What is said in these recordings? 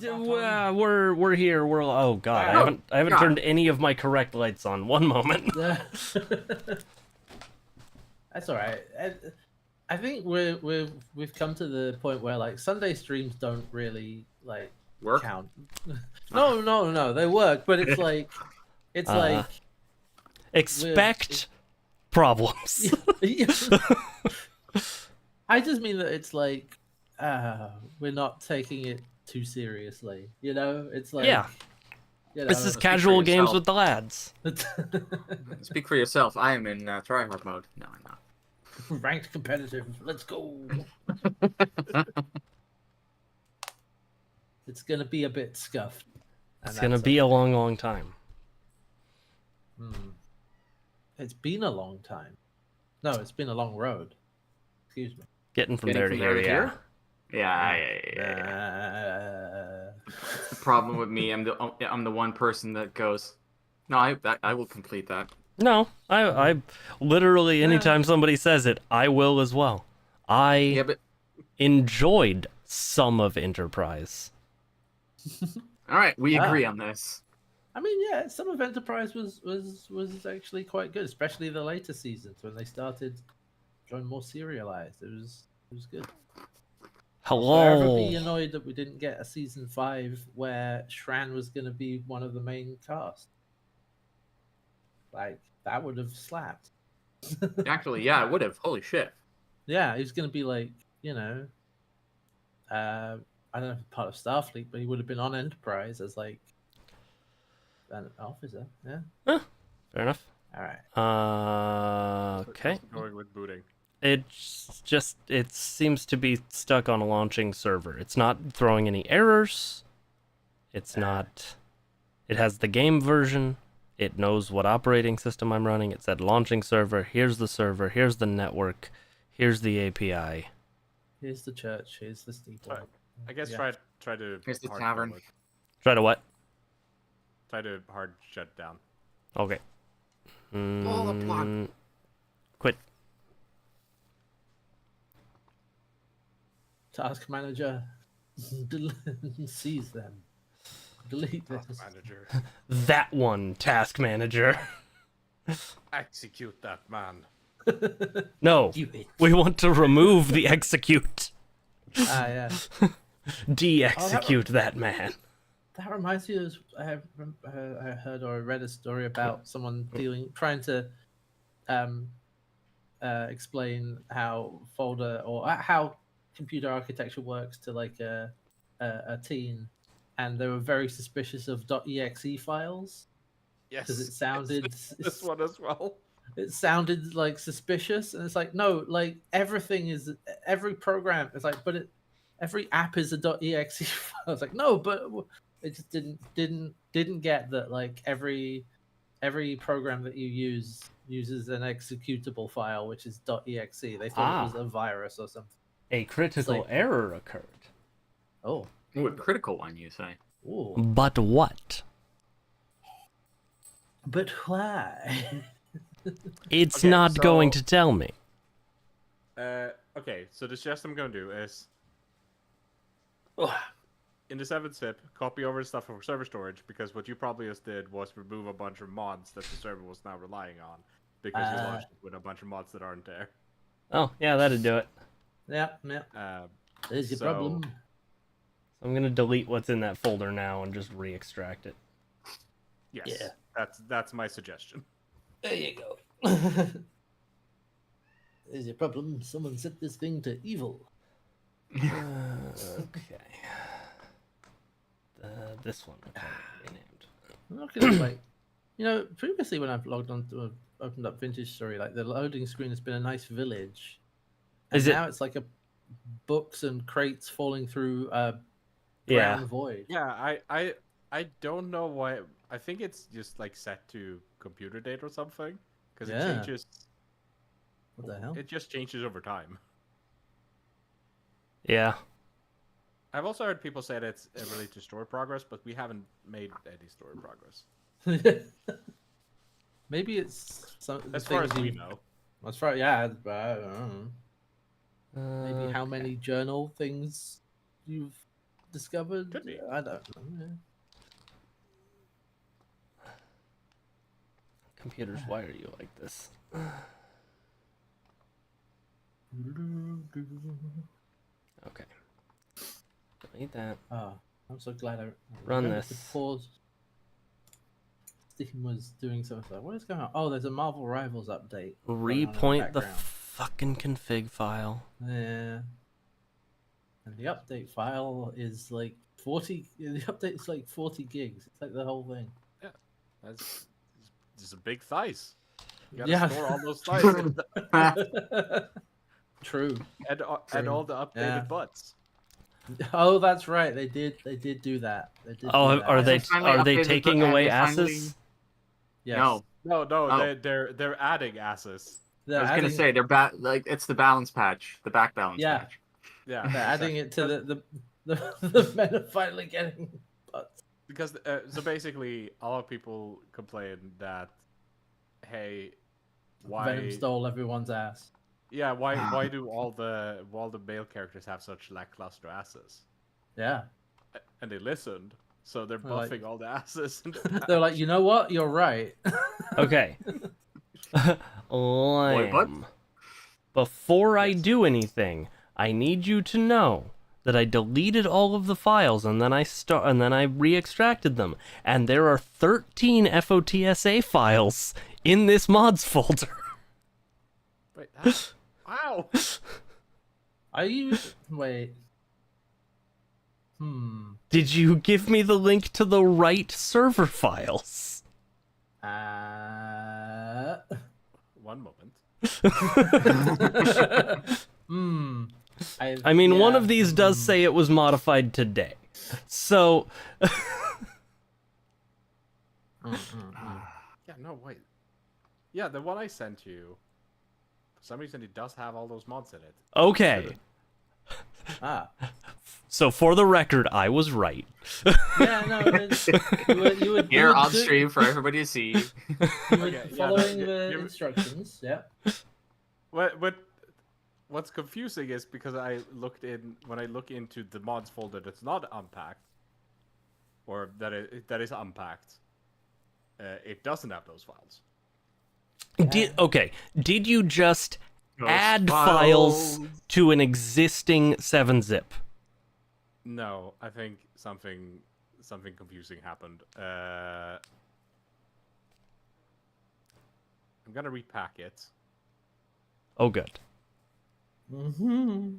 We're here. Oh god, Oh, I haven't God. turned any of my correct lights on. One moment. That's all right. I think we've come to the point where like Sunday streams don't really like Work? count. No, they work, but it's like Uh, Expect problems. I just mean that it's like we're not taking it too seriously. You know, it's like Yeah. This is for casual games yourself. with the lads. Speak for yourself. I am in tryhard mode. No, I'm not. Ranked competitive. Let's go. It's gonna be a bit scuffed. It's gonna be a long time. It's been a long time. No, it's been a long road. Excuse me. Getting from Getting there from to there here, to yeah. here? Yeah. The problem with me, I'm the one person that goes. No, I will complete that. No, I literally anytime somebody says it, I will as well. Yeah, but enjoyed some of Enterprise. all right, we agree on this. I mean, yeah, some of Enterprise was actually quite good, especially the later seasons when they started going more serialized. It was good. Forever be Hello. annoyed that we didn't get a season 5 where Shran was going to be one of the main cast. Like that would have slapped. Actually, yeah, I would have. Holy shit. Yeah, he was going to be like, I don't know if part of Starfleet, but he would have been on Enterprise as like an officer. Yeah. Fair enough. All right. Okay. Going with booting. It seems to be stuck on a launching server. It's not throwing any errors. It's not. It has the game version. It knows what operating system I'm running. It said launching server. Here's the server. Here's the network. Here's the API. Here's the church. Here's the steeple. I guess Yeah. try to. Here's the hard tavern. mode. Try to what? Try to hard shut down. Okay. Pull the plug. Quit. Task manager sees them. Delete this. Manager, That one, task manager. execute that man. No, You hit. we want to remove the execute. Yeah. De-execute that man. That reminds me of I heard or read a story about someone trying to explain how folder or how computer architecture works to like a teen, and they were very suspicious of .exe files Yes, because it sounded this one as well. it sounded like suspicious, and it's like no, like every program is like, but every app is a .exe file. I was like no, but it just didn't get that like every program that you use uses an executable file which is .exe. They thought it was a virus or something. A critical error occurred. Oh, Ooh, a critical one, you say? ooh. But what? But why? It's Okay, not going so- to tell me. Okay, so the suggestion I'm going to do is in the 7th zip, copy over the stuff for server storage, because what you probably just did was remove a bunch of mods that the server was now relying on, because you launched it with a bunch of mods that aren't there. Oh, yeah, that'd do it. Yeah. There's your So- problem. I'm gonna delete what's in that folder now and just re-extract it. Yes, Yeah. that's my suggestion. There you go. There's your problem. Someone set this thing to evil. Okay. This one. Okay, renamed. I'm not gonna like, previously when I've logged on to opened up Vintage Story, like the loading screen has been a nice village. And Is it- now it's like books and crates falling through a Yeah. brown void. Yeah, I don't know why. I think it's just like set to computer date or something, because Yeah. it changes. What the hell? It just changes over time. Yeah. I've also heard people say that it's related to story progress, but we haven't made any story progress. Maybe it's some As far as things we you- know. As far I don't know. Maybe how Okay. many journal things you've discovered. Could be. I don't know. Computers, why are you like this? Okay. Delete that. Oh, I'm so glad I Run remembered to this. pause. Steam was doing something. Like, what is going on? Oh, there's a Marvel Rivals update. going on in Repoint the background. fucking config file. Yeah. And the update file is like 40. The update is like 40 gigs. It's like the whole thing. That's just a big thighs. You gotta Yeah. store all those thighs in True. and True. all the updated Yeah. butts. Oh, that's right. They did do that. They did Oh, do that. are they finally are they updated the- taking and away they finally- asses? Yes. No, No, Oh. they're adding asses. They're I was gonna adding- say they're like it's the balance patch, the back balance Yeah. patch. Yeah, They're adding it to the men are finally getting butts. because so basically a lot of people complain that, hey, why? Venom stole everyone's ass. Yeah, why do all the male characters have such lackluster asses? Yeah. And they listened, so they're They're like- buffing all the asses. They're like, you know what? You're right. Okay. what? Lamb. Before I do anything, I need you to know that I deleted all of the files and then I re-extracted them, and there are 13 FOTSA files in this mods folder. Wait, wow. Are you? Wait. Did you give me the link to the right server files? One moment. I mean, one yeah, of these does say it was modified today. So, Yeah, no, wait. Yeah, the one I sent you. For some reason, it does have all those mods in it. okay. Ah. So for the record, I was right. Yeah, no. You were Here on stream for everybody to see. You were Okay, yeah, following no, the you're- instructions. Yeah. What's confusing is because when I look into the mods folder that's not unpacked, or that is unpacked, it doesn't have those files. Did you just Those add files to an existing 7-zip? No, I think something confusing happened. I'm gonna repack it. Oh, good. Mm-hmm.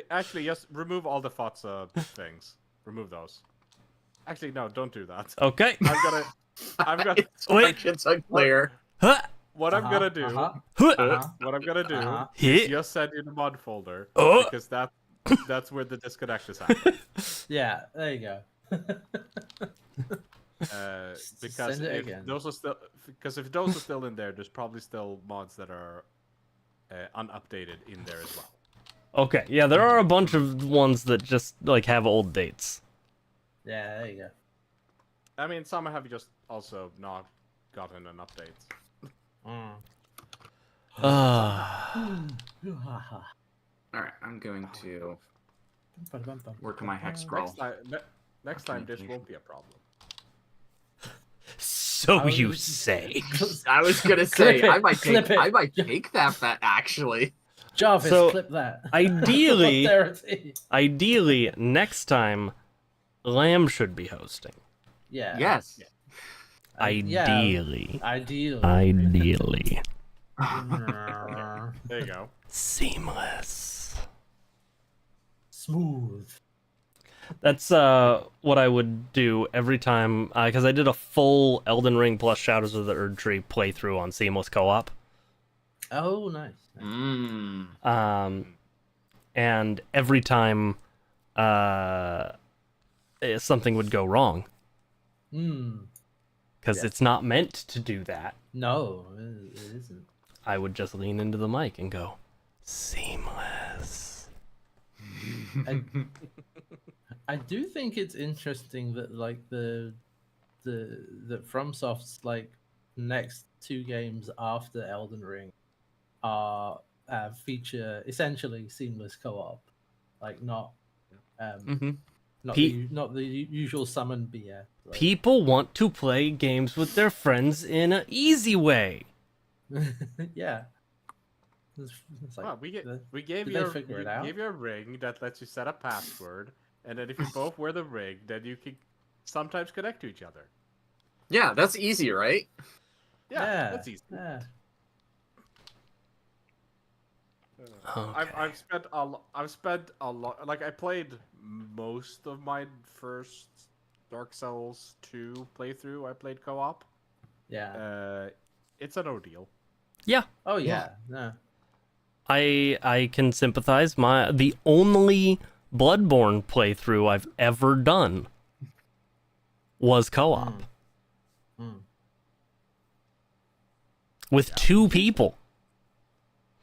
Actually, just remove all the FOTSA things. Remove those. Actually, no, don't do that. Okay. I'm gonna. It's unclear. Huh, What I'm gonna do. huh, What I'm gonna do. hit. Just send you the mod folder Oh. because that's where the disconnect is happening. Yeah. There you go. Because Send it if again. those are still in there, there's probably still mods that are unupdated in there as well. Okay, yeah, there are a bunch of ones that just like have old dates. Yeah. There you go. I mean, some have just also not gotten an update. All right, I'm going to work on my hex scroll. Next time this won't be a problem. So you say. I was gonna say Clip it, I might clip take it. I might take that bet actually. Jarvis, So, clip that. ideally- Posterity. Ideally, next time, Lamb should be hosting. Yeah. Yes. Ideally. Ideally. Ideally. There you go. Seamless. Smooth. That's what I would do every time, because I did a full Elden Ring plus Shadows of the Erdtree playthrough on Seamless Co-op. Oh, nice. And every time something would go wrong, because Yeah. it's not meant to do that, No, it isn't. I would just lean into the mic and go, seamless. I do think it's interesting that like the FromSoft's like next two games after Elden Ring are feature essentially seamless co-op, like not Mm-hmm. Not the usual summon BS. Like, People want to play games with their friends in an easy way. yeah. It's like, Well, we gave did you they figure it out? gave you a ring that lets you set a password, and then if you both wear the ring, then you can sometimes connect to each other. Yeah, that's easy, right? Yeah, that's easy. Yeah. I've spent a lot. Like I played most of my first Dark Souls 2 playthrough. I played co-op. Yeah. It's an ordeal. Yeah, Oh yeah. No. I can sympathize. The only Bloodborne playthrough I've ever done was co-op with 2 people.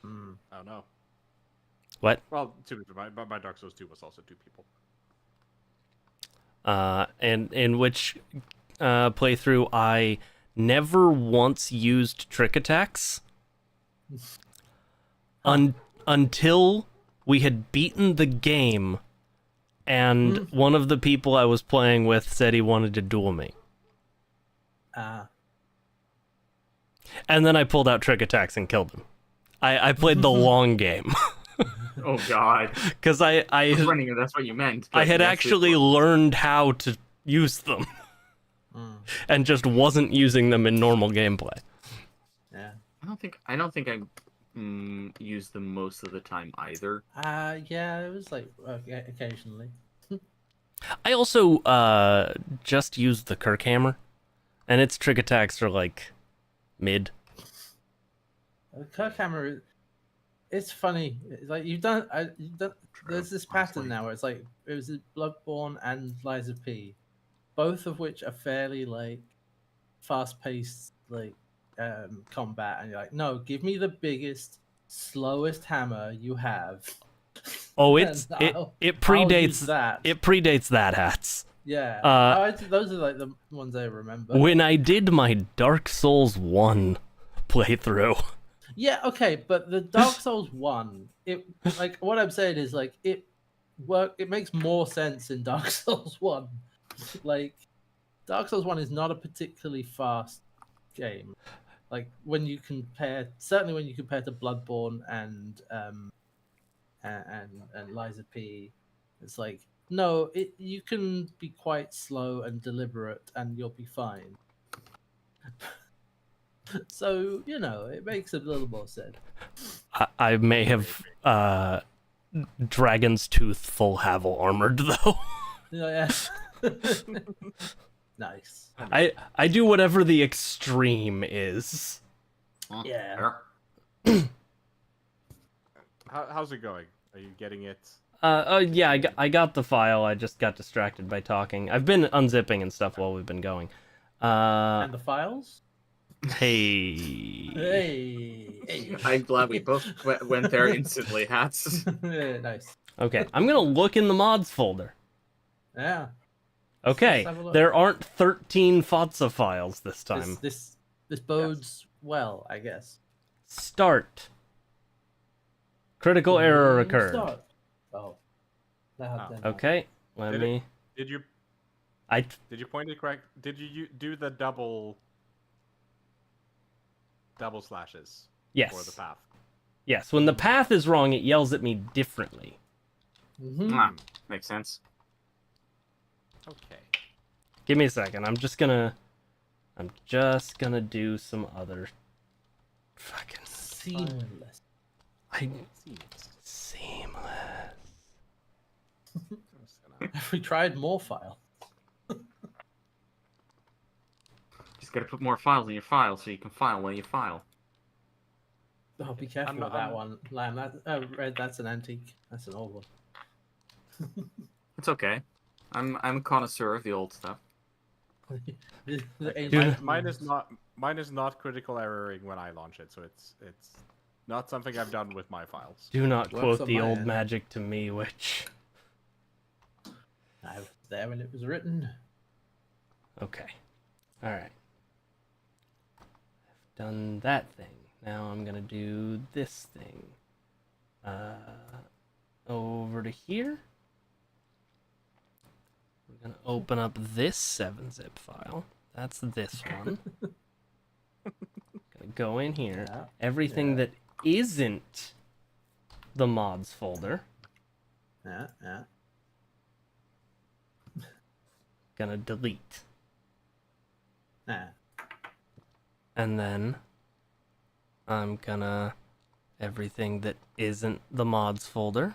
Oh no. What? Well, 2 people. My Dark Souls 2 was also 2 people. And in which playthrough I never once used trick attacks until we had beaten the game, and one of the people I was playing with said he wanted to duel me. And then I pulled out trick attacks and killed him. I played the long game. Oh God. Because I was running. That's what you meant. I had actually learned how to use them, and just wasn't using them in normal gameplay. Yeah. I don't think I use them most of the time either. Yeah, it was like occasionally. I also just used the Kirk hammer, and its trick attacks are like mid. The Kirkhammer, it's funny. It's like you've done. There's this pattern now where it's like it was Bloodborne and Lies of P, both of which are fairly like fast-paced like combat, and you're like, no, give me the biggest, slowest hammer you have. Oh, And it I'll predates use that. It predates that, Hats. Yeah. Those are like the ones I remember. When I did my Dark Souls 1 playthrough. Yeah, okay, but the Dark Souls 1, it like what I'm saying is like it makes more sense in Dark Souls 1. Like Dark Souls 1 is not a particularly fast game. Like when you compare to Bloodborne and Lies of P, it's like no, you can be quite slow and deliberate and you'll be fine. So, it makes a little more sense. I may have Dragon's Tooth full Havel armored though. Yeah. Nice. I do whatever the extreme is. Yeah. How's it going? Are you getting it? Yeah, I got the file. I just got distracted by talking. I've been unzipping and stuff while we've been going. And the files? Hey. Hey. I'm glad we both went there instantly, Hats. Nice. Okay, I'm gonna look in the mods folder. Yeah. Okay, Let's have a look. there aren't 13 FOTSA files this time. This bodes well, I guess. Start. Critical error occurred. Start. Oh. Then. Okay, let me. Did you point it correct? Did you do the double slashes? Yes. For the path. Yes, when the path is wrong, it yells at me differently. Mm-hmm. Makes sense. Okay. Give me a second. I'm just gonna do some other fucking Seamless. Seamless. Have we tried more file? Just gotta put more files in your file so you can file when you file. Oh, be careful with that one, Lamb. Red, that's an antique. That's an old one. It's okay. I'm a connoisseur of the old stuff. Mine is not critical erroring when I launch it, so it's not something I've done with my files. Do not Works quote on the my old end. magic to me, witch. I was there when it was written. Okay. Alright. I've done that thing. Now I'm gonna do this thing. Over to here. I'm gonna open up this 7-zip file. That's this one. Gonna go in here. Yeah. Everything that isn't the mods folder. Yeah. Gonna delete. Yeah. And then I'm gonna everything that isn't the mods folder,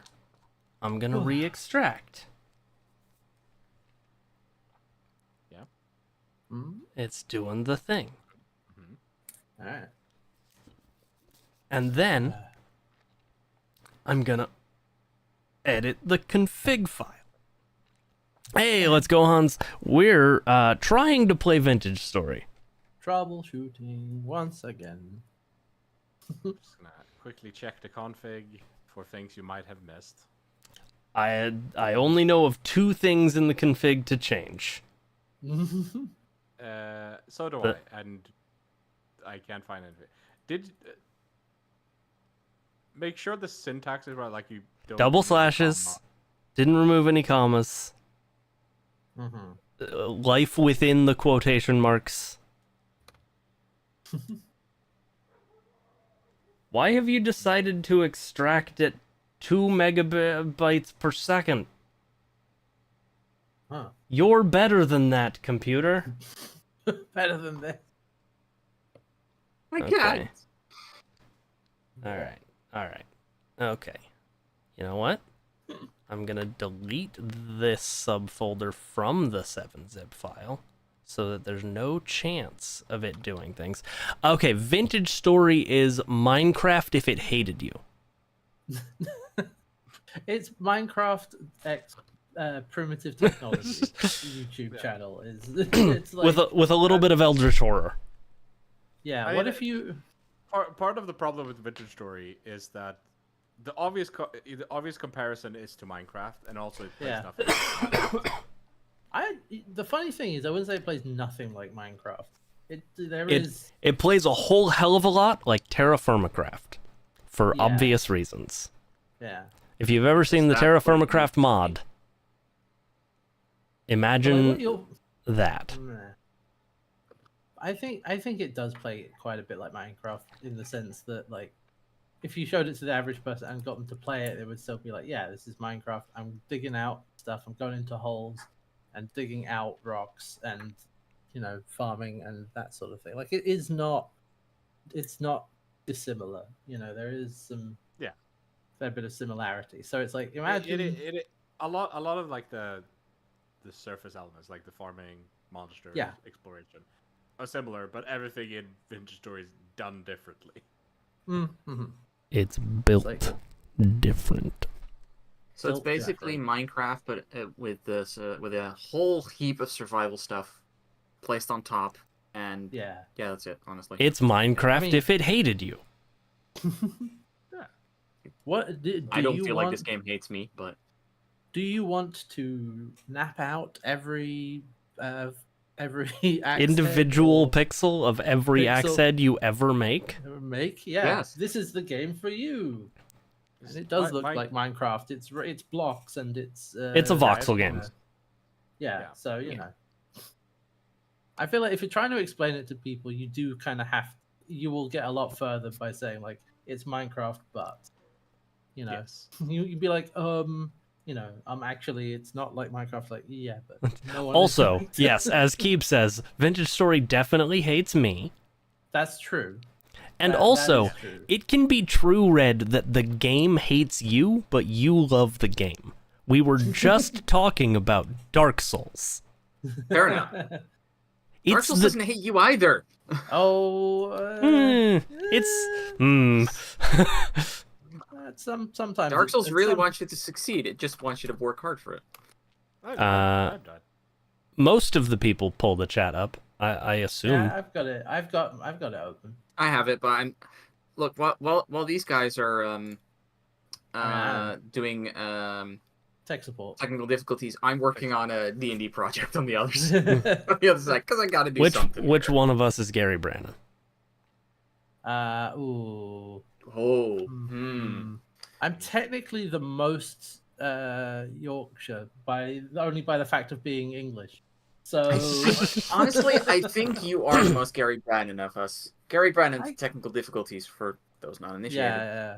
I'm gonna re-extract. Mm. It's doing the thing. All right. And then I'm gonna edit the config file. Hey, let's go, Hans. We're trying to play Vintage Story. Troubleshooting once again. Just gonna quickly check the config for things you might have missed. I only know of 2 things in the config to change. So do The- I, and I can't find anything. Did make sure the syntax is right, like you don't Double use a slashes. comma. Didn't remove any commas. Life within the quotation marks. Why have you decided to extract at 2 megabytes per second? Huh. You're better than that, computer. Better than this. My Okay. God. Alright. Okay. You know what? I'm gonna delete this subfolder from the 7-zip file so that there's no chance of it doing things. Okay, Vintage Story is Minecraft if it hated you. It's Minecraft X Primitive Technology YouTube channel. It's like, With a little bit of Eldritch Horror. yeah. I What mean, if you? Part of the problem with Vintage Story is that the obvious comparison is to Minecraft, and also it plays Yeah. nothing like Minecraft. The funny thing is, I wouldn't say it plays nothing like Minecraft. There It is. it plays a whole hell of a lot like Terra Firmacraft for Yeah. obvious reasons. Yeah. If you've ever seen the that Terra what it Firmacraft mod, imagine Like, you'll- that. Meh. I think it does play quite a bit like Minecraft in the sense that, like, if you showed it to the average person and got them to play it, they would still be like, yeah, this is Minecraft. I'm digging out stuff. I'm going into holes and digging out rocks and, farming and that sort of thing. Like, it's not dissimilar. There is some fair bit of similarity. So it's like, imagine. A lot of like the surface elements, like the farming, monsters, Yeah. exploration, are similar, but everything in Vintage Story is done differently. Mhm. It's built like- different. So it's Built basically Minecraft, but with a whole heap of survival stuff placed on top, and Yeah. that's it. Honestly, It's Minecraft I mean- if it hated you. What do I don't you feel want? like this game hates me, but Do you want to nap out every axe Individual head pixel of every axe Pixel- head you ever make. or make? Yeah, Yes. this is the game for you. And it does look like Minecraft. It's blocks and it's a voxel game. Yeah, so Yeah. I feel like if you're trying to explain it to people, you do kind of you will get a lot further by saying like it's Minecraft, but Yes. you'd be like, actually, it's not like Minecraft. Like, yeah, but no one. is Also, right. yes, as Keeb says, Vintage Story definitely hates me. That's true. And That also, is true. it can be true, Red, that the game hates you, but you love the game. We were just talking about Dark Souls. fair enough. Dark It's Souls the doesn't hate you either. Oh, sometimes Dark Souls really wants. wants you to succeed. It just wants you to work hard for it. I've done. most of the people pull the chat up. I assume. Yeah, I've got it. I've got it open. I have it, but I'm look while these guys are doing Tech support. technical difficulties, I'm working on a D&D project on the other side, on the other side, because I got to do something. Which here. one of us is Gary Brandon? Ooh. Oh, I'm technically the most Yorkshire only by the fact of being English. So Honestly, I think you are the most Gary Brandon of us. Gary Brandon's I- technical difficulties for those not initiated. yeah.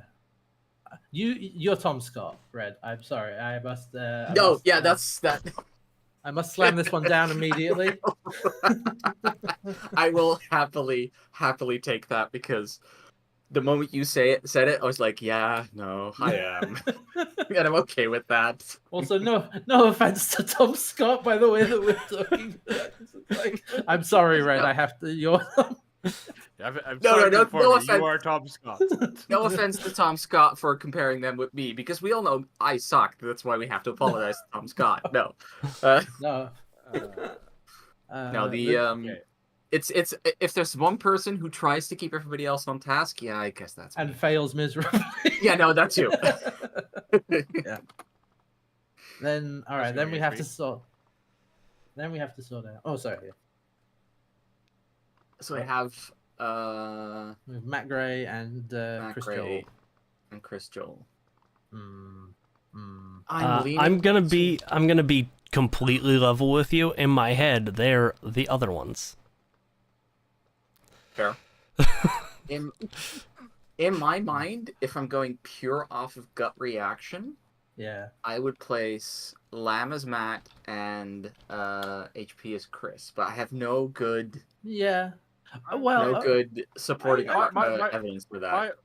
You're Tom Scott, Red. I'm sorry. I must. No, yeah, that's that. I must slam this one down immediately. I will happily take that because the moment you said it, I was like, yeah, no, I am, and I'm okay with that. Also, no offense to Tom Scott by the way that we're talking. Like, I'm sorry, Red. I have to. You're. I'm No, sorry no, to inform no you, offense. you are Tom Scott. No offense to Tom Scott for comparing them with me, because we all know I suck. That's why we have to apologize to Tom Scott. No, No. no, the Okay. it's if there's one person who tries to keep everybody else on task, yeah, I guess that's me. And fails miserably. Yeah, no, that's you. Yeah. Then all right. That's Then gonna we be have a to sort. Then we have to sort out. Oh, sorry. Yeah. So I have With Matt Gray and Matt Chris Gray Joel. and Chris Joel. Mm, mm. I'm gonna be completely level with you. In my head, they're the other ones. Fair. in my mind, if I'm going pure off of gut reaction, Yeah. I would place Lamb as Matt and HP as Chris, but I have no good Yeah. Well, supporting my- evidence for that.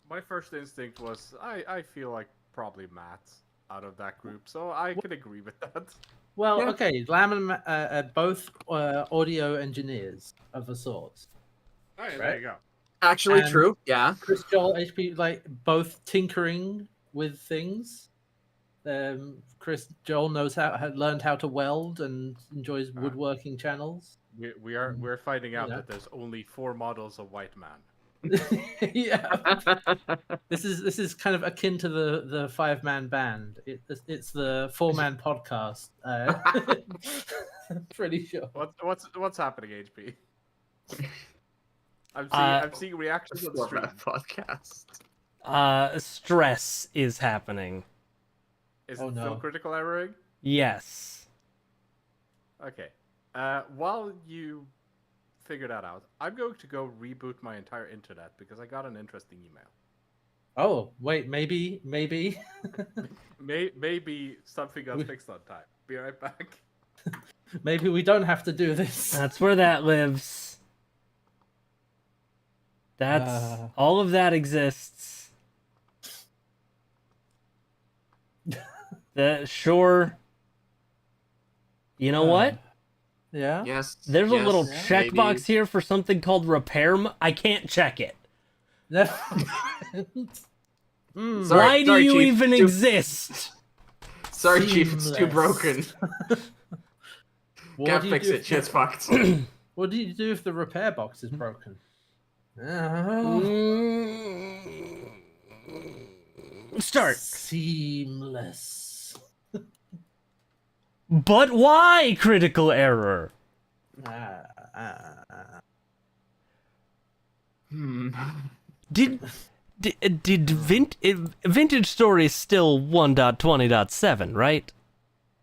My first instinct was I feel like probably Matt out of that group, so I could agree with that. well, Yeah. okay. Lamb and Matt are both audio engineers of a sort. All right, Right. there you go. Actually, and- true. Yeah. Chris Joel, HP, like both tinkering with things. Chris Joel had learned how to weld and enjoys woodworking channels. We're finding out Yeah. that there's only 4 models of white man. Yeah, this is kind of akin to the 5-man band. It's the 4-man podcast. Pretty sure. What's happening, HP? I'm seeing reactions on the stream. Format podcast. Stress is happening. Is Oh, it no. still critical erroring? Yes. Okay. While you figure that out, I'm going to go reboot my entire internet because I got an interesting email. Oh wait, maybe. Maybe something got fixed on time. Be right back. Maybe we don't have to do this. That's where that lives. That's all of that exists. Sure. You know what? Yeah. Yes. There's a yes, little maybe. checkbox here for something called repair. I can't check it. Mm. Sorry, Why do you Chief. even exist? Sorry, Chief. It's too Seamless. broken. What Can't do you fix do it. Shit's fucked. What do you do if the repair box is broken? Start. Seamless. But why critical error? Hmm. Did Vintage Story is still 1.20.7, right?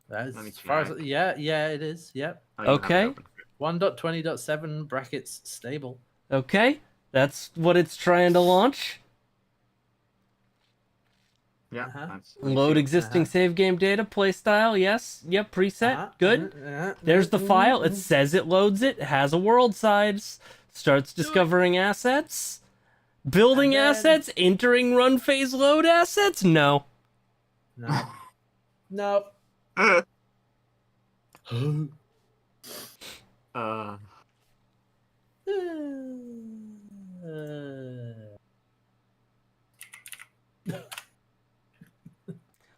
That's Let me as far as, check. yeah, it is. Yep. I don't even have it Okay. open. 1.20.7 brackets stable. Okay, that's what it's trying to launch. Yeah. Uh-huh. that's- Load existing save game data, playstyle, yes. Yep, preset, good. There's the file. It says it loads it. It has a world size. Starts discovering assets. Building And then- assets. Entering run phase load assets. No. No. No. Uh,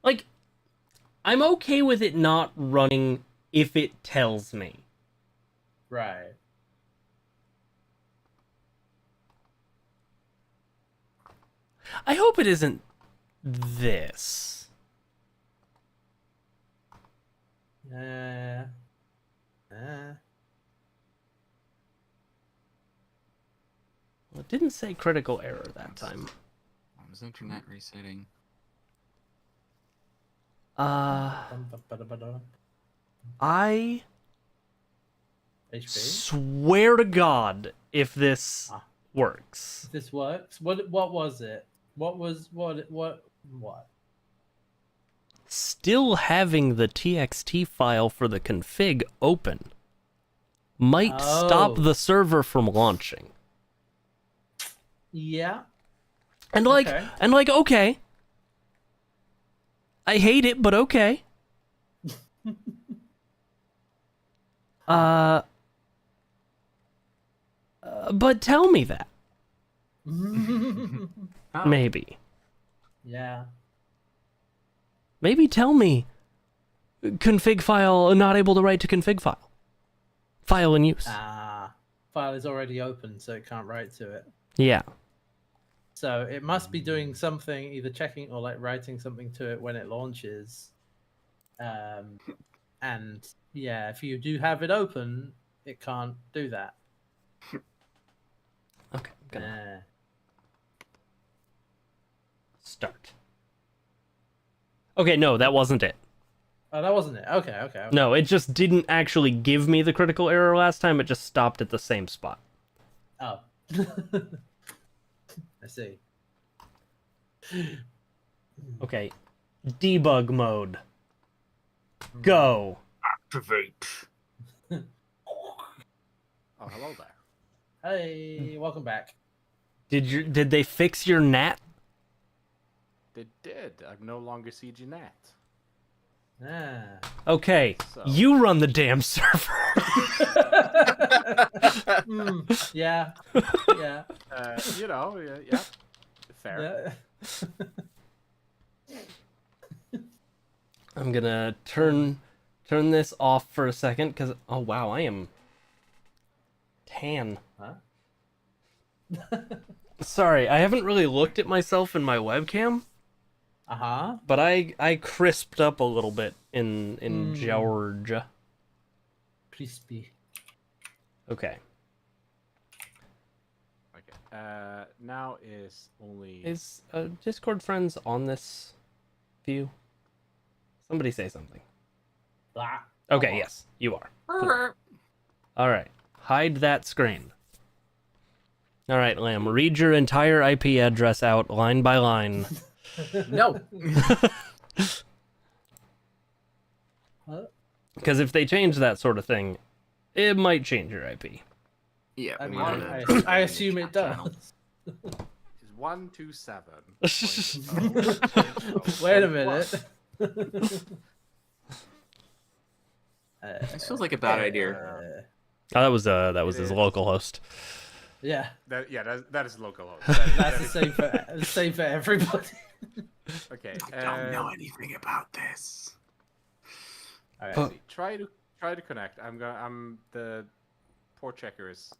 Like, I'm okay with it not running if it tells me. Right. I hope it isn't this. Yeah. Well, it didn't say critical error that time. what was internet resetting? I HP. swear to God, if this Ah. works. This works. What was it? What? Still having the TXT file for the config open might stop Oh. the server from launching. Yeah. And like, Okay. okay. I hate it, but okay. But tell me that. Oh. Maybe. Yeah. Maybe tell me. Config file, not able to write to config file. File in use. File is already open, so it can't write to it. Yeah. So it must be doing something, either checking or like writing something to it when it launches. And yeah, if you do have it open, it can't do that. Okay, I'm gonna start. Okay, no, that wasn't it. Oh, that wasn't it. Okay. No, it just didn't actually give me the critical error last time. It just stopped at the same spot. Oh. I see. Okay, debug mode. Go. Activate. Oh, hello there. Hey, welcome back. Did they fix your NAT? They did. I'm no longer CGNet. Okay, So- you run the damn server. Yeah. Yeah. You know, yeah. Fair. Yeah. I'm gonna turn this off for a second because oh wow, I am tan. Huh? Sorry, I haven't really looked at myself in my webcam, Uh-huh. but I crisped up a little bit in Georgia. Crispy. Okay, Okay. Now is only. is Discord friends on this view? Somebody say something. Blah. Okay, yes, you are. Cool. All right, hide that screen. All right, Lamb, read your entire IP address out line by line. No. Because if they change that sort of thing, it might change your IP. Yeah. I we mean, wanna- I assume it does. Is 127. Wait a minute. This feels like a bad idea. Oh, that was his local host. Yeah, That is localhost. that's the same for everybody. Okay. I don't know anything about this. All right. Oh. Try to connect. The port checkers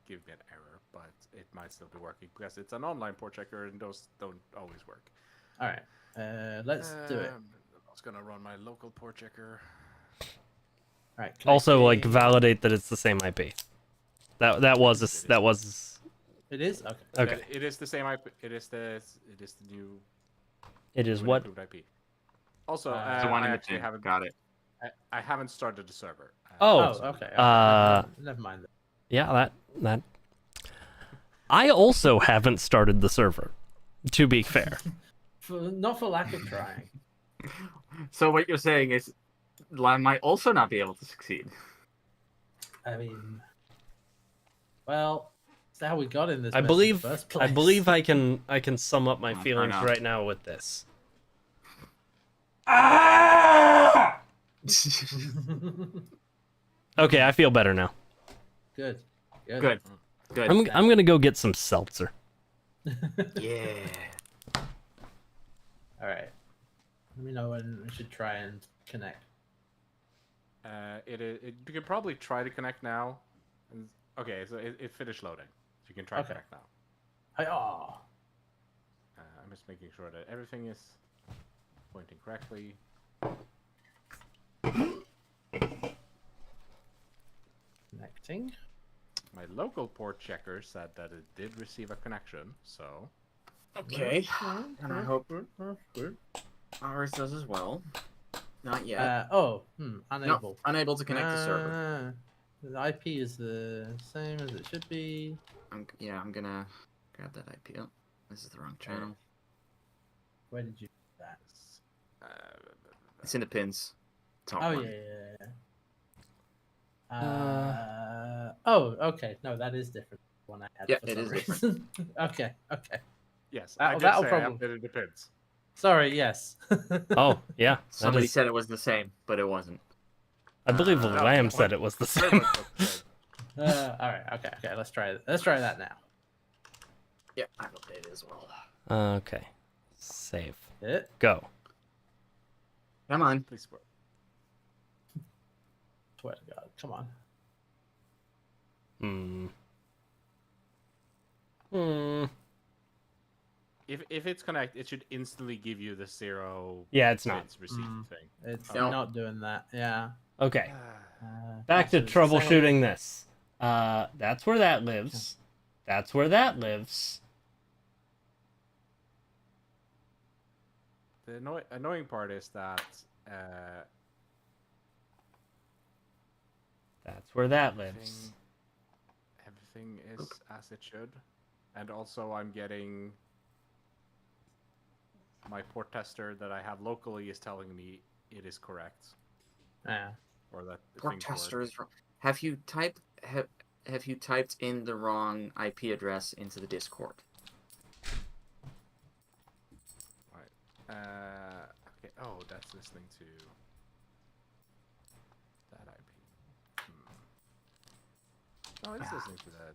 give me an error, but it might still be working because it's an online port checker and those don't always work. All right. Let's do it. I was gonna run my local port checker. All right. Also, like connecting. validate that it's the same IP. That was It is okay. okay. It is the same IP. It is the new. It is new what? improved IP. Also, It's The one I in the actually thing. haven't. Got it. I haven't started the server. Oh, Okay. Never mind. That. yeah, that. I also haven't started the server. To be fair, Not for lack of trying. So what you're saying is, Lamb might also not be able to succeed. I mean, well, that's how we got in this. I mess in believe the first I place. believe I can sum up my Oh, feelings fair enough. right now with this. Okay, I feel better now. Good. Good. Good. I'm gonna go get some seltzer. Yeah. All right. Let me know when we should try and connect. You can probably try to connect now. Okay, so it finished loading. So you can try to Okay. connect now. Oh. I'm just making sure that everything is pointing correctly. Connecting. My local port checker said that it did receive a connection, so Okay. And I hope ours does as well. Not yet. Unable. No, unable to connect to server. The IP is the same as it should be. I'm gonna grab that IP. Oh, this is the wrong channel. Where did you do that? It's in the pins. Top Oh one. yeah. Oh, okay. No, that is different. The one I had. Yeah, for it some is reason. Okay. Yes, That'll- I did that'll say probably- I updated the pins. Sorry. Yes. Oh, yeah. that Somebody is- said it was the same, but it wasn't. I believe no, Lamb no. said it was the Very same. much the same. All right. Okay. Let's try it. Let's try that now. Yeah, I've updated as well. Okay. Save. It. Go. Come on. Please work. Swear to God. Come on. If it's connect, it should instantly give you the 0 Yeah, it's not. bits received thing. It's No. not doing that. Yeah. Okay. Back to Password's the same. troubleshooting this. That's where that lives. That's where that lives. The annoying part is that That's where that lives. everything is as it should, and also I'm getting my port tester that I have locally is telling me it is correct, Yeah. or that Port things tester work. is wrong. Have you typed in the wrong IP address into the Discord? Okay. Oh, that's listening to that IP. Oh, it's listening to that.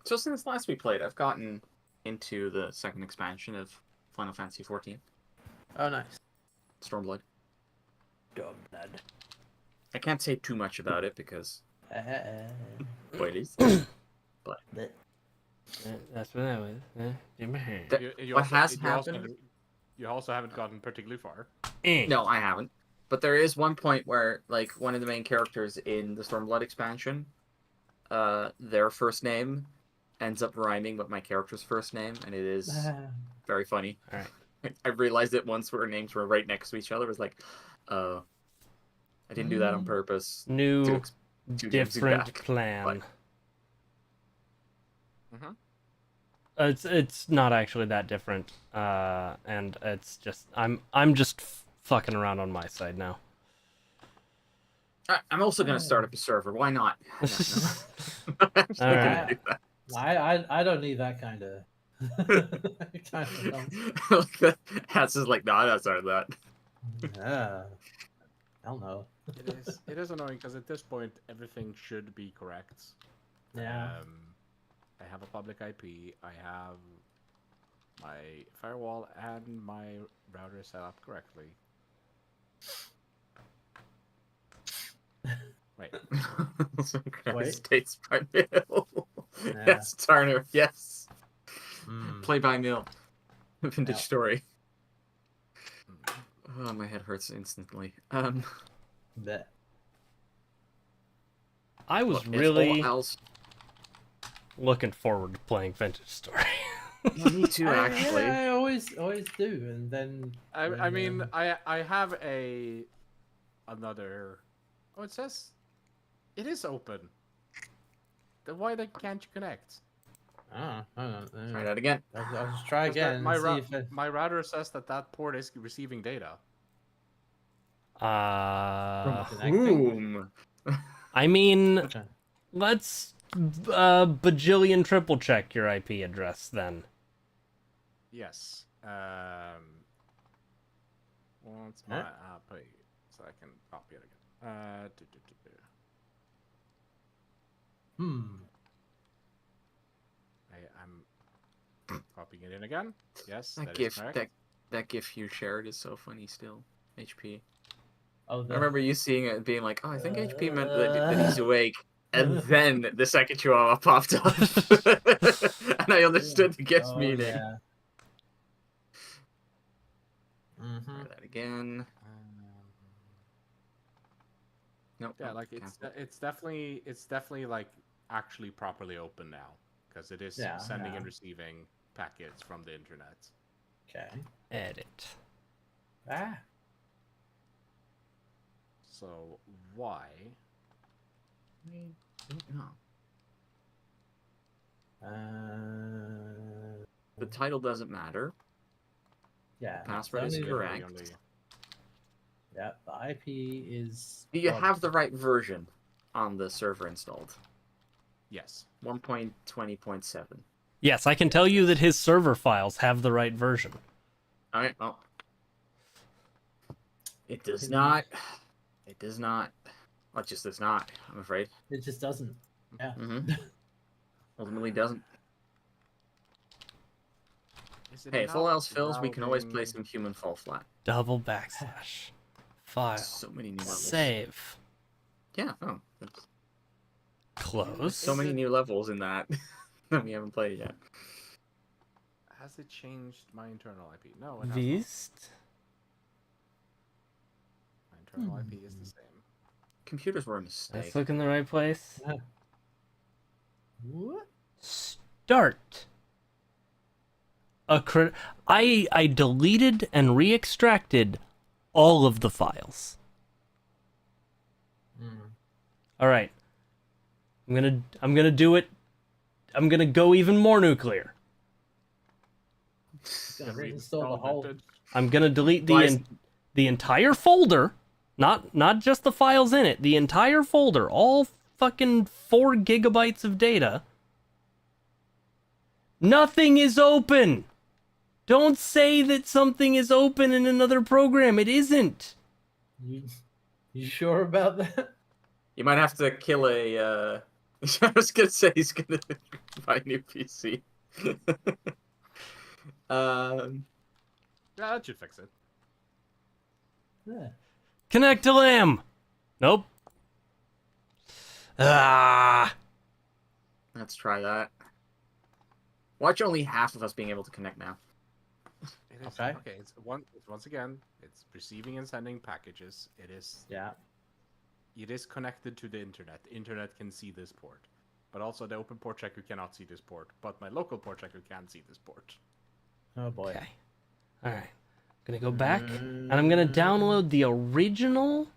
So since last we played, I've gotten into the second expansion of Final Fantasy XIV, Oh, nice. Stormblood. Dumb blood. I can't say too much about it because spoilers. That's what that was. In my hand. What has happened? You also haven't gotten particularly far. No, I haven't. But there is one point where, like, one of the main characters in the Stormblood expansion, their first name ends up rhyming with my character's first name, and it is very funny. All right. I realized it once where our names were right next to each other. It was like, I didn't do that on purpose. New, Two games different back. plan. Mhm. It's not actually that different, and it's just I'm just fucking around on my side now. I'm also gonna start up a server. Why not? I'm actually All gonna right. do that. I don't need that kind of. Hats is like, no, I'm not starting that. Yeah. Hell no. It is annoying because at this point everything should be correct. Yeah. I have a public IP. I have my firewall and my router set up correctly. Wait. Wait. States by mail. Yeah. Yes, Turner. Yes. Mm. Play by mail. Vintage Yeah. story. Oh, my head hurts instantly. Bet. I was look, it's really all else. looking forward to playing Vintage Story. Yeah, me too, actually. I always do, and then. I mean, I have another. Oh, it says it is open. Then why can't you connect? Oh, Try that again. I'll just try Because that- again. my, And rou- see if it... my router says that port is receiving data. Boom. I mean, Okay. let's bajillion triple check your IP address then. Yes. Once my IP, so I can copy it again. I'm copying it in again. Yes, That that is gif, correct. that gif you shared is so funny still. HP. Oh, I remember you seeing it and being like, oh, I think HP meant that he's awake. And then the second chihuahua popped up. And I understood the gif's meaning. Yeah. Mm-hmm. Try that again. again. Nope. Yeah, nope, like cancel. it's definitely like actually properly open now because it is Yeah, sending yeah. and receiving packets from the internet. Okay. Edit. Ah. So why? I don't know. The title doesn't matter. Yeah. Password it's is only- correct. Yeah, the IP is. Do you well, have the right version on the server installed? Yes. 1.20.7. Yes, I can tell you that his server files have the right version. All right. Well, it does Can- not. It does not. Well, it just does not. I'm afraid. It just doesn't. Yeah. Mm-hmm. Ultimately, doesn't. Is it Hey, if not all else fails, we can always play routing? some human fall flat. Double backslash. File. So many new levels. Save. Yeah. Oh, that's Close. so many new levels in that that we haven't played yet. Has it changed my internal IP? No, it has not. Vist. My internal IP is the same. Computers were a mistake. Let's look in the right place. What? Start. I deleted and re-extracted all of the files. All right. I'm gonna do it. I'm gonna go even more nuclear. Gonna reinstall the whole. I'm gonna delete Why is- the entire folder, not just the files in it, the entire folder, all fucking 4 gigabytes of data. Nothing is open. Don't say that something is open in another program. It isn't. You sure about that? You might have to kill a. I was gonna say he's gonna buy a new PC. Yeah, that should fix it. Yeah. Connect to LAM. Nope. Ah. Let's try that. Watch only half of us being able to connect now. It is, Okay. Okay. Once again, it's receiving and sending packages. Yeah. It is connected to the internet. The internet can see this port, but also the open port checker cannot see this port. But my local port checker can see this port. Oh boy. Okay. All right. I'm gonna go back and I'm gonna download the original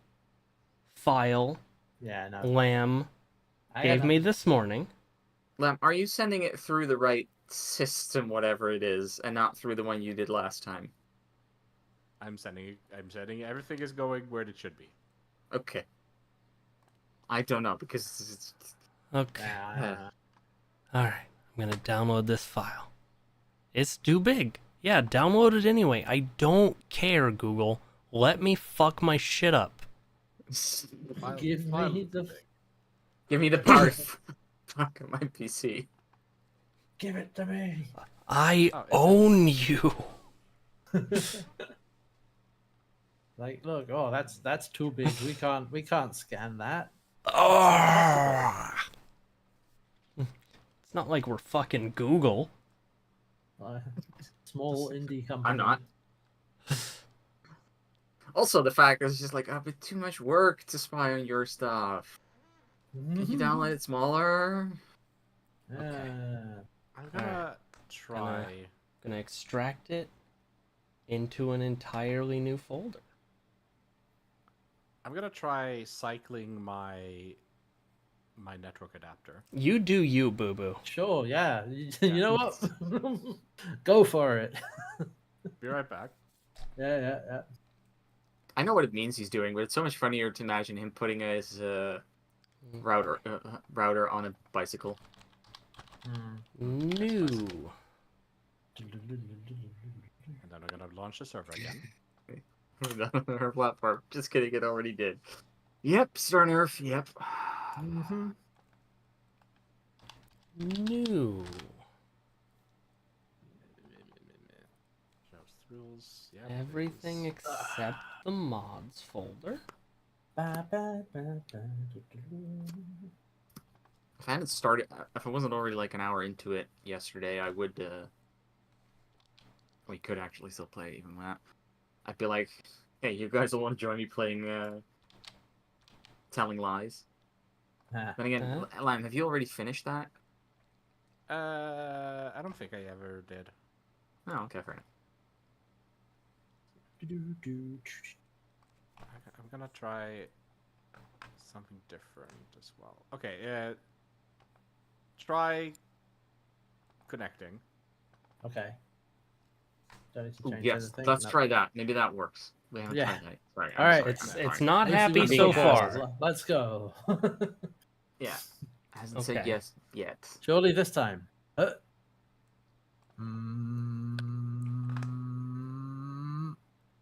file Yeah. No. Lamb I gave got me this morning. Lem, are you sending it through the right system, whatever it is, and not through the one you did last time? I'm sending. Everything is going where it should be. Okay. I don't know because it's... Okay. Nah. All right. I'm gonna download this file. It's too big. Yeah, download it anyway. I don't care, Google. Let me fuck my shit up. Give me the. Give me the power. Fuck my PC. Give it to me. I Oh, it's- own you. Like, look. Oh, that's too big. We can't scan that. Ah. It's not like we're fucking Google. Small indie company. I'm not. Also, the fact is just like, oh, but too much work to spy on your stuff. Can you download it smaller? Yeah. I'm gonna try. Gonna extract it into an entirely new folder. I'm gonna try cycling my network adapter. You do you, boo boo. Sure. Yeah. You know what? Go for it. Be right back. Yeah. I know what it means he's doing, but it's so much funnier to imagine him putting his router on a bicycle. New. And then I'm gonna launch the server again. On our platform. Just kidding, it already did. Yep, Star Nerf, yep. New. Shows rules. Yeah. Everything except the mods folder. If I hadn't started, if I wasn't already like an hour into it yesterday, I would, we could actually still play even that. I'd be like, Hey, you guys will want to join me playing Telling Lies. Ah, Then again, Lamb, have you already finished that? I don't think I ever did. Oh, okay, fair enough. I'm gonna try something different as well. Okay, try connecting. okay. Don't need to Ooh, change yes, anything. let's No. try that. Maybe that works. We haven't Yeah. tried that. Sorry, All right. It's sorry. not At least happy we've so got being proposals. far. Let's go. Yeah, hasn't said Okay. yes yet. Surely this time.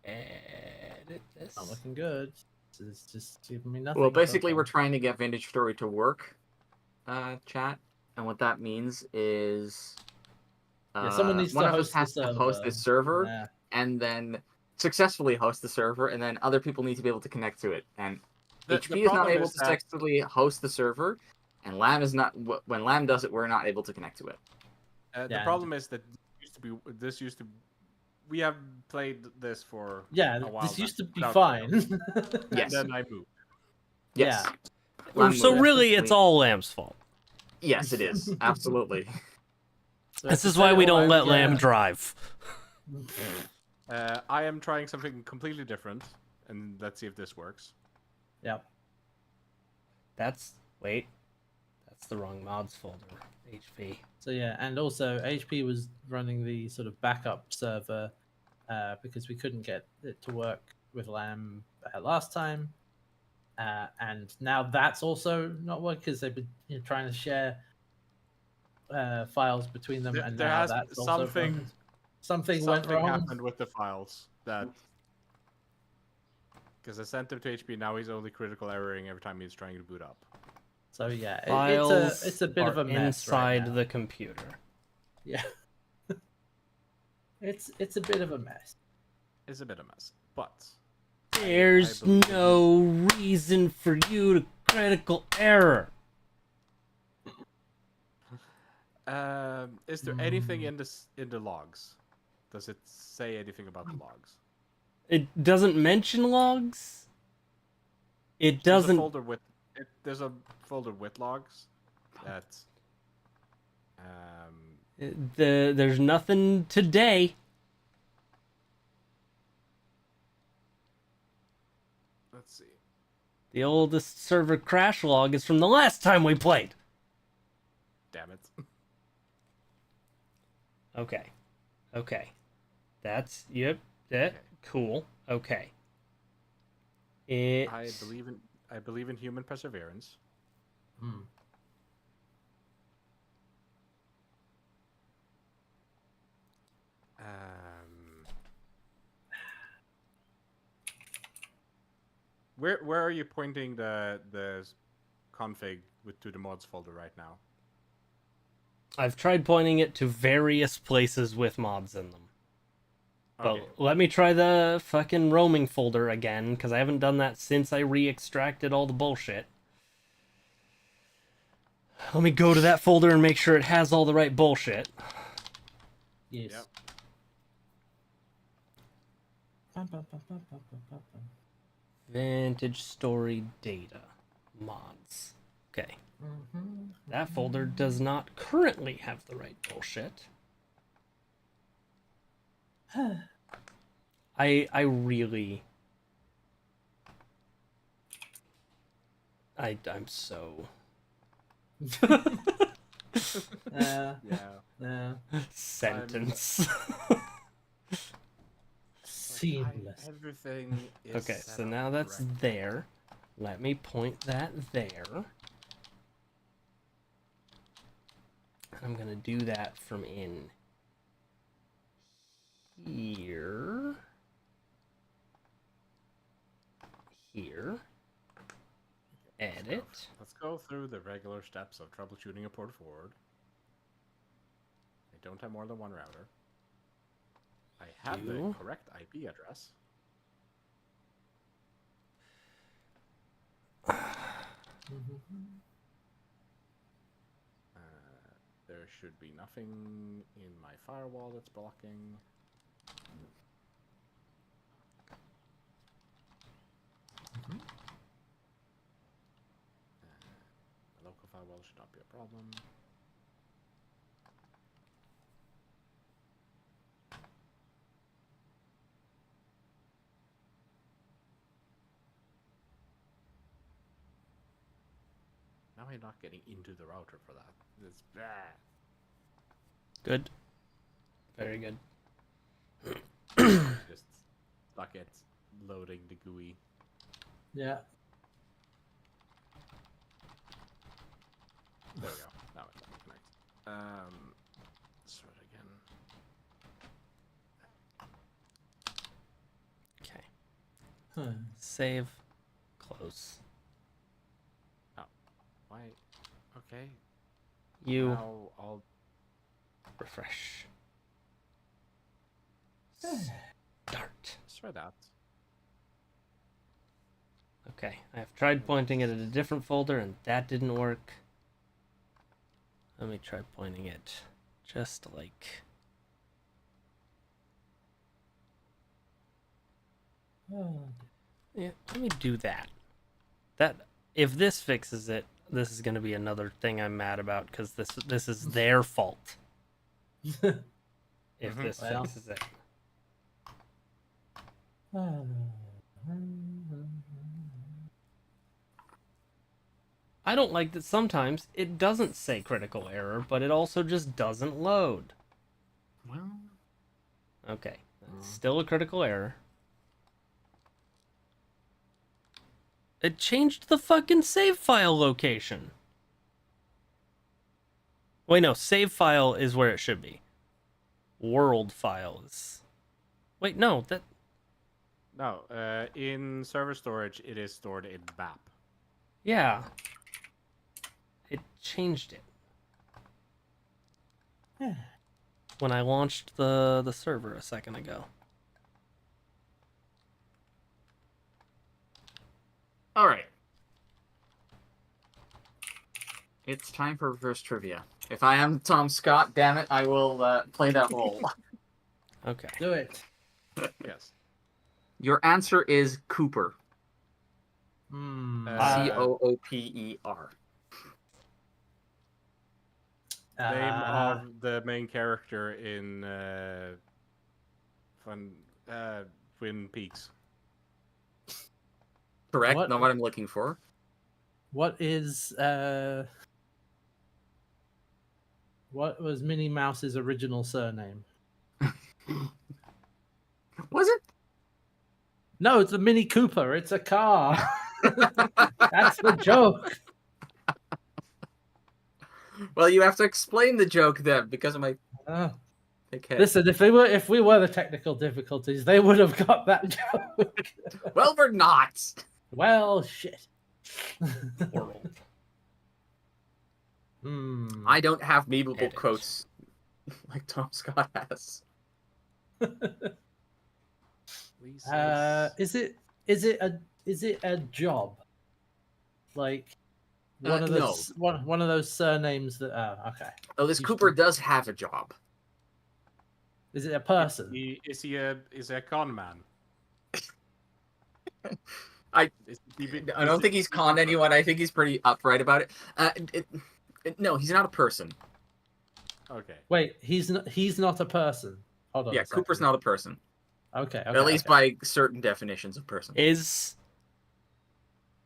Edit this. Not looking good. It's just giving me nothing. Well, so basically, far. we're trying to get Vintage Story to work, chat, and what that means is, Yeah, someone needs one to of us host the has to host server. this server, Yeah. and then successfully host the server, and then other people need to be able to connect to it. And The HP is not problem able is to that- successfully host the server, and Lamb is not. When Lamb does it, we're not able to connect to it. The Yeah, problem is that this used to. We have played this for Yeah, a while. this used to be without fine. fail. Yes. And then I moved. Yes. Yeah. Lamb So moved. really, it's all Lamb's fault. Yes, it is. Absolutely. So This to is why say we all don't I'm- let yeah. Lamb drive. I am trying something completely different, and let's see if this works. Yep. That's the wrong mods folder. HP. So yeah, and also HP was running the sort of backup server because we couldn't get it to work with Lamb last time, and now that's also not working because they've been trying to share files between them, and There now has that's also something. broken. Something went wrong. happened with the files that. Because I sent them to HP, now he's only critical erroring every time he's trying to boot up. So yeah, Files it's a bit of are a mess inside right now. the computer. Yeah. it's a bit of a mess. It's a bit of a mess, but There's believe no reason for you to critical error. is there anything in the logs? Does it say anything about the logs? It doesn't mention logs. It There's a doesn't. folder with logs that There's nothing today. let's see. The oldest server crash log is from the last time we played. Damn it. Okay. That's yep. That Okay. cool. Okay. I believe in human perseverance. Hmm. Where are you pointing the config to the mods folder right now? I've tried pointing it to various places with mods in them. But Okay. let me try the fucking roaming folder again, because I haven't done that since I re-extracted all the bullshit. Let me go to that folder and make sure it has all the right bullshit. Yes. Yep. Vintage Story Data. Mods. Okay. That folder does not currently have the right bullshit. I really... I'm so... Yeah. Yeah. Sentence. Seamless. Everything is Okay, set so up now that's correctly. there. Let me point that there. I'm gonna do that from in here. Here. Edit. Let's go through the regular steps of troubleshooting a port forward. I don't have more than one router. I have the Do. correct IP address. There should be nothing in my firewall that's blocking. firewall should not be a problem. Now I'm not getting into the router for that. It's bad. Good. Very good. Just stuck it, loading the GUI. Yeah. There we go. Now it connects. Let's try it again. Okay. Save. Close. Why? Okay. You Now I'll. refresh. Start. Let's try that. Okay, I have tried pointing it at a different folder and that didn't work. Let me try pointing it just like... Yeah, let me do that. If this fixes it, this is going to be another thing I'm mad about because this is their fault. If this Well. fixes it. I don't like that sometimes it doesn't say critical error, but it also just doesn't load. Well, Okay, that's still a critical error. It changed the fucking save file location. Wait, no, save file is where it should be. World file is... Wait, no, that... No, in server storage, it is stored in BAP. Yeah. It changed it. When I launched the server a second ago. all right. It's time for reverse trivia. If I am Tom Scott, damn it, I will play that role. Okay. Do it. Yes. Your answer is Cooper. Hmm. Cooper. Name of the main character in Twin Peaks. Correct. What? Not what I'm looking for. What is what was Minnie Mouse's original surname? Was it? No, it's a Mini Cooper. It's a car. That's the joke. Well, you have to explain the joke then, because of my Oh. thick head. Listen, if we were the technical difficulties, they would have got that joke. Well, we're not. Well, shit. World. I don't have memeable Edit. quotes like Tom Scott has. Is it a job? Like one of those one of those surnames that okay. Oh, this Used Cooper to- does have a job. Is it a person? Is he a con man? I I don't think he's conned anyone. I think he's pretty upright about it. No, he's not a person. Okay. Wait, he's not a person. Hold on. Yeah, a second. Cooper's not a person. Okay. At least by certain definitions of person. Is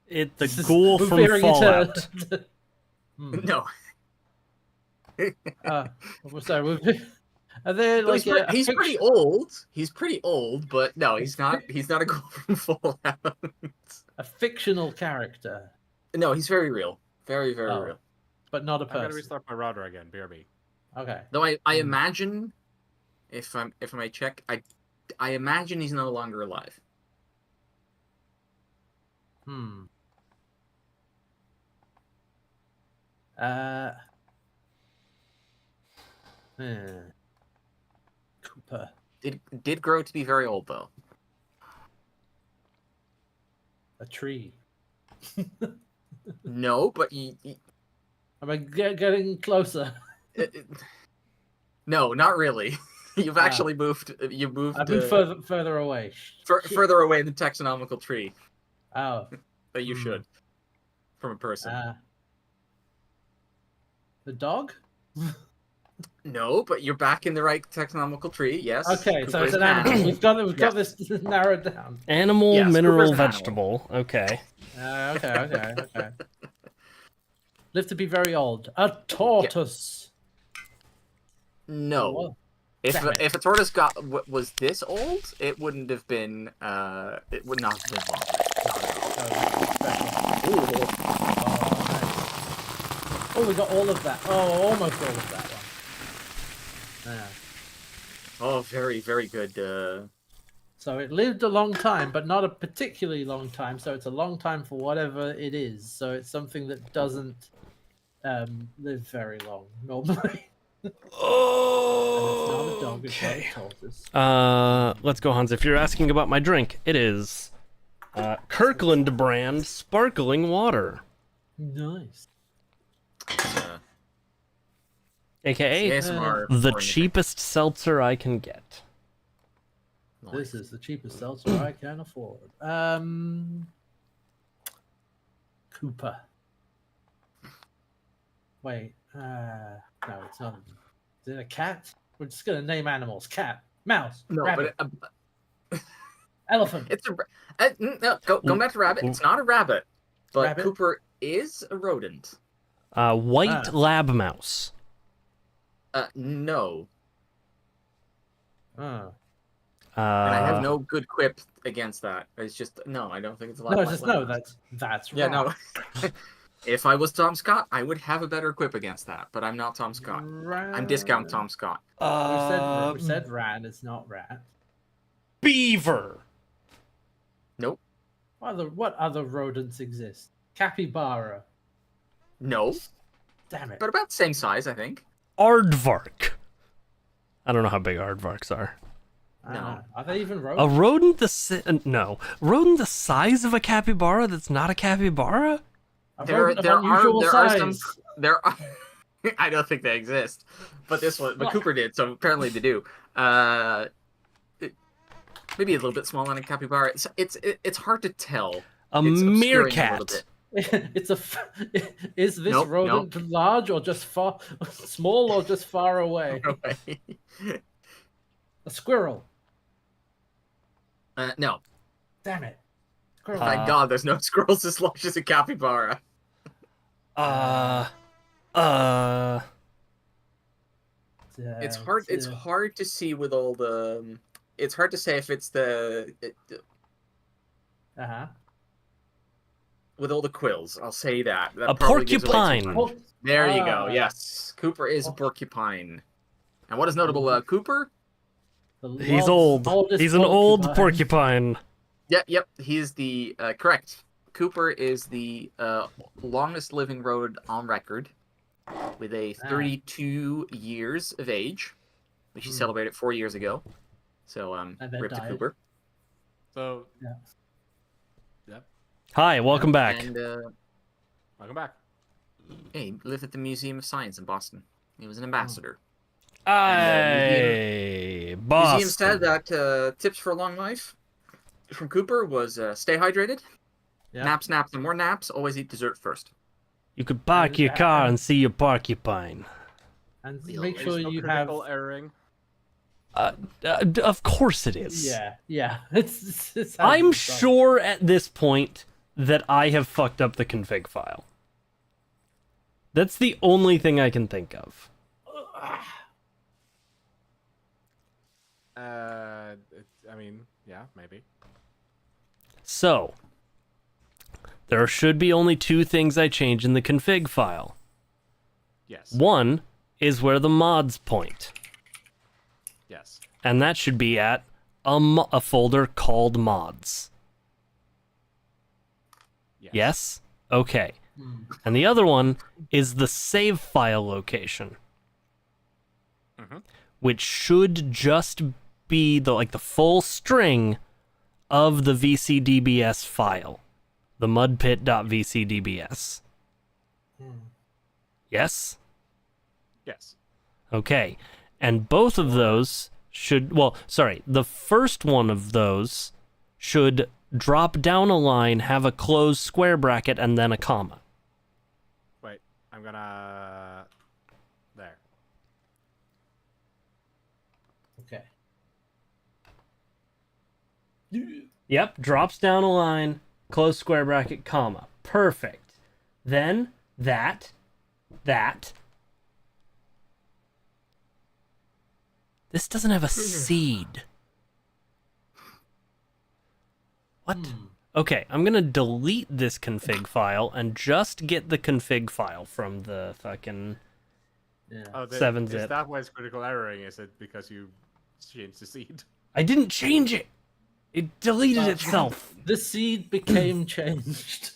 it the This is ghoul from veering into- Fallout? No. I'm sorry. Are there like He's pretty old. He's pretty old, but no, he's not. He's not a ghoul from Fallout. a fictional character, No, he's very real. Very, very Oh. real. but not a I'm gonna person? restart my router again. BRB. Okay. Though I imagine, if I may check, I imagine he's no longer alive. Cooper. Did grow to be very old though. A tree. No, but Am I getting closer? no, not really. You've Ah. actually moved. You moved. I've been further away. Shit. further away in the taxonomical tree Oh. that you should from a person. The dog? No, but you're back in the right taxonomical tree. Yes. Okay, so Cooper it's is an animal. We've got Yes. this narrowed down. Animal, Yes, mineral, Cooper's an animal. vegetable. Okay. Okay. Live to be very old. A tortoise. No. Well, If damn it. if a tortoise was this old, it wouldn't have been. It would not have been long. Oh, Ooh. nice. Oh, we got all of that. Oh, almost all of that one. Yeah. Oh, very very good. So it lived a long time, but not a particularly long time. So it's a long time for whatever it is. So it's something that doesn't live very long normally. Oh. And it's not a dog, it's not a tortoise. Let's go, Hans. If you're asking about my drink, it is Kirkland brand sparkling water, Nice. aka ASMR the for cheapest seltzer I can get. This is the cheapest seltzer I can afford. Cooper. Wait, no, it's not. Is it a cat? We're just gonna name animals: cat, mouse, No, rabbit, but elephant. it's no. Go back to rabbit. It's not a rabbit, but Rabbit? Cooper is a rodent. White lab mouse. No, Oh. and I have Uh, no good quip against that. It's just no. I don't think it's a lot. No, just no. That's Yeah, wrong. no. If I was Tom Scott, I would have a better quip against that. But I'm not Tom Scott. I'm discount Tom Scott. We said rat. It's not rat. beaver. Nope. What other rodents exist? Capybara. No, Damn it. but about the same size, I think. Aardvark. I don't know how big aardvarks are. No. Are they even A rodents? rodent no rodent the size of a capybara that's not a capybara. A There rodent of are unusual some. size. There are. I don't think they exist, but this one, but Well- Cooper did, so apparently they do. Maybe a little bit smaller than a capybara. It's hard to tell. A It's obscuring a little meerkat. bit. It's is this Nope, rodent large or just far small or just far away? A squirrel. No, Damn it. Squirrel. thank God, there's no squirrels as large as a capybara. It's hard. It's hard to see with all the. It's hard to say if it's Uh-huh. with all the quills. I'll say that. That A probably gives away too porcupine. much. There you go. Ah. Yes, Cooper is a porcupine. And what is notable? Cooper. He's old. He's an old porcupine. Yep. He is the correct. Cooper is the longest living rodent on record, with a 32 years of age, which he celebrated 4 years ago. So then rip to died. Cooper. So, Yeah. yep. Hi, welcome back. And Welcome back. he lived at the Museum of Science in Boston. He was an ambassador. Aye, Museum Boston. said that tips for a long life from Cooper was stay hydrated, Yeah. naps, and more naps. Always eat dessert first. You could park your car and see your porcupine. And Wheel. make sure There's no you have. critical erroring. Of course it is. Yeah. It's how I'm it's done. sure at this point that I have fucked up the config file. That's the only thing I can think of. I mean, yeah, maybe. So, there should be only two things I change in the config file. Yes. One is where the mods point, Yes. and that should be at a folder called mods. Yes? Okay. And the other one is the save file location, Mhm. which should just be the full string of the VCDBS file, the mudpit.vcdbs. Yes? Yes. Okay. And both of those should, the first one of those should drop down a line, have a closed square bracket, and then a comma. Wait, I'm gonna There. Okay. Yep, drops down a line, close square bracket, comma. Perfect. Then that. This doesn't have a seed. What? Okay, I'm gonna delete this config file and just get the config file from the fucking Yeah. Oh, 7-zip. Is that why it's critical erroring? Is it because you changed the seed? I didn't change it. It deleted Well, itself. The seed became changed.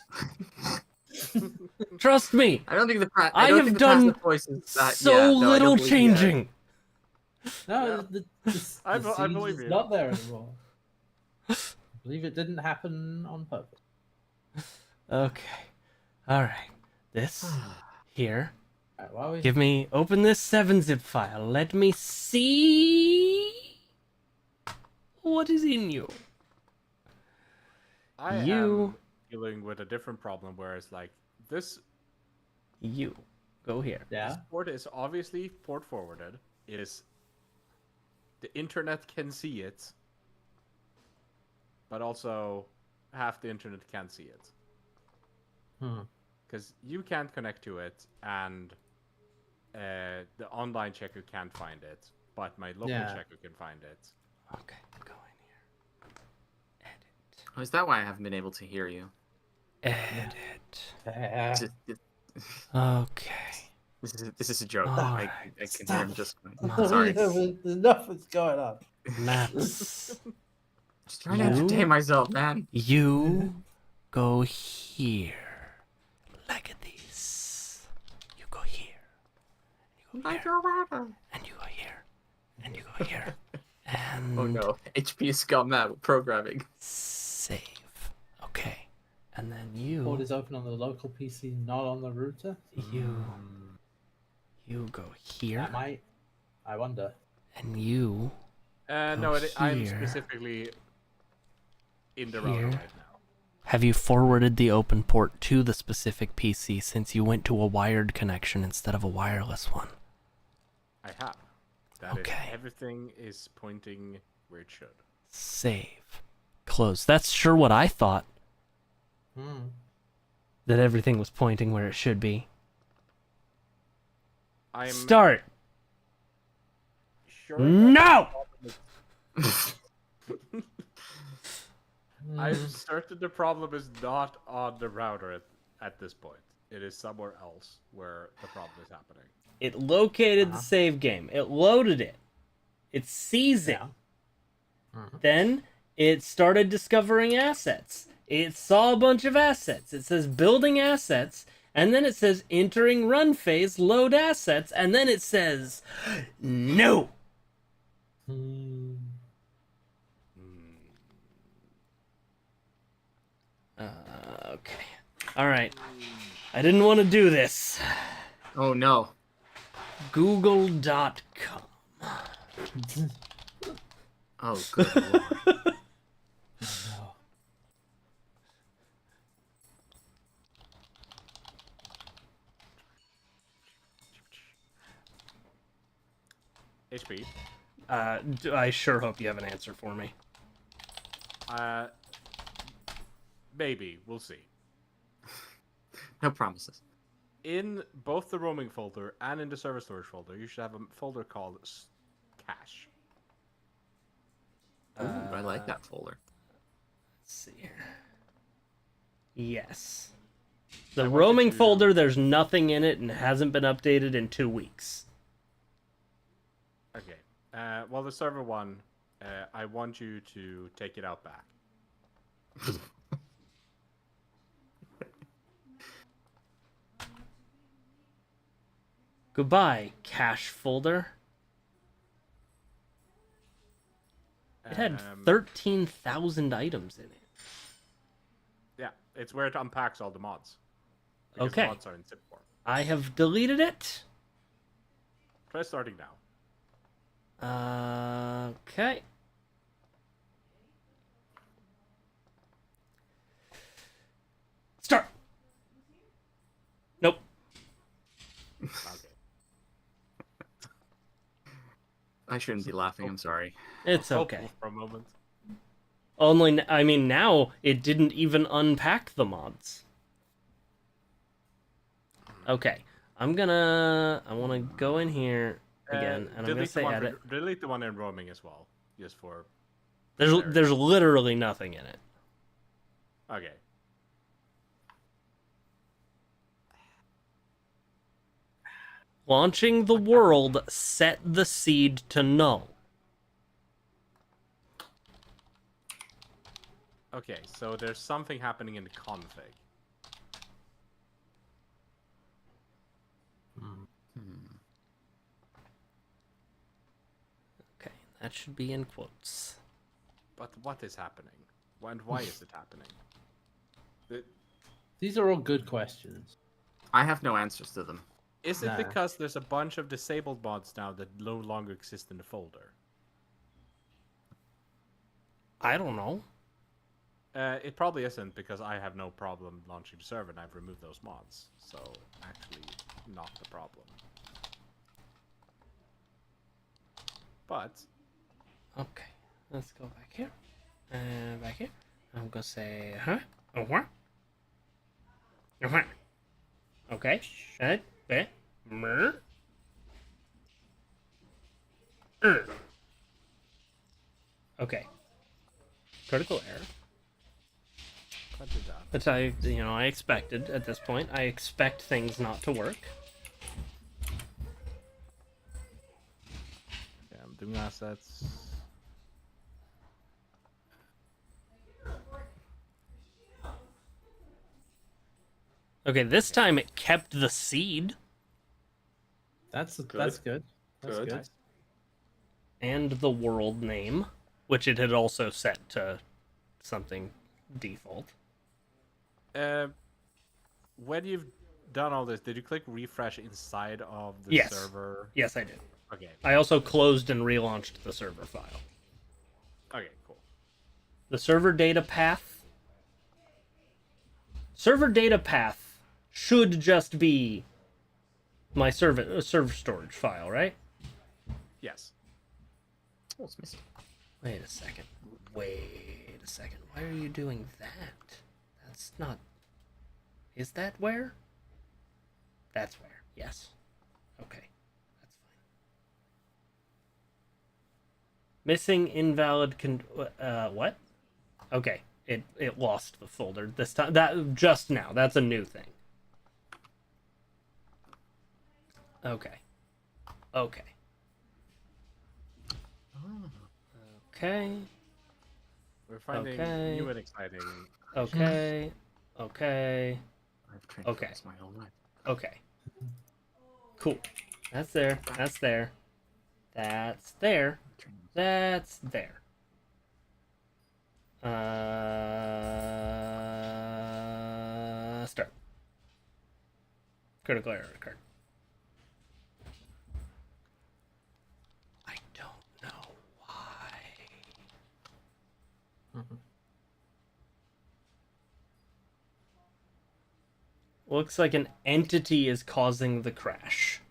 Trust me. I don't think the I don't have think the done passive voice is that. So yeah, no, I don't little believe you. changing. No, Yeah. the I seed believe is you. not there anymore. I believe it didn't happen on purpose. Okay. All right. This here. Right, why are we... Give me. Open this 7-zip file. Let me see what is in you. I You- am dealing with a different problem where it's like this You go here. Yeah. port is obviously port forwarded. It is the internet can see it, but also half the internet can't see it because you can't connect to it, and the online checker can't find it, but my local Yeah. checker can find it. Okay. Go in here. Edit. Oh, is that why I haven't been able to hear you? Edit. Yeah. Okay. This is a joke. Alright, I can hear him just fine. stop. Sorry. Enough is going on. Maps. Just trying to entertain myself, man. You go here. Look at this. You go here. You go here. And you go here. And you go here. And Oh no, HP is gone mad with programming. save. Okay. And then Port you is open on the local PC, not on the router. you go here. That might. I wonder. And you No, I'm here. specifically in the Here. router right now. have you forwarded the open port to the specific PC since you went to a wired connection instead of a wireless one? I have. That is, Okay. everything is pointing where it should. Save. Close. That's sure what I thought. That everything was pointing where it should be. I'm Start. sure that No! I'm certain the problem is not on the router at this point. It is somewhere else where the problem is happening. It located the save game. It loaded it. It sees it. Then it started discovering assets. It saw a bunch of assets. It says building assets, and then it says entering run phase, load assets, and then it says no. Okay. All right. I didn't want to do this. Oh no. Google.com. Oh good lord. HP. I sure hope you have an answer for me. Maybe. We'll see. No promises. In both the roaming folder and in the server storage folder, you should have a folder called cache. Ooh, I like that folder. Let's see here. Yes. The I want you roaming to- folder, there's nothing in it and hasn't been updated in 2 weeks. Okay. Well, the server one, I want you to take it out back. Goodbye, cache folder. It had 13,000 items in it. Yeah, it's where it unpacks all the mods. Because Okay. the mods are in zip form. I have deleted it. Try starting now. Okay. Start. Nope. Okay. I shouldn't be laughing. I'm sorry. It's Hopeful okay. for a moment. I mean, now it didn't even unpack the mods. Okay, I want to go in here again, and I'm gonna say edit. Delete the one in roaming as well, just for. There's literally nothing in it. Okay. Launching the world set the seed to null. Okay, so there's something happening in the config. Okay, that should be in quotes. But what is happening? And why is it happening? These are all good questions. I have no answers to them. Is it Nah. because there's a bunch of disabled mods now that no longer exist in the folder? I don't know. It probably isn't, because I have no problem launching the server and I've removed those mods. So, actually, not the problem. But, Okay, let's go back here. Back here. I'm gonna say, huh? Uh-huh. Uh-huh. Okay. Mer. Okay. Critical error. what did that? That's I expected at this point. I expect things not to work. Yeah, I'm doing assets. Okay, this time it kept the seed That's Good. good. That's good. Good. Nice. and the world name, which it had also set to something default. When you've done all this, did you click refresh inside of the Yes. server? Yes, I did. Okay. I also closed and relaunched the server file. Okay, cool. The server data path. Server data path should just be my server storage file, right? Yes. Oh, it's missing. Wait a second. Wait a second. Why are you doing that? That's not. Is that where? That's where. Yes. Okay. That's fine. Missing invalid what? Okay. It lost the folder this time. That just now. That's a new thing. Okay. Okay. Okay. We're finding Okay. new and exciting. Okay. Okay. I've trained Okay. for this my whole life. Okay. Cool. That's there. That's there. That's there. That's there. Start. Critical error occurred. I don't know why. Looks like an entity is causing the crash.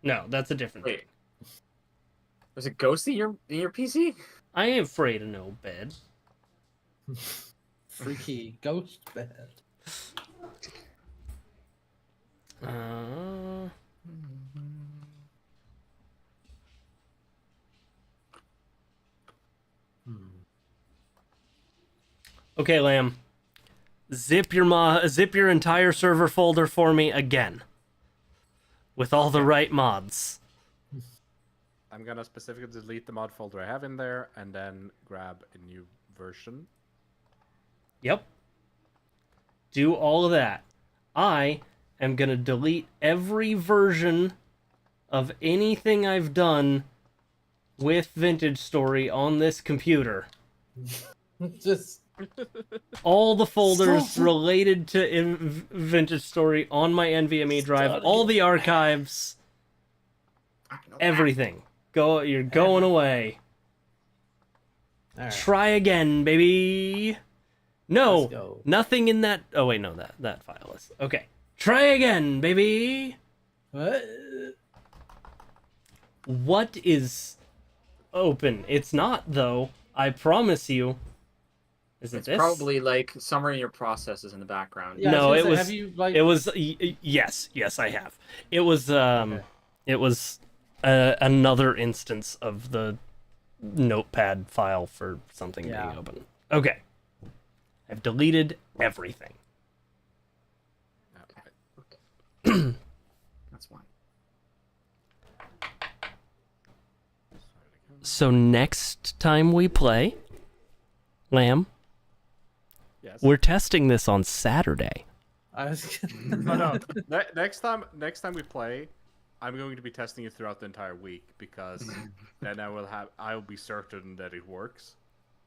No, that's a different Wait. thing. There's a ghost in your PC? I ain't afraid of no bed. Freaky ghost bed. Uh, okay, Lamb. Zip your entire server folder for me again. With all the right mods. I'm gonna specifically delete the mod folder I have in there and then grab a new version. Yep. Do all of that. I am gonna delete every version of anything I've done with Vintage Story on this computer. Just All the folders Stop. related to Vintage Story on my NVMe drive, Start all again. the archives, I know everything. You're going away. all right. Try again, baby. No, Let's go. nothing in that. Oh wait, no, that file is okay. Try again, baby. What? What is open? It's not, though. I promise you. Is it It's this? probably like somewhere in your processes in the background. Yeah, I No, was it gonna say, was. Have you like? It was. Yes, I have. It was. Okay. It was another instance of the notepad file for something Yeah. being open. Okay. I've deleted everything. Okay. That's one. So next time we play, Lamb, Yes. we're testing this on Saturday. I was. No. Next time we play, I'm going to be testing it throughout the entire week because then I'll be certain that it works.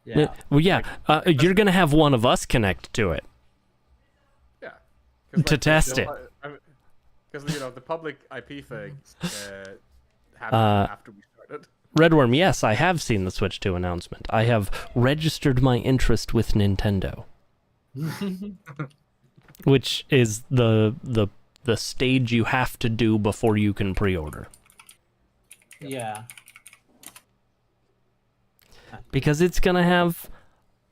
Yeah. Well, yeah. You're gonna have one of us connect to it. Yeah. To test it. Because the public IP thing happened after we started. Redworm, yes, I have seen the Switch 2 announcement. I have registered my interest with Nintendo, which is the stage you have to do before you can pre-order, Yeah. because it's gonna have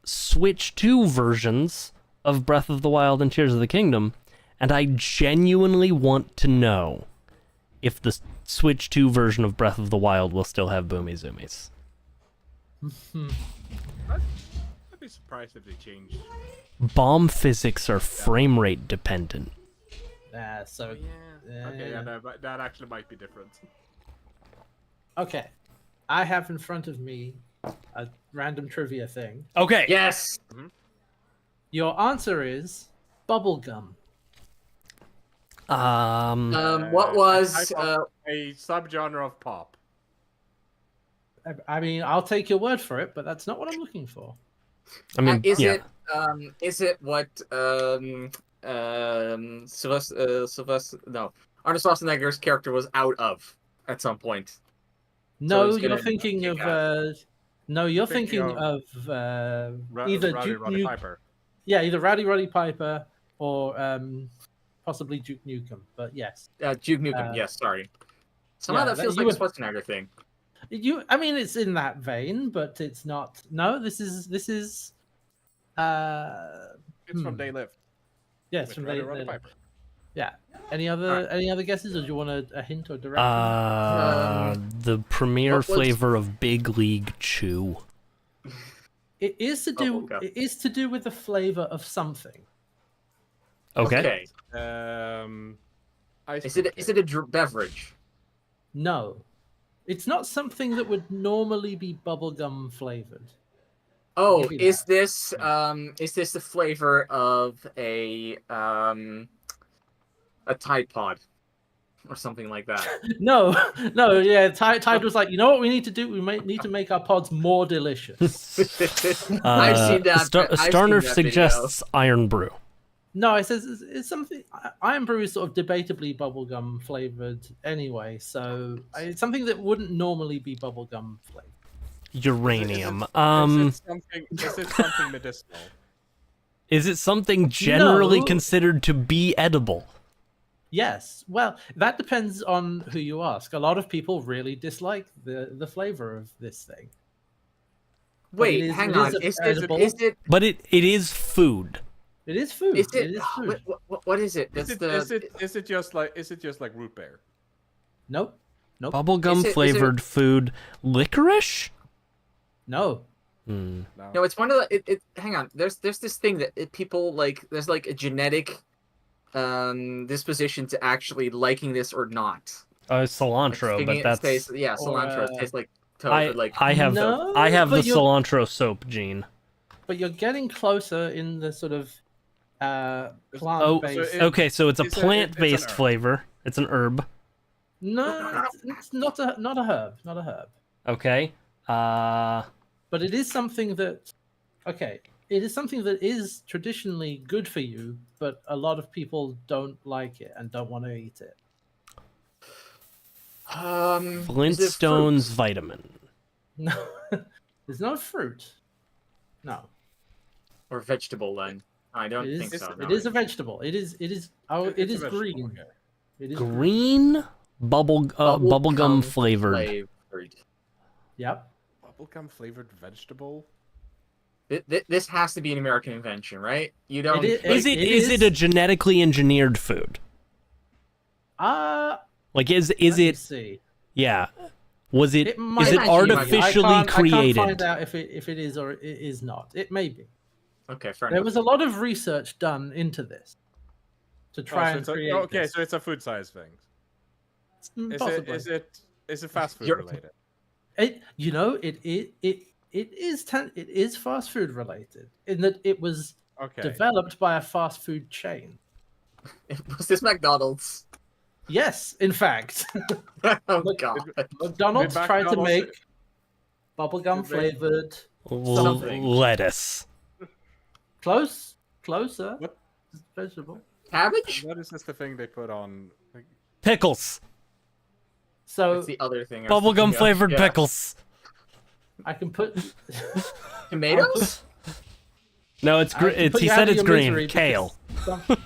Switch 2 versions of Breath of the Wild and Tears of the Kingdom, and I genuinely want to know if the Switch 2 version of Breath of the Wild will still have Boomy Zoomies. I'd be surprised if they changed. Bomb physics are frame rate dependent. Yeah. So. Yeah. Okay. Yeah. That actually might be different. Okay. I have in front of me a random trivia thing. Okay. Yes. Your answer is bubblegum. What was type of- a subgenre of pop? I mean, I'll take your word for it, but that's not what I'm looking for. I mean, is yeah. it what Sylvester no Arnold Schwarzenegger's character was out of at some point? No, it's you're gonna thinking kick of. No, you're Thinking thinking of either Rowdy Duke Roddy Nukem. Piper. Yeah, either Roddy Piper or possibly Duke Nukem. But yes, Duke Nukem. Yes, sorry. Somehow yeah, that feels you like a would- Schwarzenegger thing. I mean, it's in that vein, but it's not. No, this is. It's from They Live. Yes, with from Rowdy They Roddy Live. Piper. Yeah. Any other guesses, or do you want a hint or direction? The premier what was- flavor of Big League Chew. It is to do. Bubblegum. It is to do with the flavor of something. Okay. Is it a beverage? No, it's not something that would normally be bubblegum flavored. Oh, Give you is this the flavor of a Tide Pod or something like that? No, no, yeah. Tide was like, you know what we need to do? We might need to make our pods more delicious. I've seen that. I've seen Starner that suggests Iron Brew. No, it says it's something. Iron Brew is sort of debatably bubblegum flavored anyway, so it's something that wouldn't normally be bubblegum flavored. Uranium. Is it something medicinal? Is it something generally No. considered to be edible? Yes. Well, that depends on who you ask. A lot of people really dislike the flavor of this thing. Wait, it is- hang it on. is Is edible. it? But it is food. It is food. Is It it? is food. What is it? Is That's it just like root beer? Nope. Bubblegum Is it- flavored food. Licorice? No. Hmm. No, it's one of the. Hang on. There's this thing that people like. There's like a genetic disposition to actually liking this or not. Cilantro, Thinking but it that's tastes, cilantro or, tastes like I like have No, I have the but you're- cilantro soap gene. But you're getting closer in the sort of Oh, plant-based. okay, so it's a It's an plant-based herb. flavor. It's an herb. No, it's not a herb. Not a herb. Okay. But it is something that. Okay, it is something that is traditionally good for you, but a lot of people don't like it and don't want to eat it. is it Flintstones fruit? vitamin. No, it's not a fruit. No, Or vegetable then. I don't it think is. so. It no. is a vegetable. It is. It is. Oh, it It's a is vegetable, green. okay. It is Green bubblegum flavored. Yep. Bubblegum flavored vegetable. This has to be an American invention, right? You don't. Is it a genetically engineered food? Like is Let me it? see. Yeah. Was it? It might Is it actually be. artificially created? I can't find out if it is or it is not. It may be. Okay, fair There enough. was a lot of research done into this to try and create. Okay, so it's a food size thing. Possibly. Is it fast food You're- related? It is fast food related in that it was Okay. developed by a fast food chain. Was this McDonald's? Yes, in fact, Oh Look, god. McDonald's Did tried to McDonald's- make bubblegum Did they- flavored Something. Lettuce. closer What? vegetable. Cabbage? What is this the thing they put on? Like, Pickles. So That's the other thing. I was Bubblegum thinking of. flavored Yeah. pickles. I can put. Tomatoes? No, it's I can it's put he you out said of it's your green. misery Kale. because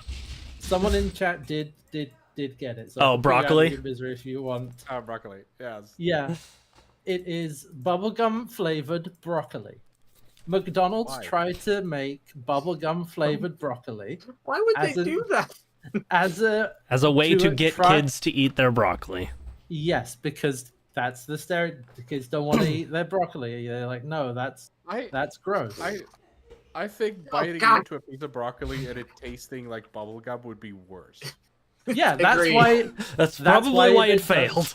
someone in chat did get it. So I Oh, can put you out of broccoli? your misery if you want. broccoli. Yeah. Yeah, it is bubblegum flavored broccoli. McDonald's Why? tried to make bubblegum flavored broccoli Why would As they in- do that? as a As a way To to get try- kids to eat their broccoli. yes, because that's the stereotype. The kids don't want to eat their broccoli. They're like, no, that's gross. I think biting God. into a piece of broccoli and it tasting like bubblegum would be worse. Yeah, that's Agree. why. That's That's probably why why they it failed.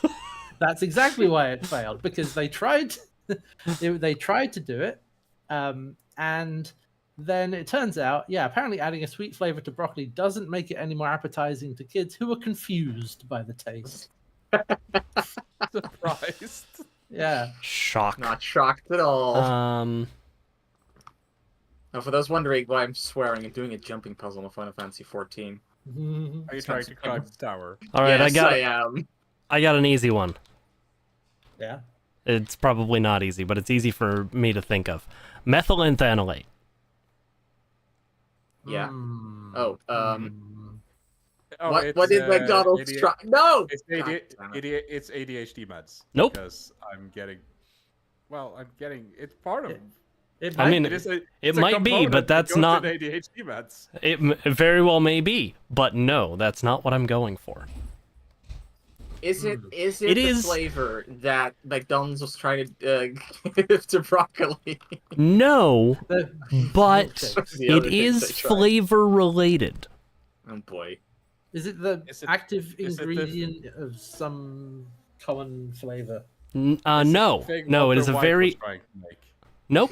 That's exactly why it failed because they tried. They tried to do it, and then it turns out, yeah, apparently adding a sweet flavor to broccoli doesn't make it any more appetizing to kids who are confused by the taste. Surprised. Yeah. Shock. Not shocked at all. Now, for those wondering why I'm swearing, I'm doing a jumping puzzle in Final Fantasy 14. Are you trying to climb the tower? All right, yes, I am. got an easy one. Yeah. It's probably not easy, but it's easy for me to think of. Methylanthanolate. Yeah. Mm. Oh, Oh, what did McDonald's try? No! It's God damn it. it's ADHD meds. Nope. Because it's part of. It I might mean, be. It is a, It it's a might be, component but that that's goes not. with ADHD meds. It very well may be, but no, that's not what I'm going for. Is it It the is- flavor that McDonald's was trying to give to broccoli? No, The but milkshakes. The other it things is they tried. flavor related. Oh boy. Is it the Is it- active is it the- ingredient of some common flavor? No, Thing no, it Walter is a White was very trying to make. nope.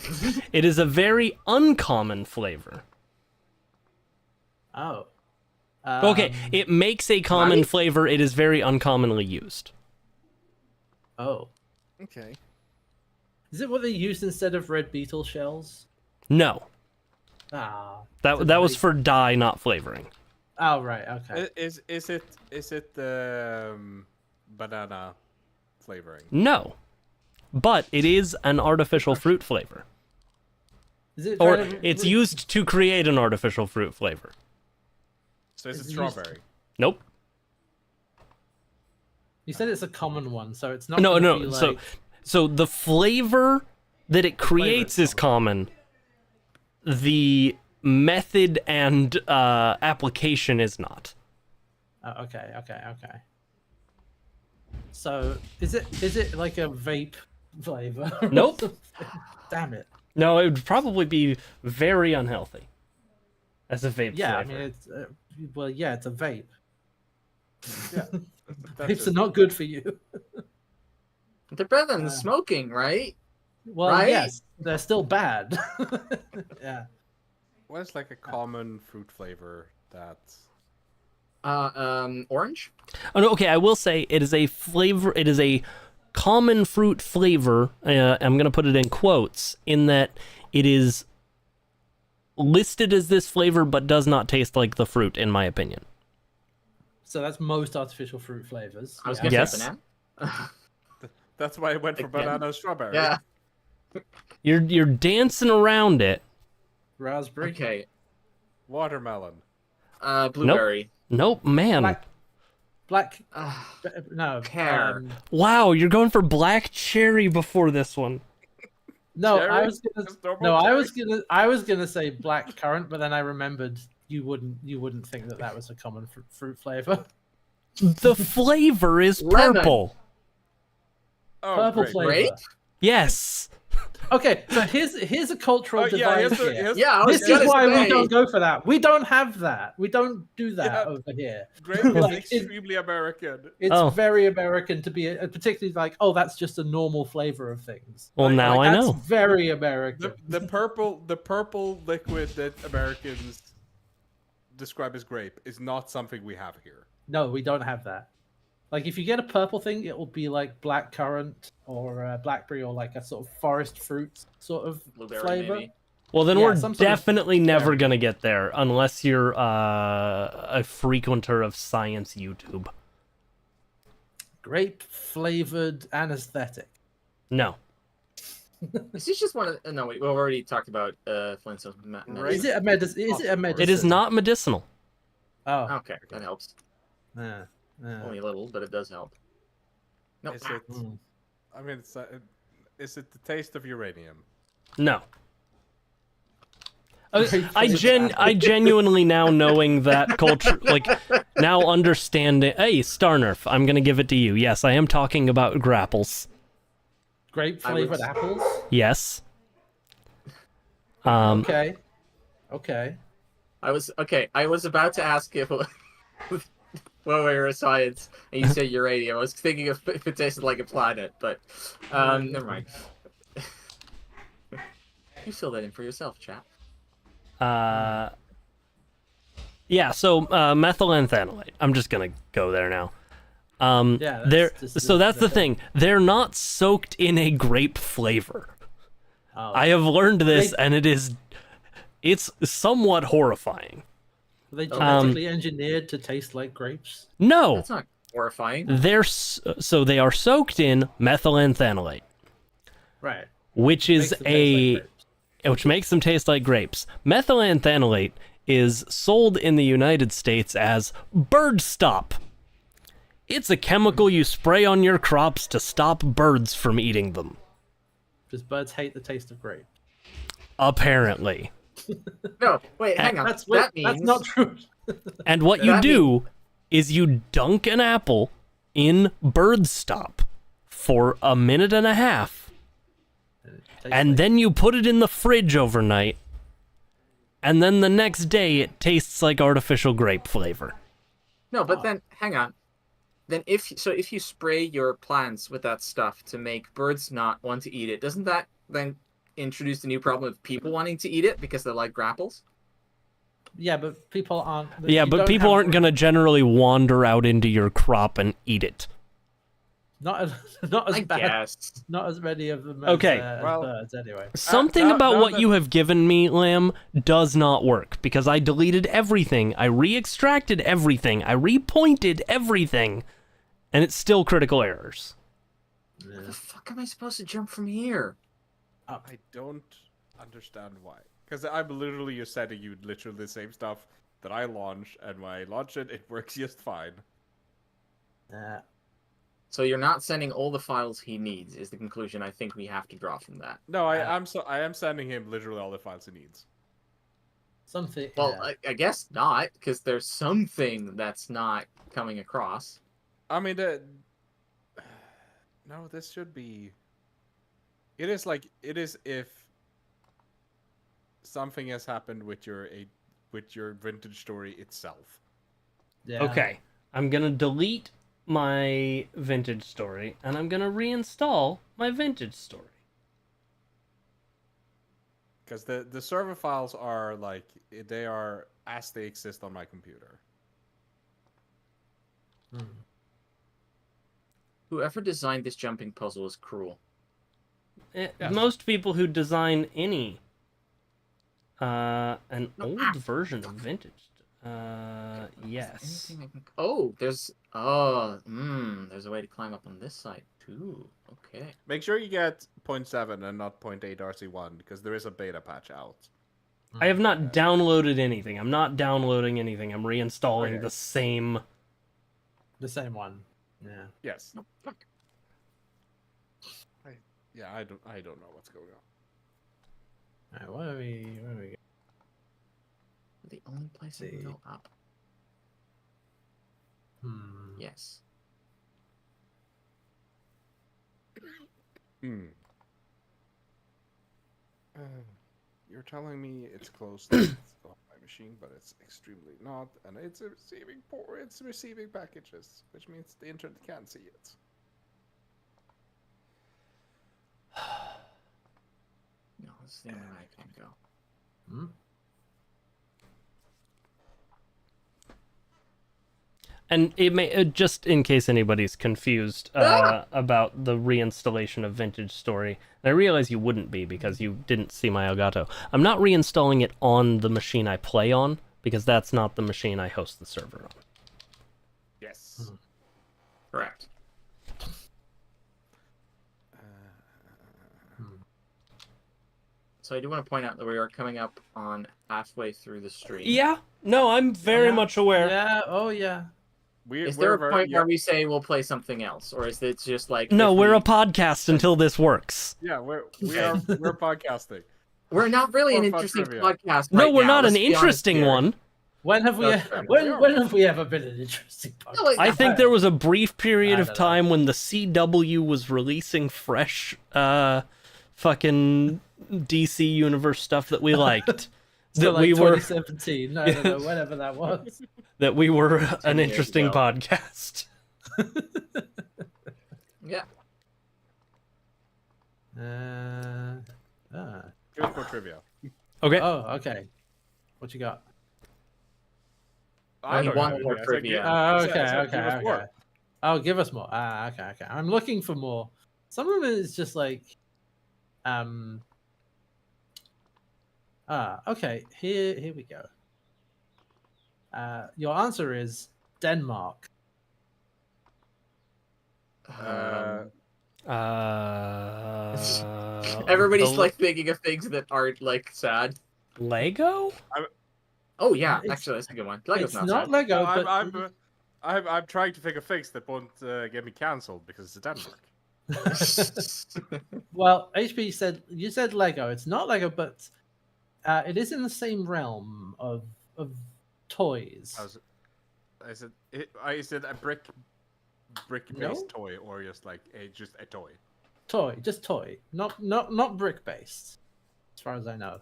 It is a very uncommon flavor. Oh. Okay, it makes a common Honey? flavor. It is very uncommonly used. Oh. Okay. Is it what they used instead of red beetle shells? No, Ah. that was for dye, not flavoring. Oh right. Okay. Is it the banana flavoring? No, but it is an artificial fruit flavor, Is it or kind of- it's used to create an artificial fruit flavor. So is it It's used- strawberry? Nope. You said it's a common one, so it's not. No, gonna no. be So, like- so the flavor that it creates is common. The method and application is not. Oh, okay. So is it like a vape flavor? or Nope. something? Damn it. No, it would probably be very unhealthy as a vape Yeah, I flavor. mean it's well, yeah, it's a vape. Yeah. That's Vapes it. are not good for you. They're better than smoking, right? Well, Right? yes, they're still bad. Yeah. What's like a common fruit flavor that? Orange? Oh, no, okay, I will say it is a flavor. It is a common fruit flavor. I'm going to put it in quotes in that it is listed as this flavor, but does not taste like the fruit, in my opinion. So that's most artificial fruit flavors. I was yeah. gonna Yes. say banana. That's why I went for Again. banana and strawberry. Yeah. You're dancing around it. Raspberry. Okay. Watermelon. Blueberry. Nope, man. Black- Black. Ah, No. Pear. Wow, you're going for black cherry before this one. No, I Cherry? was gonna. Just normal No, cherry? I was gonna say black currant, but then I remembered you wouldn't think that was a common fruit flavor. The flavor is Lemon. purple. Oh, Purple great. flavor. Grape? Yes. Okay, so here's a cultural Oh, yeah, divide here's the, here. here's, Yeah, I was This gonna is why we say. don't go for that. We don't have that. We don't do that Yeah. over here. grape is Like, it- extremely American. It's Oh. very American to be, particularly like, oh, that's just a normal flavor of things. Well, Like- now Like, I that's know. very American. The purple liquid that Americans describe as grape is not something we have here. No, we don't have that. Like, if you get a purple thing, it will be like black currant or blackberry or like a sort of forest fruit sort of Blueberry, flavor. maybe. Well, then Yeah, we're some sort of definitely never cherry. gonna get there unless you're a frequenter of science YouTube. Grape flavored anesthetic. No. This is just one of. No, we've already talked about Flintstones. Right. Is it a medicine? Is it a medicine? It is not medicinal. Oh, Okay, that helps. yeah, yeah. Only a little, but it does help. No, Is it? Mm. I mean, is it the taste of uranium? No. Grape I flavored genuinely now knowing that culture, like now understanding. Hey, Starnerf, I'm gonna give it to you. Yes, I am talking about grapples. grape I would- flavored apples. Yes. Okay, okay. I was okay. I was about to ask if well, we were a science, and you said uranium. I was thinking if it tasted like a planet, but never mind. You fill that in for yourself, chap. Yeah. So methylanthanolate. I'm just gonna go there now. Yeah, they're that's so that's the the thing. They're not soaked in a grape flavor. Oh. I have learned this, They- and it's somewhat horrifying. Were they genetically engineered to taste like grapes? No, That's not horrifying. so they are soaked in methylanthanolate, Right. which is Makes them taste like grapes. which makes them taste like grapes. Methylanthanolate is sold in the United States as bird stop. It's a chemical you spray on your crops to stop birds from eating them. Because birds hate the taste of grape. Apparently. No, wait, hang on. That's That means that's not true. And what you That do is you dunk an apple in bird stop for a minute and a half, and then you put it in the fridge overnight, and then the next day it tastes like artificial grape flavor. no, but then hang on. Then if you spray your plants with that stuff to make birds not want to eat it, doesn't that then introduce the new problem of people wanting to eat it because they like grapples? Yeah, but people aren't. Yeah, you but don't people have- aren't gonna generally wander out into your crop and eat it. Not as not as I bad. guess. Not as many of them. Okay. As Well- birds anyway. Something now- about now what that- you have given me, Lamb, does not work because I deleted everything, I re-extracted everything, I repointed everything, and it's still critical errors. Where the fuck am I supposed to jump from here? I don't understand why. Because I'm literally just sending you literally the same stuff that I launch, and when I launch it, it works just fine. Yeah. So you're not sending all the files he needs, is the conclusion I think we have to draw from that. No, I am sending him literally all the files he needs. Something. Well, yeah. I guess not, because there's something that's not coming across. I mean, no, this should be. It is if something has happened with your vintage story itself. Yeah. Okay, I'm gonna delete my vintage story and I'm gonna reinstall my vintage story. Because the server files are like they are as they exist on my computer. Hmm. Whoever designed this jumping puzzle is cruel. Yes. Most people who design any an No, old version of vintage. Yes. Anything I can... there's a way to climb up on this side too. Okay. Make sure you get 0.7 and not 0.8 RC1 because there is a beta patch out. I have not downloaded anything. I'm not downloading anything. I'm reinstalling Okay. the same The same one. Yeah. Yes. No, fuck. I don't know what's going on. Alright, where are we? The only place I can See. go up. Hmm. Yes. You're telling me it's close to my machine, but it's extremely not, and it's receiving packages, which means the internet can't see it. No, this is the only way I can go. Hmm? And it may just in case anybody's confused about the reinstallation of Vintage Story. And I realize you wouldn't be because you didn't see my Elgato. I'm not reinstalling it on the machine I play on because that's not the machine I host the server on. Yes. Correct. So I do want to point out that we are coming up on halfway through the stream. Yeah, no, I'm very Yeah. much aware. Yeah. Oh yeah. Is there a point where we say we'll play something else, or is it just like No, if we're we- a podcast until this works. Yeah, we're podcasting. We're not really an Or fun interesting trivia. podcast. No, right we're now, not an let's be honest interesting here. one. When have we? That's fair. When have we ever been an interesting podcast? No, like- I think there was a brief period I of don't know. time when the CW was releasing fresh, fucking DC Universe stuff that we liked. So that like we were 2017. No, no, whenever that was. that we were 10 an years interesting ago. podcast. Yeah. Give us more trivia. Okay. Oh, okay. What you got? I don't want know. more I said trivia. give- Oh, I okay, said okay, give us more. okay. Oh, give us more. Okay. I'm looking for more. Some of it is just like, okay. Here we go. Your answer is Denmark. Everybody's the like thinking of things that aren't like sad. Lego. Oh yeah, It's- actually that's a good one. Lego's It's not, not sad. Lego, No, but I'm trying to think of things that won't get me cancelled because it's Denmark. well, HP said you said Lego. It's not Lego, but it is in the same realm of toys. Is it a brick based No. toy or just like just a toy? Toy, just toy, not brick based, as far as I know.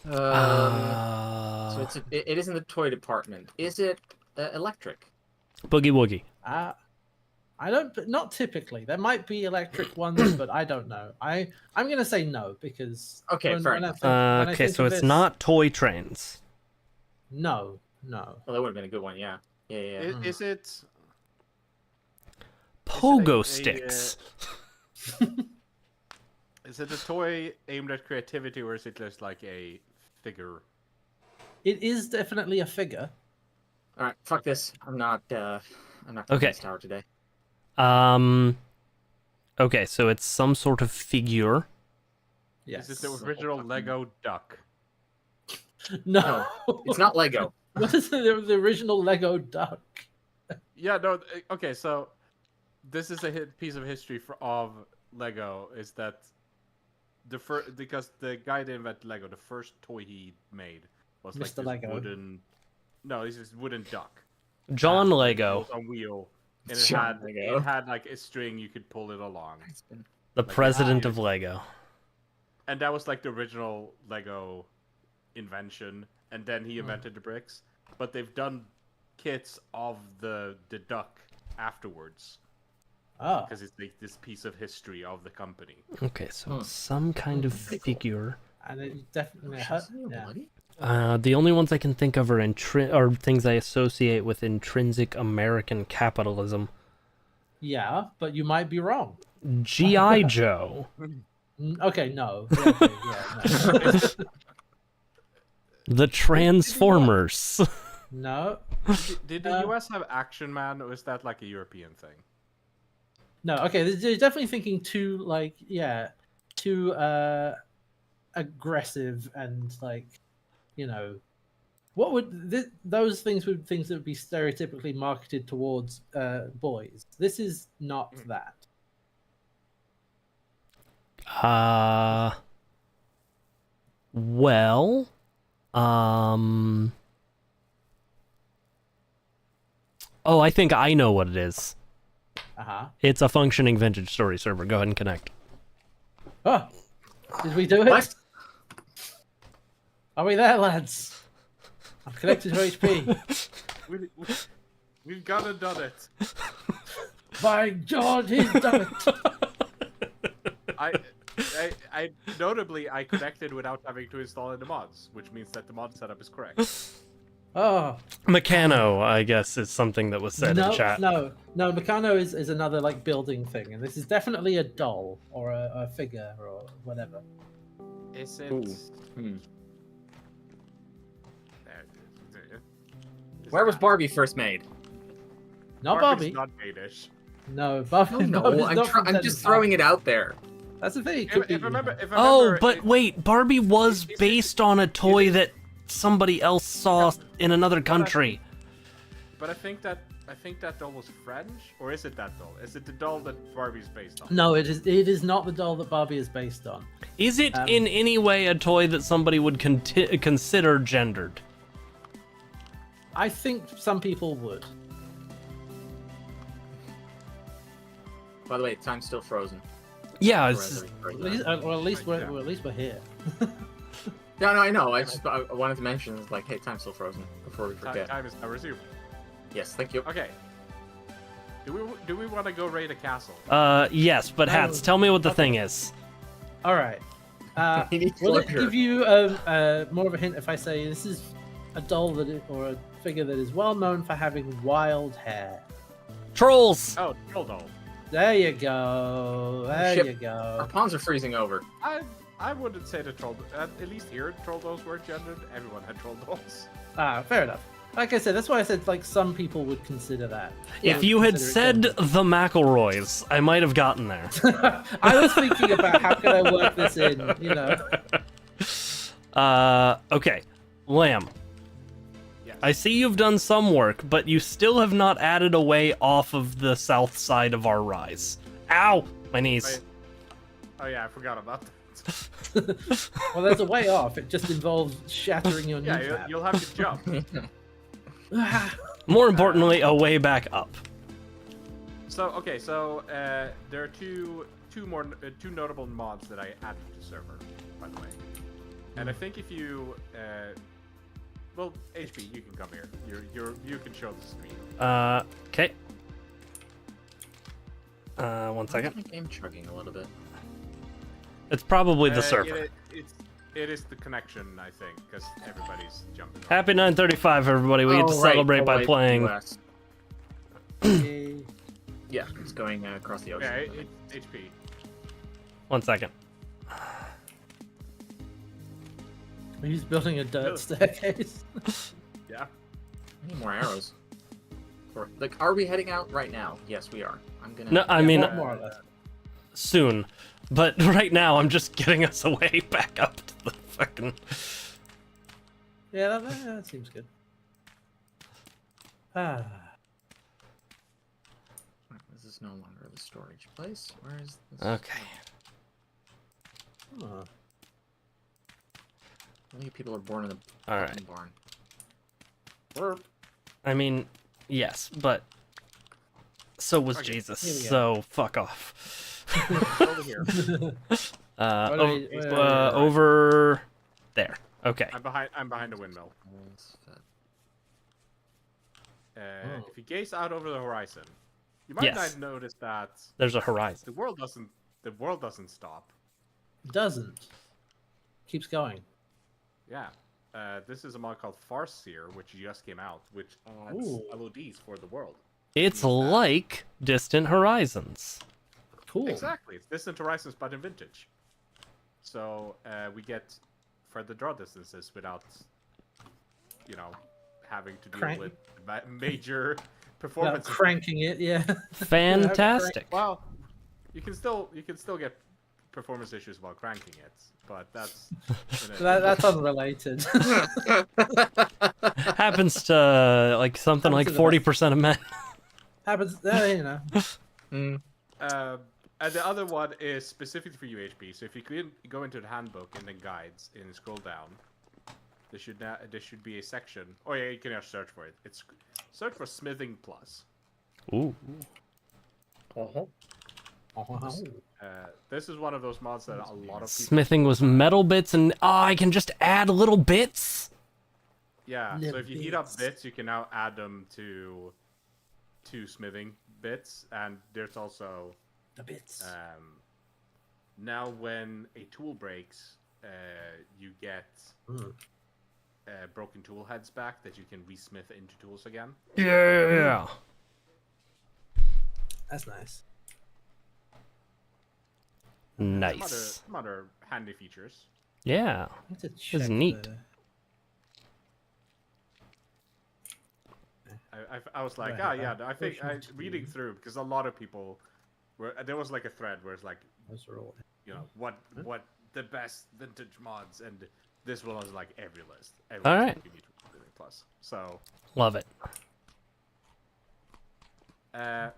So it is in the toy department. Is it electric? Boogie Woogie. I don't, not typically. There might be electric ones, but I don't know. I'm gonna say no because Okay, fair I enough. when I Okay, think so of it's this- not toy trains. No. Well, that would have been a good one. Yeah. Yeah. Is it? Pogo a- sticks. Is it a toy aimed at creativity or is it just like a figure? It is definitely a figure. All right. Fuck this. I'm not. I'm not Okay. going to tower today. Okay, so it's some sort of figure. Yes. Is it the original Lego duck? No. It's not Lego. What is the original Lego duck? Yeah, no. Okay, so this is a piece of history of Lego. Is that because the guy that invented Lego, the first toy he made was like Mr. this Lego. wooden. No, this is wooden duck. John It Lego, was on wheel, and John Lego. it had like a string you could pull it along, It's been- the like, president yeah. of Lego. and that was like the original Lego invention. And then he Hmm. invented the bricks, but they've done kits of the duck afterwards. Oh. Because it's like this piece of history of the company. Okay, so Hmm. it's some kind of Pretty cool. figure. And it definitely Shit, hurt. is it Yeah. bloody? The only ones I can think of are are things I associate with intrinsic American capitalism. Yeah, but you might be wrong. G.I. Joe. Okay, no. Yeah, okay, yeah, The Transformers. no. Did the US have Action Man, or is that like a European thing? No, okay, they're definitely thinking too aggressive and like, What would those things would things that would be stereotypically marketed towards boys? This is not that. Well, oh, I think I know what it is. It's a functioning vintage story server. Go ahead and connect. Oh, did we do it? What? Are we there, lads? I'm connected to HP. We've gone and done it. By George, he's done it. I notably I connected without having to install any mods, which means that the mod setup is correct. Oh. Meccano, I guess, is something that was said in chat. No. Meccano is another like building thing, and this is definitely a doll or a figure or whatever. Is it? Where was Barbie first made? Not Barbie's Barbie. not Danish. No, Barbie. No, Barbie's not from I'm just Denmark. throwing it out there. That's the thing. It If could I be, remember, Oh, but wait, Barbie was based on a toy that somebody else saw in another country. But I think that doll was French, or is it that doll? Is it the doll that Barbie's based on? No, it is not the doll that Barbie is based on. Is it in any way a toy that somebody would consider gendered? I think some people would. By the way, time's still frozen. Yeah, Or it's, rather, At least we're here. Yeah, no, I know. I wanted to mention, like, hey, time's still frozen before we forget. Time is now resumed. Yes, thank you. Okay. Do we want to go raid a castle? yes, but Hats, tell me what the thing is. All right. He needs Will it closure. give you more of a hint if I say this is a doll or a figure that is well known for having wild hair? Trolls! Oh, troll doll. There you go. There Ship. you Our go. pawns are freezing over. I wouldn't say the troll. At least here, troll dolls were gendered. Everyone had troll dolls. Fair enough. Like I said, that's why I said like some people would consider that. If you had Consider it said gendered. the McElroys, I might have gotten there. I was thinking about how can I work this in, you know. Okay. Lamb, Yes. I see you've done some work, but you still have not added a way off of the south side of our rise. Ow! My knees. Oh yeah, I forgot about that. Well, there's a way off. It just involves shattering your Yeah, kneecap. you'll have to jump. More importantly, a way back up. So there are two notable mods that I added to the server, by the way. And I think if you well, HP, you can come here. You can show the screen. Okay. 1 second. My game chugging a little bit. It's probably the server. It is the connection, I think, because everybody's jumping. Happy 9:35, everybody. We get to celebrate by playing. US. Yay. Yeah, it's going across the ocean. Yeah, it's HP. 1 second. He's building a dirt staircase. Yeah. I need more arrows. Like, are we heading out right now? Yes, we are. I'm gonna. No, I mean, more or less. soon. But right now, I'm just getting us away back up to the fucking... Yeah, that seems good. Ah. This is no longer the storage place. Where is this? Okay. Oh. How many people are born in the All fucking right. barn? I mean, yes, but so was Okay, Jesus. here we go. So fuck off. Over here. Over there. Okay. I'm behind the windmill. If you gaze out over the horizon, you might Yes. not notice that There's a horizon. the world doesn't stop. Doesn't. Keeps going. Yeah. This is a mod called Farseer, which just came out, which adds Ooh. LODs for the world. It's like Distant Horizons. Cool. Exactly. It's Distant Horizons, but in vintage. So we get further draw distances without, having to deal Crank- with major Without performance. cranking it, yeah. Fantastic. Well, you can still get performance issues while cranking it, but that's That's unrelated. Happens to like something like Happens to the best. 40% of men. Happens, you know. Mm. And the other one is specifically for UHP. So if you go into the handbook and the guides and scroll down, there should be a section. Oh yeah, you can just search for it. It's search for Smithing Plus. Ooh. This is one of those mods that a lot of people. Smithing was metal bits, and I can just add little bits. Yeah. So Little if you heat up bits. bits, you can now add them to smithing bits, and there's also The bits. now when a tool breaks, you get broken tool heads back that you can resmith into tools again. Yeah. That's nice. Nice. Some other handy features. Yeah. I need to check neat. the- I was like, Right, yeah, I think version reading 2. through, because a lot of people were, there was like a thread where it's like, Those are all. you know, what the best vintage mods, and this one was like every list. All right. You need Smithing Plus. So Love it.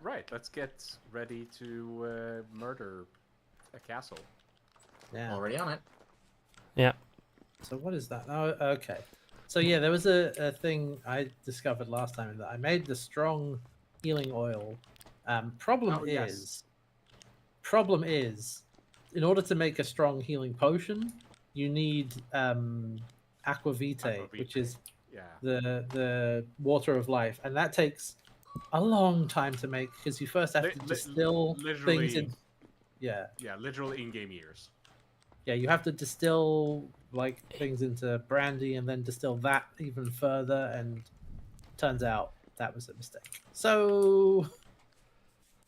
right, let's get ready to murder a castle. Yeah. Already on it. Yeah. So what is that? Oh, okay. So yeah, there was a thing I discovered last time that I made the strong healing oil. Problem Oh, yes. is, in order to make a strong healing potion, you need aquavitae, which is Yeah. the water of life, and that takes a long time to make because you first have to distill things in. Yeah. Yeah, literal in-game years. Yeah, you have to distill like things into brandy and then distill that even further, and turns out that was a mistake. So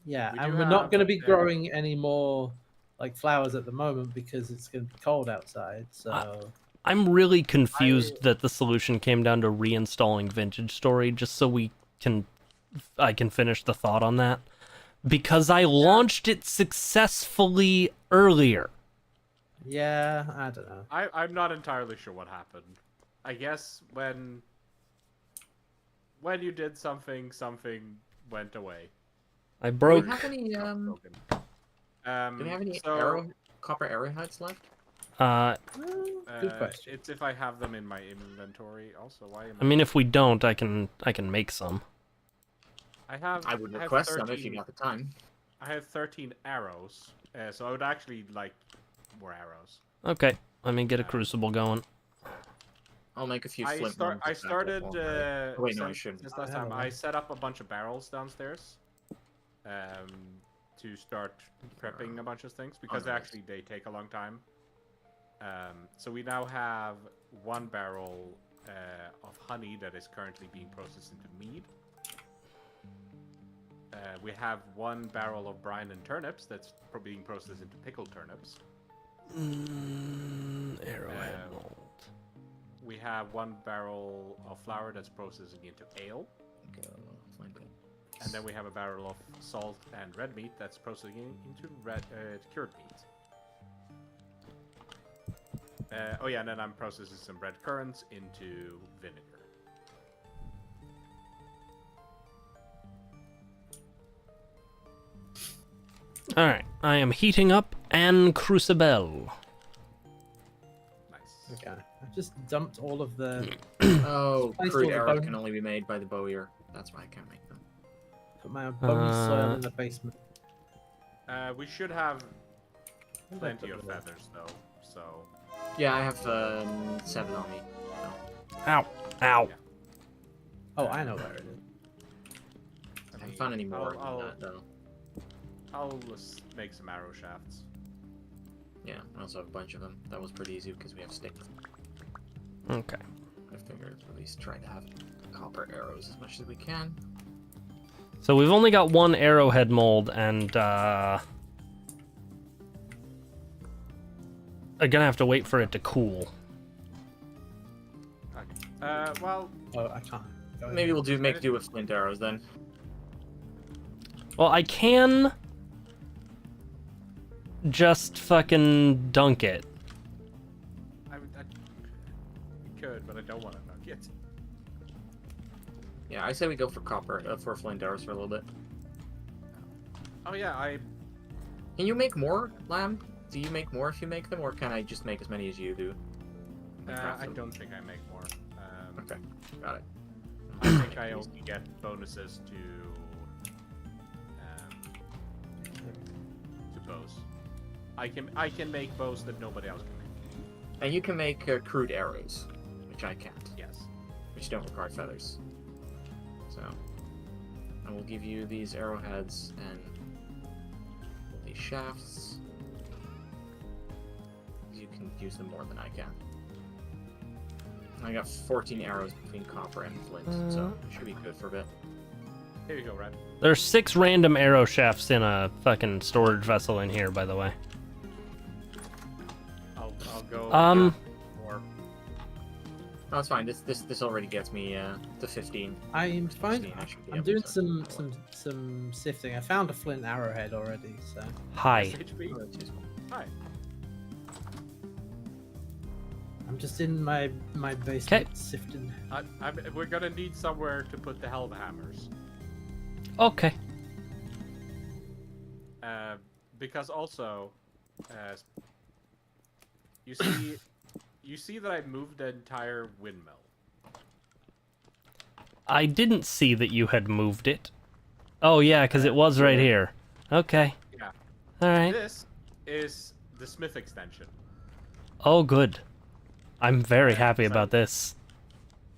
yeah, We and do we're not have going to be a- growing any more like flowers at the moment because it's going to be cold outside. So I'm really confused that the solution came down to reinstalling Vintage Story just so I can finish the thought on that. Because I launched it successfully earlier. yeah, I don't know. I'm not entirely sure what happened. I guess when you did something went away. I Do broke. we have any Broken. do we have any so, copper arrowheads left? Good question. It's if I have them in my inventory. Also, why am I mean, if we don't, I can make some. I would have request some 13 if you got the time. I have 13 arrows, so I would actually like more arrows. Okay, let me get a crucible going. I'll make a few I flint start. ones I if that started. goes long, right? Oh, wait, no, I since- shouldn't. Since last I time, don't I know. set up a bunch of barrels downstairs, to start prepping a bunch of things because nice. actually they take a long time. So we now have 1 barrel of honey that is currently being processed into mead. We have 1 barrel of brine and turnips that's being processed into pickled turnips. Arrowhead mold. We have 1 barrel of flour that's processing into ale. Go, flint it. And then we have a barrel of salt and red meat that's processing into cured meat. Oh yeah, and then I'm processing some red currants into vinegar. Alright, I am heating up an crucible. Nice. Okay, I just dumped all of the Oh, Placed crude all the arrows bone- can only be made by the bowyer. That's why I can't make them. put my bony soil Uh, in the basement. We should have Where did I plenty put of it all? feathers though, so Yeah, I have 7 on me. Ow. Ow. Oh, I know where it is. I haven't found any more I'll- than that though. I'll just make some arrow shafts. Yeah, I also have a bunch of them. That was pretty easy because we have sticks. Okay. I figured at least try to have copper arrows as much as we can. So we've only got 1 arrowhead mold, and I'm gonna have to wait for it to cool. Well, Oh, I can't. Go Maybe ahead. we'll make do with flint arrows then. Well, I can just fucking dunk it? You could, but I don't want to dunk it. Yeah, I say we go for copper, for flint arrows for a little bit. Oh yeah, Can you make more, Lamb? Do you make more if you make them, or can I just make as many as you do? And craft I them? don't think I make more. Okay, got it. I think I only get bonuses to bows. I can make bows that nobody else can make. And you can make crude arrows, which I can't, Yes. which don't require feathers. So, I will give you these arrowheads and these shafts. You can use them more than I can. I got 14 arrows between copper and flint, so it should be good for a bit. Here you go, Red. There's 6 random arrow shafts in a fucking storage vessel in here, by the way. I'll go. More. No, it's fine. This already gets me to 15. I'm fine. 16, I should be I'm able doing to- some sifting. I found a flint arrowhead already, so Hi. SHB? Oh, that's useful. Hi. I'm just in my basement 'Kay. sifting. We're gonna need somewhere to put the Hellhammers. Okay. Because also, you see that I moved the entire windmill. I didn't see that you had moved it. Oh yeah, because it was right here. Okay. Yeah. Alright. This is the Smith extension. Oh good. I'm very happy about this.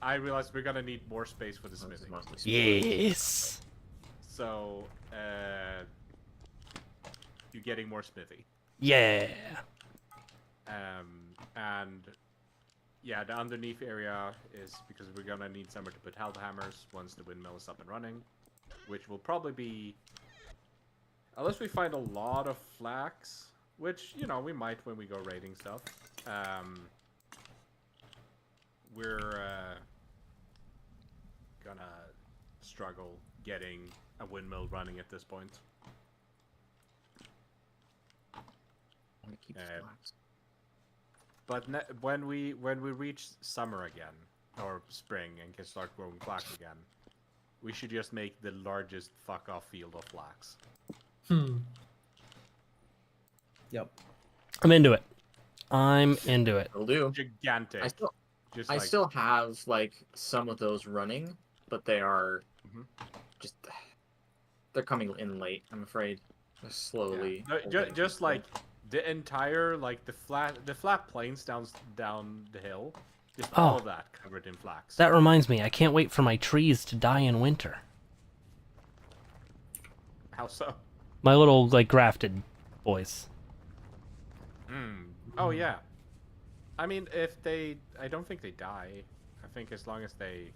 I realized we're gonna need more space for the This is smithing. mostly split. Yes. So, you're getting more smithy. Yeah. And yeah, the underneath area is because we're gonna need somewhere to put Hellhammers once the windmill is up and running, which will probably be, unless we find a lot of flax, which we might when we go raiding stuff. We're gonna struggle getting a windmill running at this point. I'm gonna keep Uh, flax. But when we reach summer again, or spring, and can start growing flax again, we should just make the largest fuck off field of flax. Yep. I'm into it. I'm into it. Will do. Gigantic. I still have like some of those running, but they are Mhm. just they're coming in late. I'm afraid. They're slowly. No, getting just people. like the entire the flat plains down the hill, just all Oh. of that covered in flax. That reminds me, I can't wait for my trees to die in winter. How so? My little grafted boys. Oh yeah. I mean, I don't think they die. I think as long as they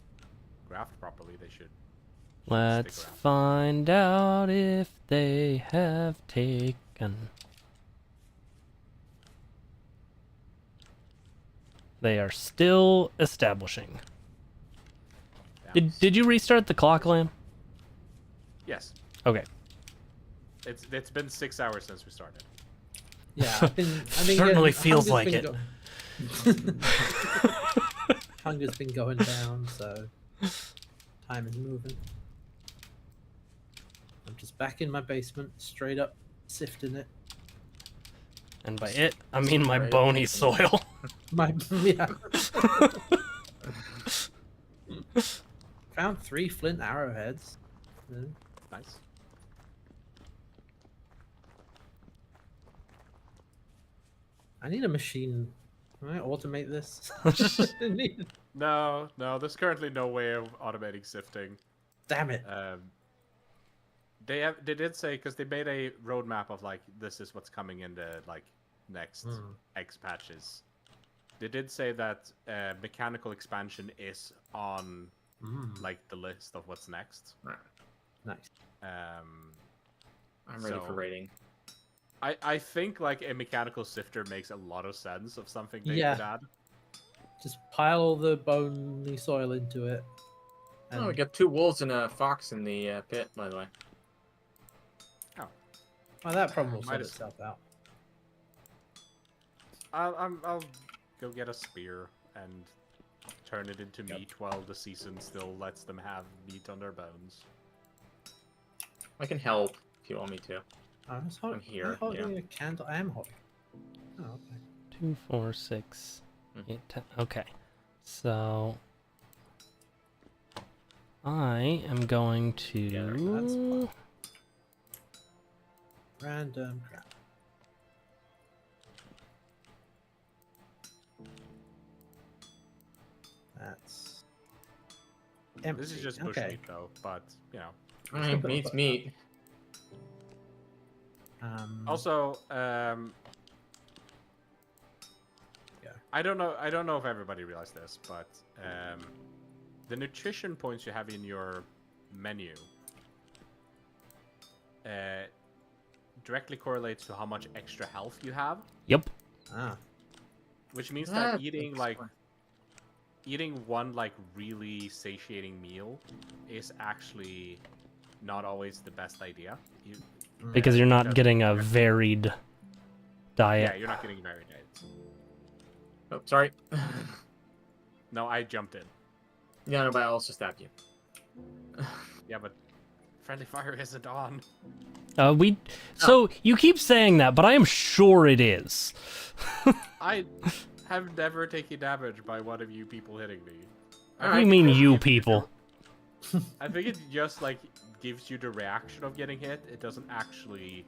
graft properly, they should. Let's around. find out if they have taken. They are still establishing. Yeah. Did you restart the clock, Lamb? Yes. Okay. It's been 6 hours since we started. Yeah, I've been Certainly getting- feels hunger's like been it. Hunger's been going down, so time is moving. I'm just back in my basement, straight up sifting it. And by it, I mean my Right. bony soil. My yeah. Found 3 flint arrowheads. Yeah. Nice. I need a machine. Can I automate this? I need- No, there's currently no way of automating sifting. Damn it. They did say, because they made a roadmap of this is what's coming in the next X patches. They did say that mechanical expansion is on the list of what's next. Nice. I'm ready for so- raiding. I think a mechanical sifter makes a lot of sense of something they Yeah. could add. Just pile all the bony soil into it. Oh, we got 2 wolves and a fox in the pit, by the way. Oh, that problem will Might sort as- itself out. I'll go get a spear and turn it into meat while the season still lets them have meat on their bones. I can help if you want me to. I was I'm here, holding a candle. I am holding. Oh, okay. 2, 4, 6, Mhm. 8, 10. Okay. So I am going Yeah, that's to. fine. Random crap. That's empty. This is just bush okay. meat though, but you know. I mean, meat's meat. Also, Yeah. I don't know if everybody realized this, but the nutrition points you have in your menu directly correlates to how much extra health you have, Yep. Ah. which means That that eating makes like sense. eating one like really satiating meal is actually not always the best idea. Because you're not because- getting a varied Yeah, diet. you're not getting very diets. Oh, sorry. No, I jumped in. Yeah, no, but I also stabbed you. Yeah, but friendly fire isn't on. So you keep saying that, but I am sure it is. I have never taken damage by one of you people hitting me. What do you mean, you people? I think it just like gives you the reaction of getting hit. It doesn't actually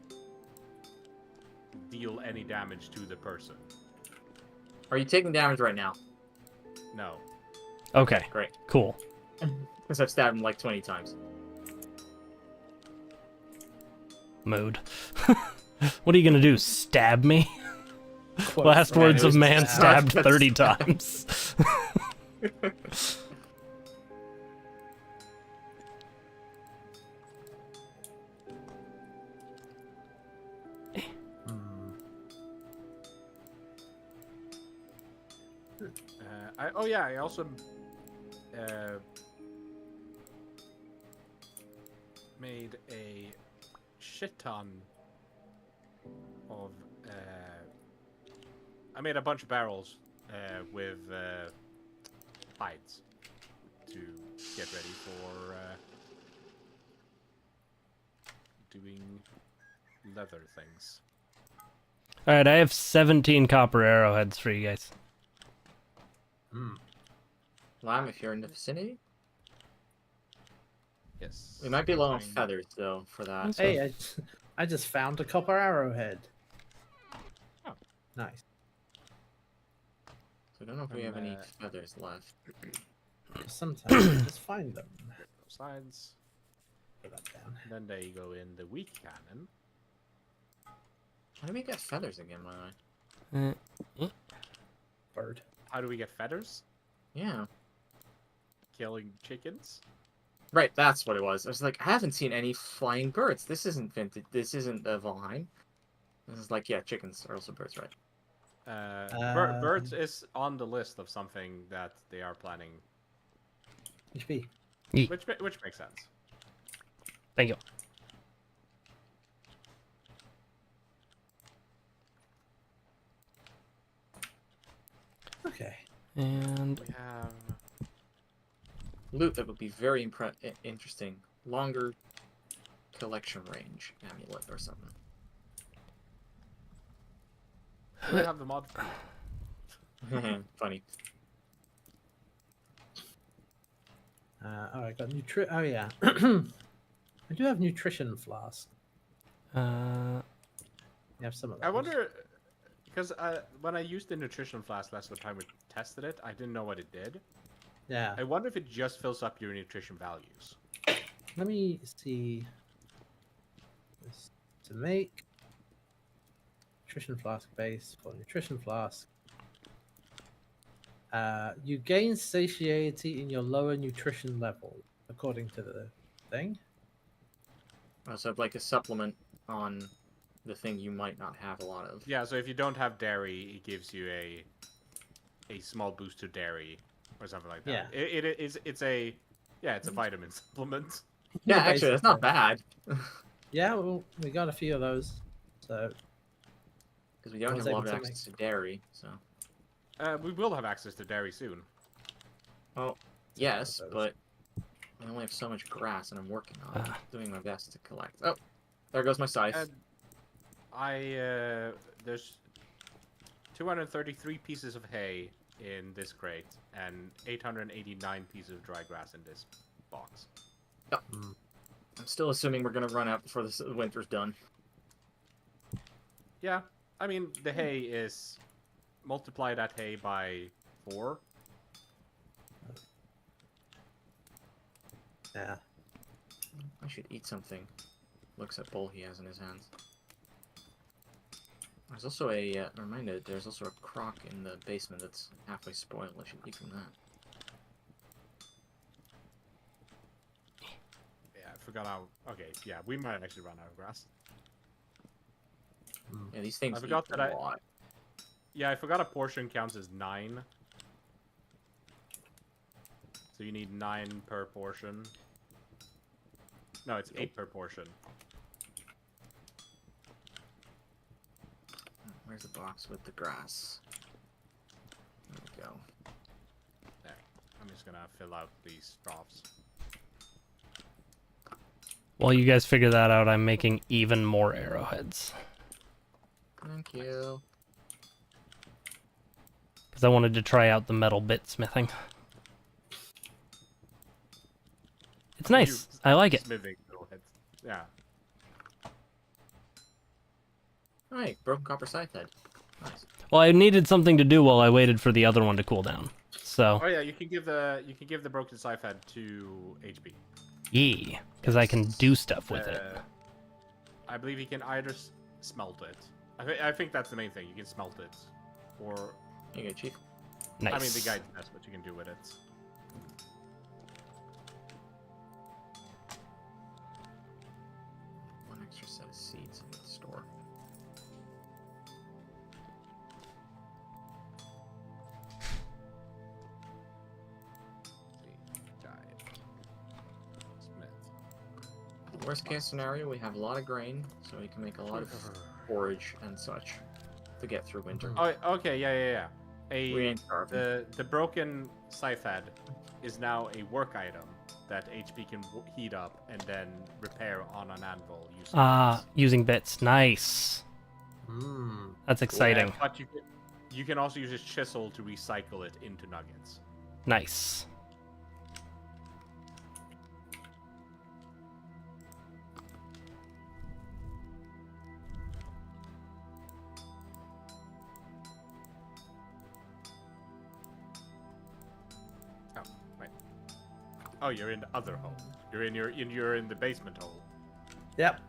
deal any damage to the person. Are you taking damage right now? No. Okay, Great. cool. Because I've stabbed him like 20 times. Mood. What are you gonna do? Stab me? Quote Last from words of was man stabbed. stabbed 30 times. Hmm. I also made a shit ton of. I made a bunch of barrels with hides to get ready for doing leather things. Alright, I have 17 copper arrowheads for you guys. Hmm. Lamb, if you're in the vicinity. Yes. We might be low on Fine. feathers, though, for that. That's Hey, I just found a copper arrowhead. Oh. Nice. So I don't know if we have And, any feathers left. Sometimes I just find them. Sides. Put that down. Then they go in the weak cannon. How do we get feathers again, by the way? Bird. How do we get feathers? Yeah. Killing chickens? Right, that's what it was. I was like, I haven't seen any flying birds. This isn't vintage. This isn't Valheim. This is like, yeah, chickens are also birds, right? Birds is on the list of something that they are planning, HP. which makes sense. Thank you. Okay. And We have Loot that would be very interesting. Longer collection range amulet or something. we have the mod. Funny. Oh, I got Oh yeah. I do have nutrition flask. uh, You have some of those. I wonder, because when I used the nutrition flask last time we tested it, I didn't know what it did. Yeah. I wonder if it just fills up your nutrition values. Let me see. This to make nutrition flask base for nutrition flask. You gain satiety in your lower nutrition level, according to the thing. So like a supplement on the thing you might not have a lot of. Yeah, so if you don't have dairy, it gives you a small boost to dairy or something like that. Yeah. It's a vitamin supplement. Yeah, actually, that's not basically. bad. Yeah, well, we got a few of those. So Because we don't was have a lot able of to access to dairy, so. We will have access to dairy soon. Well, yes, Those. but I only have so much grass, and I'm working on it, Ah. doing my best to collect. Oh, there goes my scythe. And there's 233 pieces of hay in this crate and 889 pieces of dry grass in this box. I'm still assuming we're gonna run out before the winter's done. Yeah, I mean the hay is multiply that hay by 4. Yeah. I should eat something. Looks at bowl he has in his hands. There's also a reminder. There's also a crock in the basement that's halfway spoiled. I should eat from that. Yeah, I forgot how. Okay, yeah, we might actually run out of grass. Yeah, these things I forgot eat that a lot. Yeah, I forgot a portion counts as 9. So you need 9 per portion. No, it's 8 per portion. Where's the box with the grass? There we go. There. I'm just gonna fill out these troughs. While you guys figure that out, I'm making even more arrowheads. Thank you. Because I wanted to try out the metal bit smithing. It's nice. I like it. Smithing arrowheads. Yeah. Alright, broken copper scythe head. Nice. Well, I needed something to do while I waited for the other one to cool down. So, Oh yeah, you can give the broken scythe head to HB. yeah, because I can do stuff with it. I believe you can either smelt it. I think that's the main thing. You can smelt it, or Here you go, Chief. Nice. I mean the guide has what you can do with it. One extra set of seeds in the store. Guide. Smith. Worst case scenario, we have a lot of grain, so we can make a lot of forage and such to get through winter. Oh, okay, yeah. We ain't starving. The broken scythe head is now a work item that HP can heat up and then repair on an anvil using bits. Using bits. Nice. Mm. That's exciting. Yeah, but you can also use a chisel to recycle it into nuggets. Nice. Oh, right. Oh, you're in the other hole. You're in the basement hole. Yep.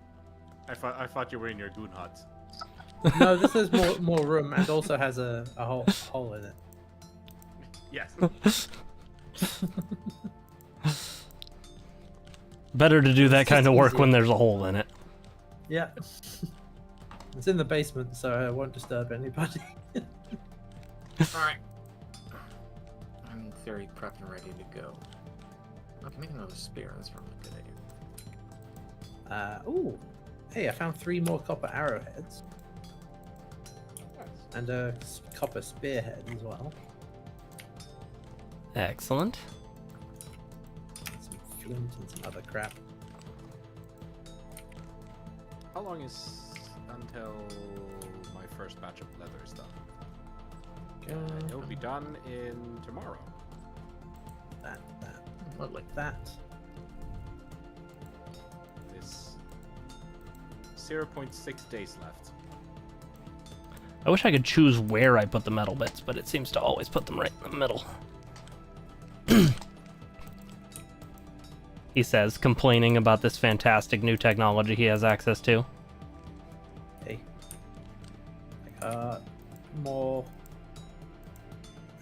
I thought you were in your goon hut. No, this has more room and also has a hole in it. Yes. Better to do that It's kind of just work easier. when there's a hole in it. Yeah. It's in the basement, so I won't disturb anybody. Alright. I'm in theory prepped and ready to go. I can make another spear. That's probably a good idea. Ooh. Hey, I found 3 more copper arrowheads and a copper spearhead as well. Excellent. Some flint and some other crap. How long is until my first batch of leather is done? It will be done in tomorrow. That, Lovely. that. There's 0.6 days left. I wish I could choose where I put the metal bits, but it seems to always put them right in the middle. He says, complaining about this fantastic new technology he has access to. Hey. More.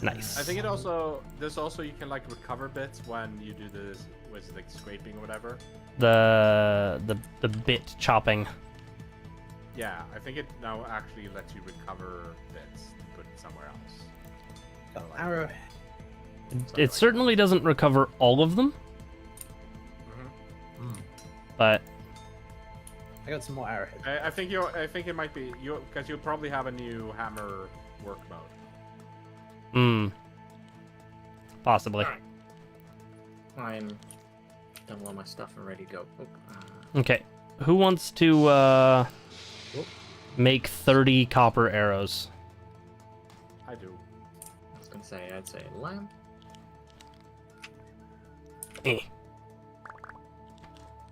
Nice. I think there's also you can like recover bits when you do this with like scraping or whatever. The bit chopping. Yeah, I think it now actually lets you recover bits to put it somewhere else. Arrow. It certainly doesn't recover all of them, Mm-hmm. but I got some more arrowheads. I think it might be you because you'll probably have a new hammer work mode. Possibly. Alright. I'm done with all my stuff and ready to go. Oh, Okay. Who wants to make 30 copper arrows? I do. I was gonna say, I'd say lamp.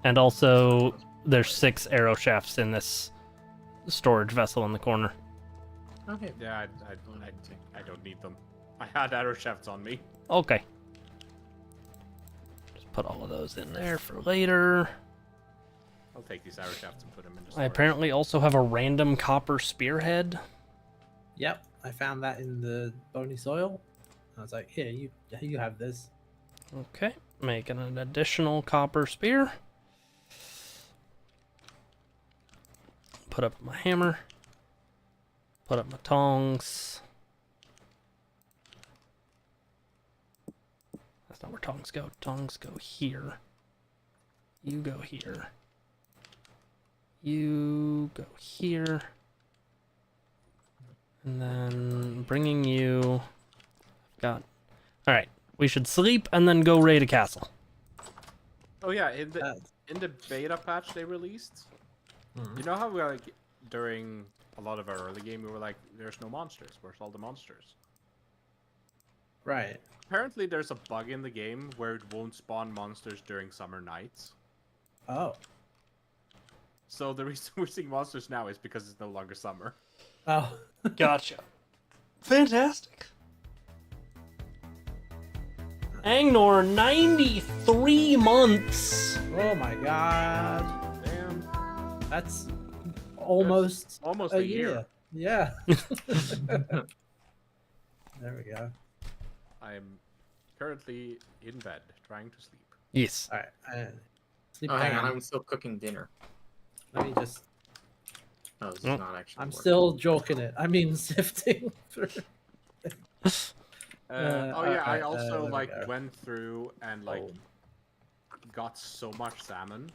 And also, there's 6 arrow shafts in this storage vessel in the corner. Okay. Yeah, I don't need them. I had arrow shafts on me. Okay. Just put all of those in there for later. I'll take these arrow shafts and put them in the I storage. apparently also have a random copper spearhead. Yep, I found that in the bony soil. I was like, here, you have this. Okay, making an additional copper spear. Put up my hammer. Put up my tongs. That's not where tongs go. Tongs go here. You go here. You go here. And then bringing you... Got... Alright, we should sleep and then go raid a castle. Oh yeah, in the beta patch they released, you know how we like during a lot of our early game we were like, "There's no monsters. Where's all the monsters?" Right. Apparently, there's a bug in the game where it won't spawn monsters during summer nights. Oh. So the reason we're seeing monsters now is because it's no longer summer. Oh. Gotcha. Fantastic. Angnor, 93 months. Oh my god. Damn, That's almost almost a a year. Yeah. There we go. I'm currently in bed trying to sleep. Yes. All right. Sleep Oh, hang down. on, I'm still cooking dinner. Let me just. Oh, this is Oh. not actually. I'm working. still joking it. I mean, sifting through. Oh yeah, I okay, also there we like go. went through and like Oh. got so much salmon.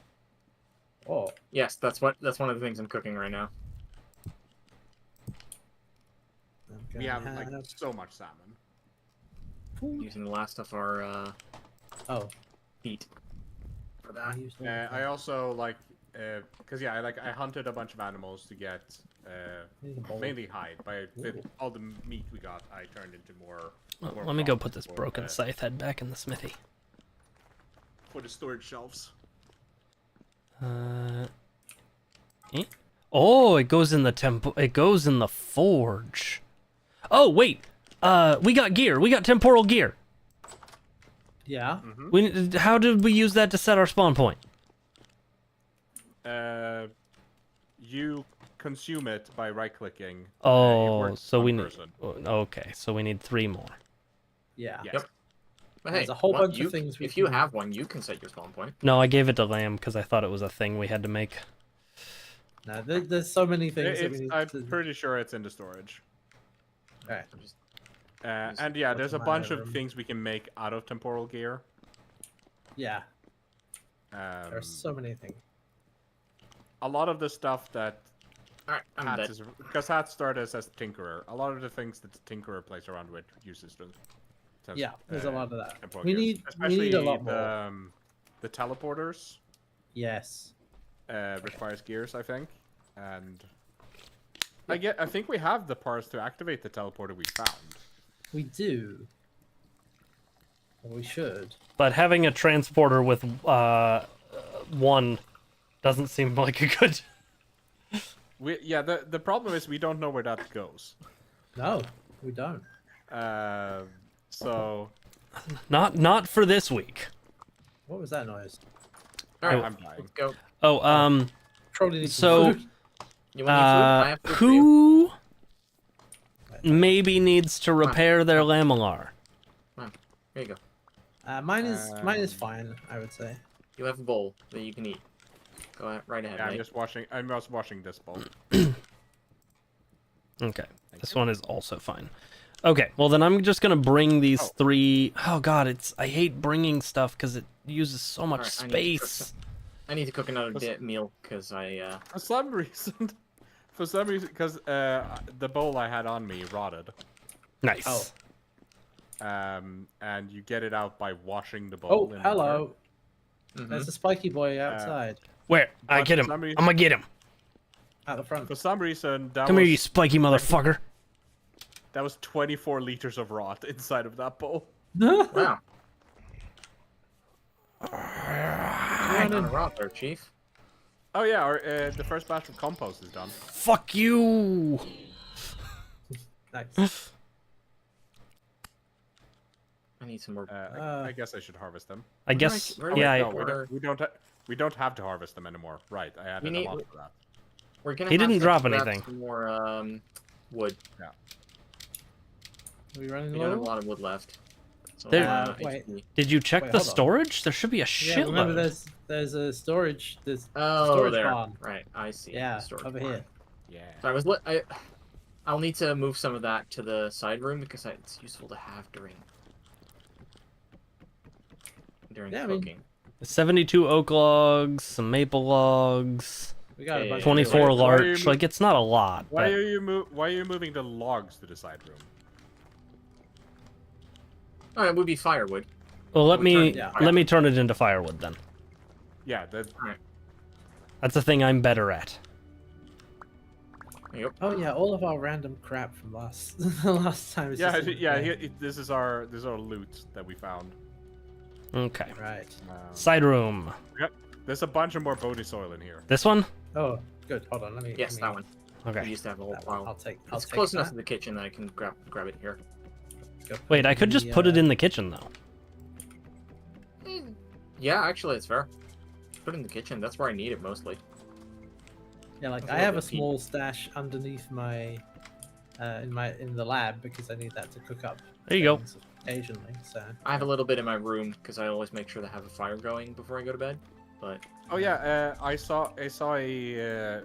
Oh. Yes, that's one of the things I'm cooking right now. I'm We gonna have like so much salmon. Using the last of our Oh. meat for I that. used all I of also like because yeah, I hunted a bunch of animals to get Need a bowl. mainly hide. By with Ooh. all the meat we got, I turned into more. Well, more let me go crops put this for, broken scythe head back in the smithy. for the storage shelves. Oh, it goes in the temple. It goes in the forge. Oh wait, we got gear. We got temporal gear. Yeah. How did we use that to set our spawn point? You consume it by right-clicking. Oh, so we need. Okay, so we need 3 more. Yeah. Yes. Yep. But There's hey, a whole one- bunch of things we If you can- have one, you can set your spawn point. No, I gave it to Lamb because I thought it was a thing we had to make. No, there's so many things that we need I'm to. pretty sure it's in the storage. Alright. I'm just- And yeah, look there's a in my bunch of room. things we can make out of temporal gear. Yeah. Um, There's so many things. a lot of the stuff that All right, I'm Hats dead. is because Hats started as Tinkerer. A lot of the things that the Tinkerer plays around with uses them. Yeah, there's a lot of that. temporal We gears. need Especially a lot more. the teleporters Yes. requires gears, I think, and I think we have the parts to activate the teleporter we found. We do. Or we should. But having a transporter with 1 doesn't seem like a good. The problem is we don't know where that goes. No, we don't. So Not for this week. What was that noise? All right, I'm dying. let's go. Oh, Probably need So- some food. You want any food? I have food for you. who maybe needs to repair their lamellar? Here you go. Mine is fine, I would say. You have a bowl that you can eat. Go ahead, right ahead. Yeah, I'm mate. just washing. I'm just washing this bowl. Okay, this one is also fine. Okay, well then I'm just gonna bring these 3. Oh god, I hate bringing stuff because it uses so much Alright, I need to cook space. I need to cook another meal because I. For some reason, because the bowl I had on me rotted. Nice. Oh. And you get it out by washing the bowl. Oh, in water. hello. Mhm. There's a spiky boy outside. Where? I But get for him. some reason- I'm gonna get him. At the front. For some reason, that Come was here, you spiky motherfucker. that was 24 liters of rot inside of that bowl. Wow. Run On a in. rock there, Chief. Oh yeah, the first batch of compost is done. Fuck you. Nice. I need some more. I guess I should harvest them. I guess. where do Yeah. I I- go? We don't have to harvest them anymore. Right, I added need- a lot for that. We're gonna. He have didn't to drop grab anything. Some more wood. Are we running We don't have a low? lot of wood left. So, There- wait. HP. Did you check Wait, the hold on. storage? There should be a Yeah, remember shitload. there's a storage. There's Oh, storage there. barn. Right, I see. Yeah, Storage over barn. here. Yeah. So I'll need to move some of that to the side room because it's useful to have during Yeah, I mean- cooking. 72 oak logs, some maple logs, We got a Yeah, bunch. 24 of Why are you larch. mo- Like it's not a lot. Why But are you moving the logs to the side room? Oh, it would be firewood. well, let me Yeah. let me turn it into firewood then. Yeah, that That's the thing I'm better at. Yep. Oh yeah, all of our random crap from last the last time. Is yeah, just in yeah. there. This is our loot that we found. Okay. Right. Side room. There's a bunch of more bony soil in here. This one? Oh, good. Hold on. Let me. Yes, let that me- one. Okay. We used to have a whole that one. pile. I'll take. It's take close enough that. to the kitchen that I can grab it here. Go put Wait, it I could in just the, put it in the kitchen though. Yeah, actually, it's fair. Put it in the kitchen. That's where I need it mostly. Yeah, like That's I a little have a bit deep. small stash underneath my, in the lab because I need that to cook up. There you go. things Occasionally, so. I have a little bit in my room because I always make sure to have a fire going before I go to bed. But Oh yeah, I saw a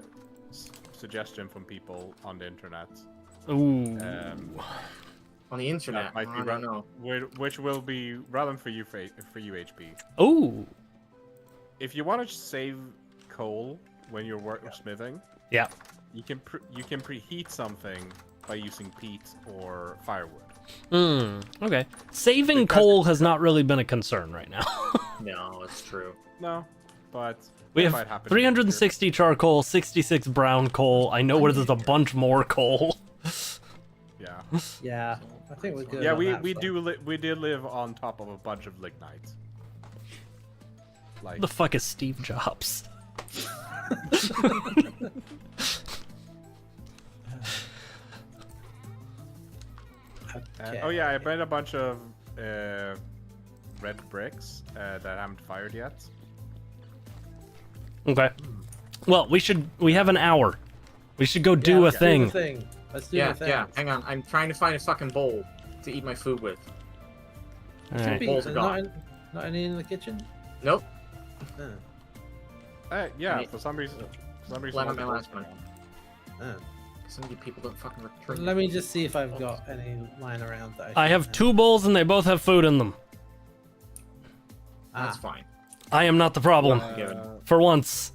suggestion from people on the internet, Ooh. on the internet, might be I don't know. which will be relevant for you HP. Ooh. If you want to save coal when you're smithing, Yeah. you can preheat something by using peat or firewood. Okay. Saving Because- coal has not really been a concern right now. No, it's true. No, but We that might have happen in the future. 360 charcoal, 66 brown coal. I know where there's a bunch more coal. Yeah, Yeah, I think we're good. yeah. on We that front. we did live on top of a bunch of lignite. Like Who the fuck is Steve Jobs? Okay. oh yeah, I made a bunch of red bricks that I haven't fired yet. Okay. Well, we have an hour. We should go do Yeah, a let's thing. Do the thing. Let's do Yeah, the thing. yeah. Hang on, I'm trying to find a fucking bowl to eat my food with. All Should right. be- Bowls are gone. not any in the kitchen. Nope. Oh. Yeah, Right. for some reason. Lemon, all my the last bolts one. Oh. Some of you people don't fucking return. Let me just see if I've got any lying around that. I have 2 bowls and they both have food in them. That's Ah, fine. I am not the problem. For once.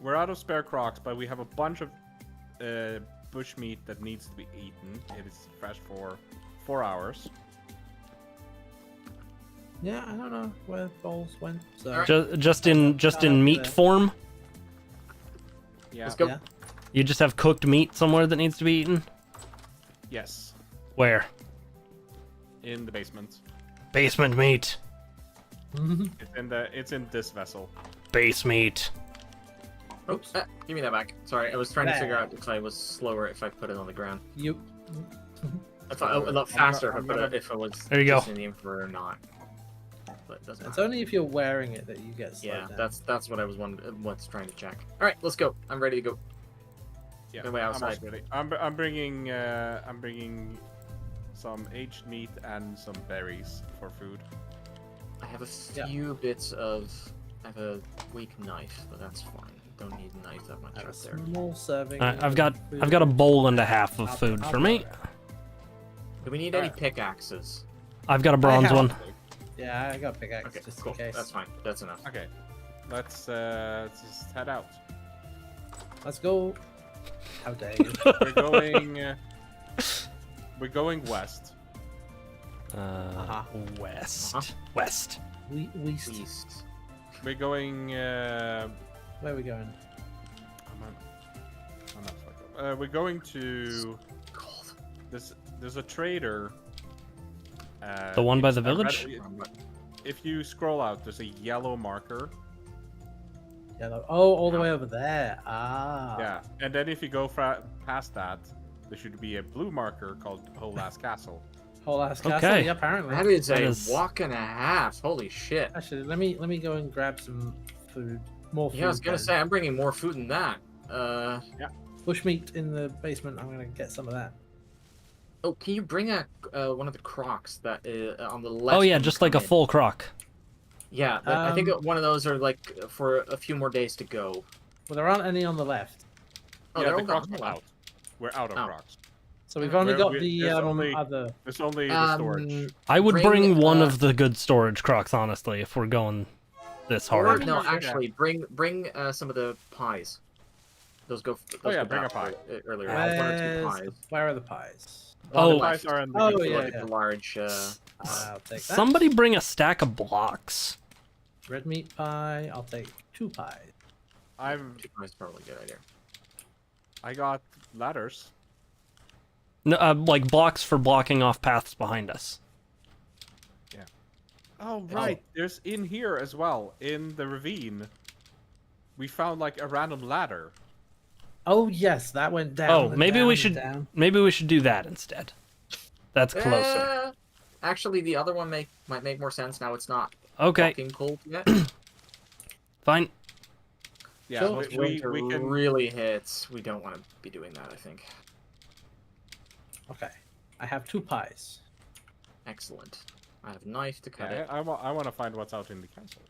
We're out of spare crocs, but we have a bunch of bush meat that needs to be eaten. It is fresh for 4 hours. yeah, I don't know where bowls went. So Alright. Just in meat form. Yeah. Let's go. Yeah. You just have cooked meat somewhere that needs to be eaten. Yes. Where? In the basement. Basement meat. It's in this vessel. Base meat. Oops. Give me that back. Sorry, I was trying to There. figure out if I was slower if I put it on the ground. you. I thought a lot faster I'm if I put gonna- it if I was There you just go. in the infrared or not. But it doesn't It's matter. only if you're wearing it that you get slowed Yeah, down. that's what I was what's trying to check. All right, let's go. I'm ready to go. Yeah. Get away I'm outside. also ready. I'm bringing some aged meat and some berries for food. I have a Yeah. few bits of. I have a weak knife, but that's fine. Don't need a knife that much I have a out there. small serving. I've got a bowl and a half of food for me. Do we need any pickaxes? I've got a bronze have- one. Yeah, I got a pickaxe Okay, just cool. in case. That's fine. That's enough. Okay. let's just head out. Let's go. How dare you? We're going west. West. Uh-huh. West. East. We're going. Where are we going? I'm not fucking- we're going to. Cold. There's a trader. The one by the I read- village? If you scroll out, there's a yellow marker. Yellow. Oh, all the way over there. Ah. Yeah, and then if you go past that, there should be a blue marker called Whole Ass Castle. Whole ass castle. Okay. Yeah, apparently. That is That a is- walk and a half. Holy shit. Actually, let me go and grab some food. More food. Yeah, I was gonna then. say I'm bringing more food than that. Bushmeat in the basement. I'm gonna get some of that. Oh, can you bring a one of the crocs that on the left? Oh yeah, when you just like a come in? full croc. Yeah, I think one of those are like for a few more days to go. Well, there aren't any on the left, Oh, yeah, they're the all Crocs gone. are out. We're out of Oh. Crocs. so we've only got the there's only- other. There's only the storage. I would Bring, bring one uh, of the good storage crocs, honestly, if we're going this Or hard. no, Yeah. actually, bring some of the pies. Those go. Those yeah, go bring a back pie. earlier. One or two pies. Where are the pies? On the Oh. left, Pies are in the Oh, good yeah, storage. the large. I'll take that. Somebody bring a stack of blocks. Red meat pie. I'll take 2 pies. Two pies is probably a good idea. I got ladders. No, like blocks for blocking off paths behind us. Oh right, there's in here as well. In the ravine, we found like a random ladder. Oh yes, that went down. Oh, and maybe down we and should down. maybe we should do that instead. That's closer. Actually, the other one might make more sense now. It's not Okay, fucking cold yet. fine. Yeah, So- If we winter can. really hits, we don't want to be doing that. I think. Okay, I have 2 pies. Excellent. I have a knife to cut Yeah, it. I want to find what's out in the castle.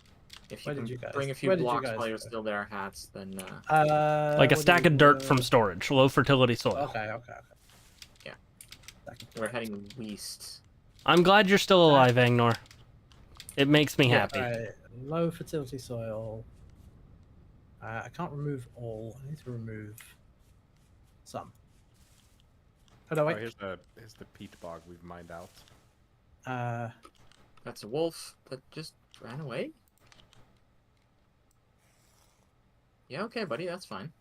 If Where you did can you guys- bring a few where did you blocks guys while you're go? still there, hats, then Like a what stack do of we- dirt from storage, low fertility soil. Okay. Yeah. Stack of we're dirt. heading west. I'm glad you're still alive, Angnor. It makes me happy. Alright, low fertility soil. I can't remove all. I need to remove some. Oh no, Oh, wait. here's the peat bog we've mined out. That's a wolf that just ran away. Yeah, okay, buddy, that's fine.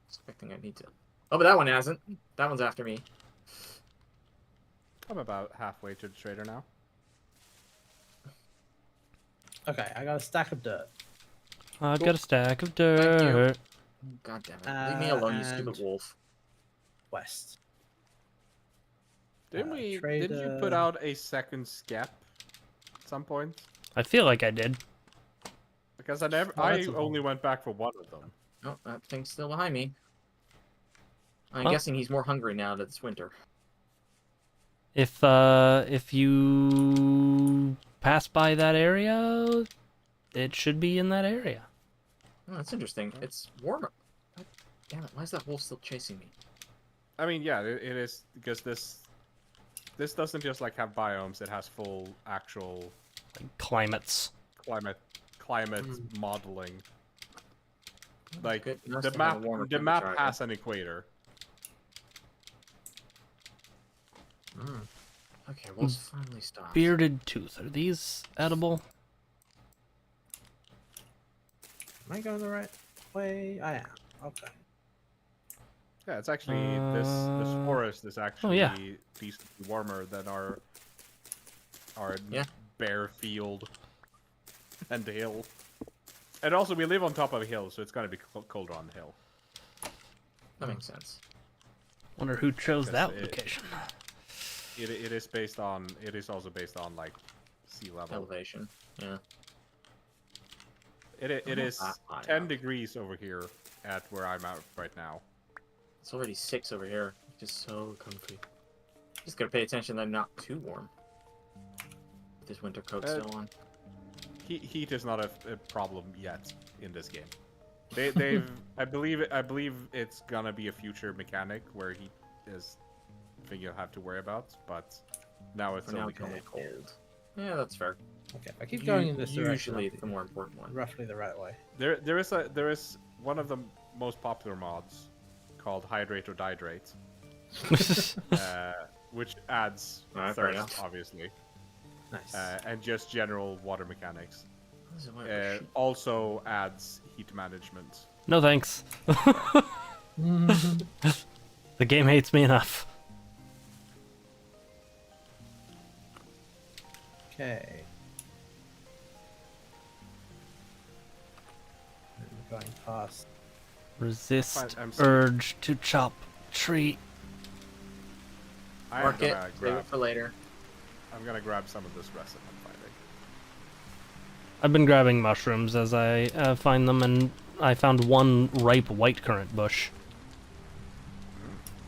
Expecting I need to. Oh, but that one hasn't. That one's after me. I'm about halfway to the trader now. Okay, I got a stack of dirt. I've got a stack of Thank you. dirt. God damn it! Leave me alone, you stupid and- wolf. West. Didn't you trader. put out a second skep at some point? I feel like I did. Because I Oh, that's a only went back for one of them. Oh, that thing's still behind me. I'm Well- guessing he's more hungry now that it's winter. If you pass by that area, it should be in that area. Oh, that's interesting. It's warmer. God damn it! Why is that wolf still chasing me? I mean, yeah, it is because this doesn't just like have biomes; it has full actual Like climates. climate modeling. That's Like good. Nice the to have a map, warmer the map temperature, I has an equator. guess. Okay, wolf's finally stopped. Bearded tooth. Are these edible? Am I going the right way? I am. Okay. Yeah, it's actually this Uh, forest is actually yeah. decently warmer than our Yeah. bare field and the hill. And also, we live on top of a hill, so it's gonna be colder on the hill. That makes sense. Wonder who chose Guess that it- location. It is based on. It is also based on like sea level. Elevation. Yeah. It not is that high 10 up. degrees over here at where I'm at right now. It's already 6 over here. Just so comfy. Just gotta pay attention that I'm not too warm. With this winter coat still on. Heat is not a problem yet in this game. They've I believe it's gonna be a future mechanic where heat is a thing you'll have to worry about, but now it's For now, only it's only cold. cold. Yeah, that's fair. Okay, if I keep going in this direction, Usually, I'll it's the more important one. be roughly the right way. There is one of the most popular mods called Hydrate or Dihydrate, which adds Alright, fair thirst, enough. obviously, Nice. and just general water mechanics. This is one of the shit- Also adds heat management. No thanks. The game hates me enough. Okay. We're going past. Resist I'm sorry. urge to chop tree. I'm Mark it. gonna Save it grab. for later. I'm gonna grab some of this resin I'm finding. I've been grabbing mushrooms as I find them, and I found one ripe whitecurrant bush.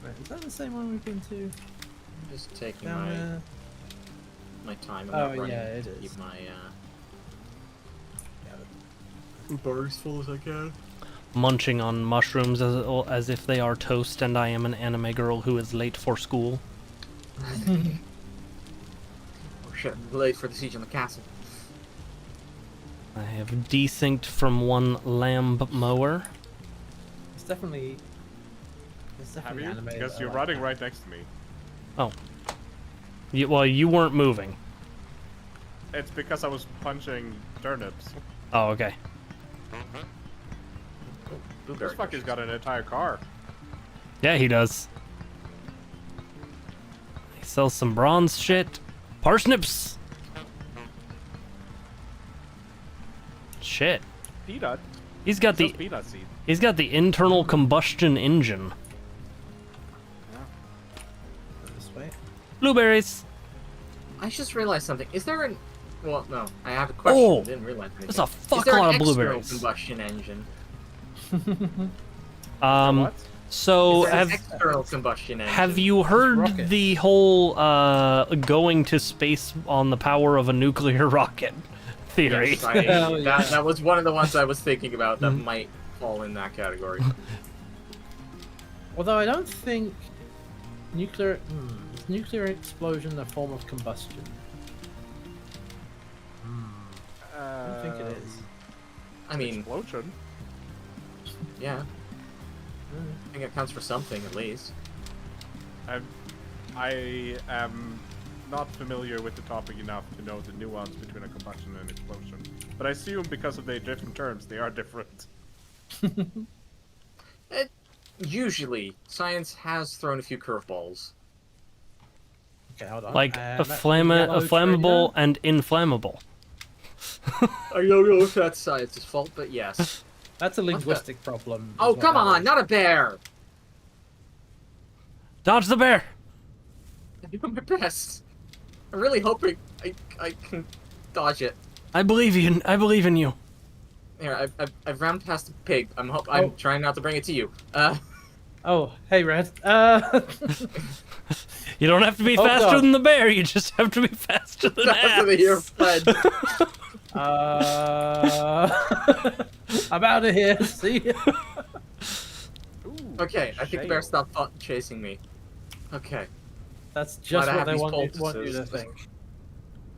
Wait, is that the same one we've been to? I'm just taking Down my there? my time. Oh, I'm not running. yeah, it is. Keep my Yeah, bars full as I can. Munching on mushrooms as if they are toast, and I am an anime girl who is late for school. Oh shit! I'm late for the siege on the castle. I have desynced from one lamb mower. it's definitely. It's Have definitely you? animated. Because I you're like running that. right next to me. Well, you weren't moving. It's because I was punching turnips. Oh, okay. Blueberry This fucker's bushes. got an entire car. Yeah, he does. He sells some bronze shit. Parsnips! Shit. Peanut. He's got Sells the peanut seed. he's got the internal combustion engine. Go this way. Blueberries. I just realized something. Is there an? Well, no. I have a question. Oh, I didn't realize anything. There's a Is fuck there lot an of external blueberries. combustion engine? What? So Is there an have external combustion engine? have you heard rockets. the whole going to space on the power of a nuclear rocket theory? Yes, I, Hell yeah. that was one of the ones I was thinking about that might fall in that category. Although I don't think nuclear is nuclear explosion a form of combustion. I don't think it is. I mean, Explosion. yeah. I think it counts for something at least. I am not familiar with the topic enough to know the nuance between a combustion and explosion. But I assume because of their different terms, they are different. Usually, science has thrown a few curveballs. Okay, hold on. Like That a flammable and inflammable. I don't know if that's science's fault, but yes. That's a linguistic problem. is Oh, what come that on, is. not a bear! Dodge the bear. I'm doing my best. I'm really hoping I can dodge it. I believe you. I believe in you. Here, I've ran past the pig. I'm Oh. trying not to bring it to you. Oh, hey, Red. You don't have to be Oh, faster God. than the bear. You just have to be faster than After the year ass. fled. I'm out of here. See ya. Ooh, Okay, I think the bear shale. stopped chasing me. Okay. That's just Why'd I what have they these want you to poultices? think.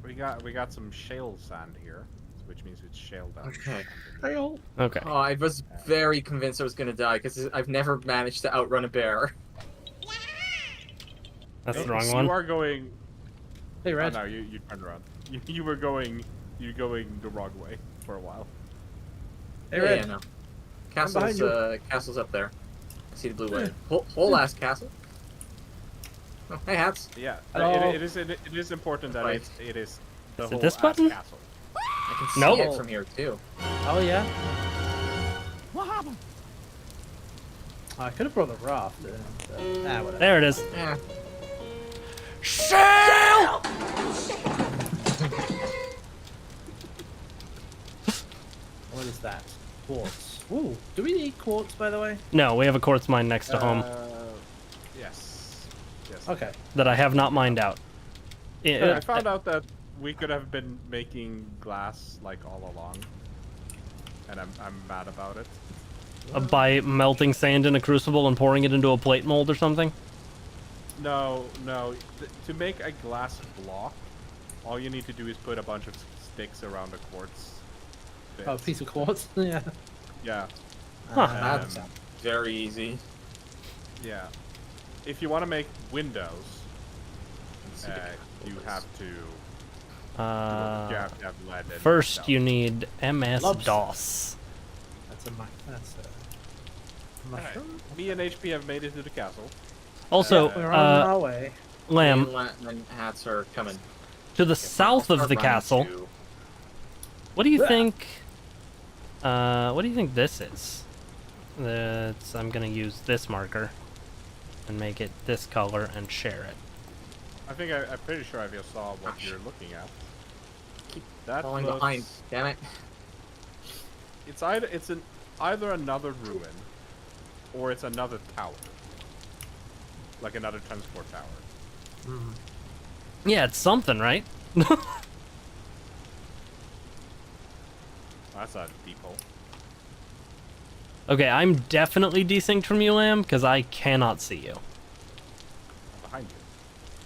We got some shale sand here, which means it's shale down. Okay. Hail. Okay. Oh, I was very convinced I was gonna die because I've never managed to outrun a bear. That's the So wrong one. You are going. Hey, Oh, Red. no, you turned around. You were going. You're going the wrong way for a while. Hey, Yeah, Red. yeah, no. behind Castle's you. castle's up there. I see the blue way. Whole ass castle. Oh, hey, hats. Yeah, Hello. it is important that Right. it is the Is it whole this ass button? castle. I can see Nope. it from here too. Oh, yeah? What happened? I could have brought the raft. Whatever. There it is. Yeah. Shale! What is that? Quartz. Ooh, do we need quartz, by the way? No, we have a quartz mine next to home Yes. Yes. Okay. that I have not mined out. I found out that we could have been making glass like all along, and I'm mad about it. By melting sand in a crucible and pouring it into a plate mold or something. No. To make a glass block, all you need to do is put a bunch of sticks around a quartz. Oh, a bit. piece of quartz. Yeah. Yeah, Huh. That's Um, very easy. yeah. If you want to make windows, Let's see the you colors. have to. You have to have lead. And First, stuff. you need MS Lobster. DOS. That's a Alright, mushroom. Me and HP have made it to the castle. Also, We're on our way. Lamb, And hats are coming. to the Okay, fine, south I'll of the start running castle, to- what do you Yeah. think? What do you think this is? I'm gonna use this marker and make it this color and share it. I think I'm pretty sure I just saw what you're looking at. Keep That falling looks, behind. Damn it. It's either another ruin, or it's another tower. Like another transport tower. Mm. Yeah, it's something, right? That's a deep hole. Okay, I'm definitely desynced from you, Lamb, because I cannot see you. I'm behind you.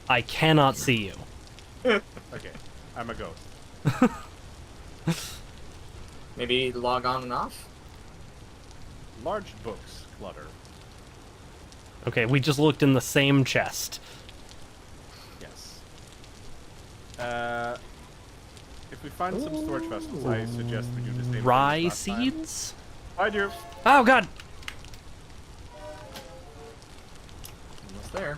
I cannot see you. Okay, I'm a ghost. Maybe log on and off? Large books clutter. Okay, we just looked in the same chest. Yes. If we find some storage vessels, I suggest we do the same. Rye thing as last time. seeds? I do. Oh god! Almost there.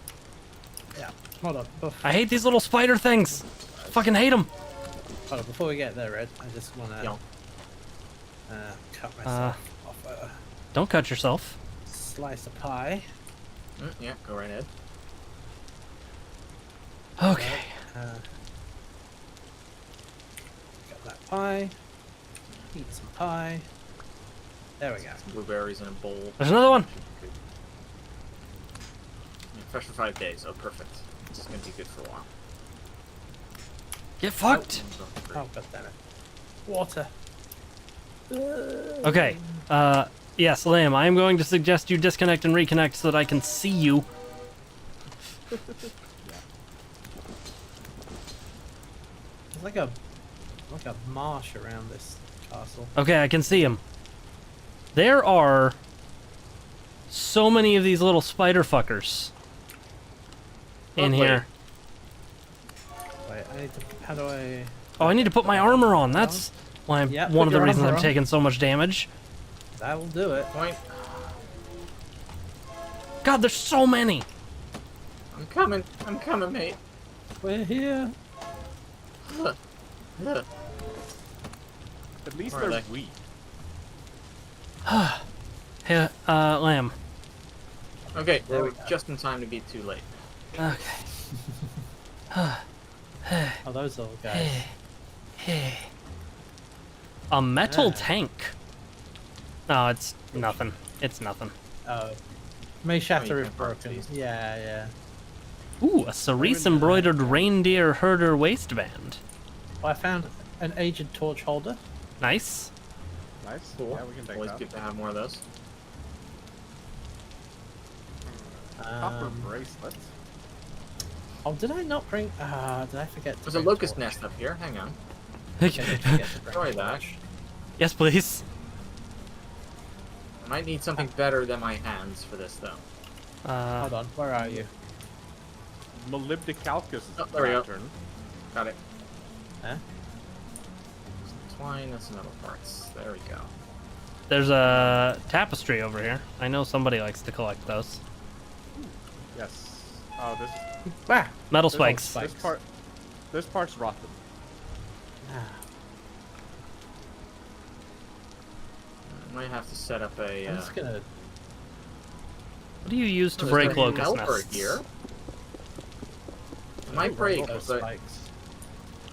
Yeah. Hold on. I hate these little spider things! Fucking hate them! Hold on. Before we get there, Red, I just want to Yeah. cut myself off a Don't cut yourself. slice of pie. Yeah, go right ahead. Okay. Got that pie. Eat some pie. There we go. Some blueberries in a bowl. There's another one! Yeah, fresh for 5 days. Oh, perfect. This is gonna be good for a while. Get fucked! Oh, god damn it. Water. Okay, yes, Lamb, I am going to suggest you disconnect and reconnect so that I can see you. There's like a marsh around this castle. Okay, I can see him. There are so many of these little spider fuckers in Lovely. here. Wait, I need to. How do I? Oh, I need to put my armor on. That's why I'm Yeah, one put of the your reasons armor I'm on. taking so much damage. That will do it. Point. God, there's so many. I'm coming. I'm coming, mate. We're here. Ugh. Ugh. At least Where are they're they? weak. Hey, Lamb. Okay, There we're we go. just in time to be too late. Okay. Oh, those little guys. A metal Ah. tank. No, it's nothing. It's nothing. Oh, may shatter you if can't park broken. these. Yeah. Ooh, a cerise embroidered reindeer herder waistband. Well, I found an aged torch holder. Nice. Nice. Cool. Yeah, we can take Always that. good to have more of those. Copper Um, bracelet. Oh, did I not bring? Did I forget? To There's a bring locust torch? nest up here. Hang on. Okay, I did forget to bring Sorry, the that. torch. Yes, please. I might need something better than my hands for this, though. Hold on, where are you? Molybdecalcus Oh, there we go. lantern. Got it. Huh? Some twine and some metal parts. There we go. There's a tapestry over here. I know somebody likes to collect those. Yes. Oh, this Ah, Metal There's all spikes. spikes. this part's rotten. ah. I might have to set up a. I'm just gonna. What do you use to There's break a locust melter nests? here. It might break, those but spikes.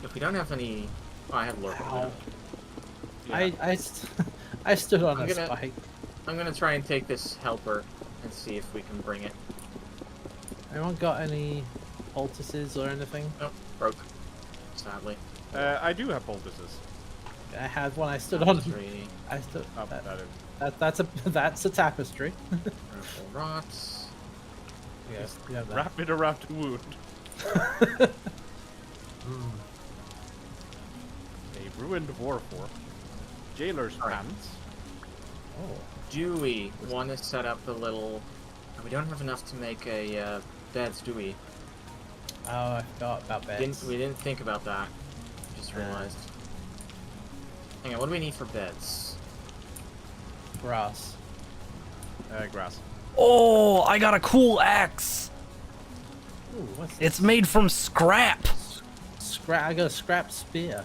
if we don't have any. Oh, I have lurk. Ow. Yeah. I stood on I'm a gonna- spike. I'm gonna try and take this helper and see if we can bring it. Anyone got any poultices or anything? Nope, broke. Sadly. I do have poultices. I had one. I stood on. Tapestry, I stood. Oh, That, that is. that's a tapestry. purple rots. Yes, you have that. Wrap it around the wound. Mm. A ruined Warfor, Jailer's Alright. Pants. Oh. Do we want to set up a little? We don't have enough to make a beds, do we? Oh, I forgot about beds. We didn't think about that. Just Uh. realized. Hang on, what do we need for beds? Grass. Grass. Oh, I got a cool axe. Ooh, what's this? It's made from scrap. I got a scrap spear.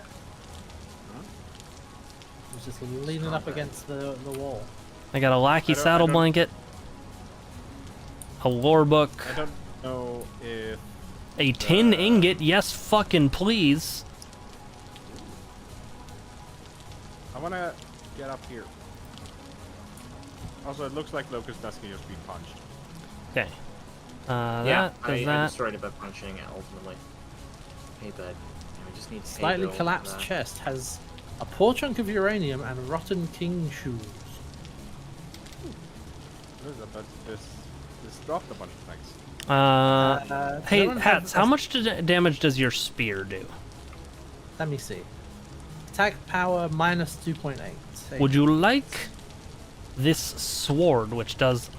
It's just leaning up Scrap against the wall. I got a lackey I saddle don't- blanket, a lore book, I don't know if a tin ingot. Yes, fucking please. I want to get up here. Also, it looks like Locust Dust can just be punched. Okay. Yeah, That I does that. destroyed it by punching it ultimately. Hey, bud. Yeah, we just need hay Slightly bale for collapsed that. chest has a poor chunk of uranium and rotten king shoes. This dropped a bunch of things. Does Hey, anyone have Hats, how much damage does your spear do? Let me see. Attack power minus 2.8. Would you like this sword, which does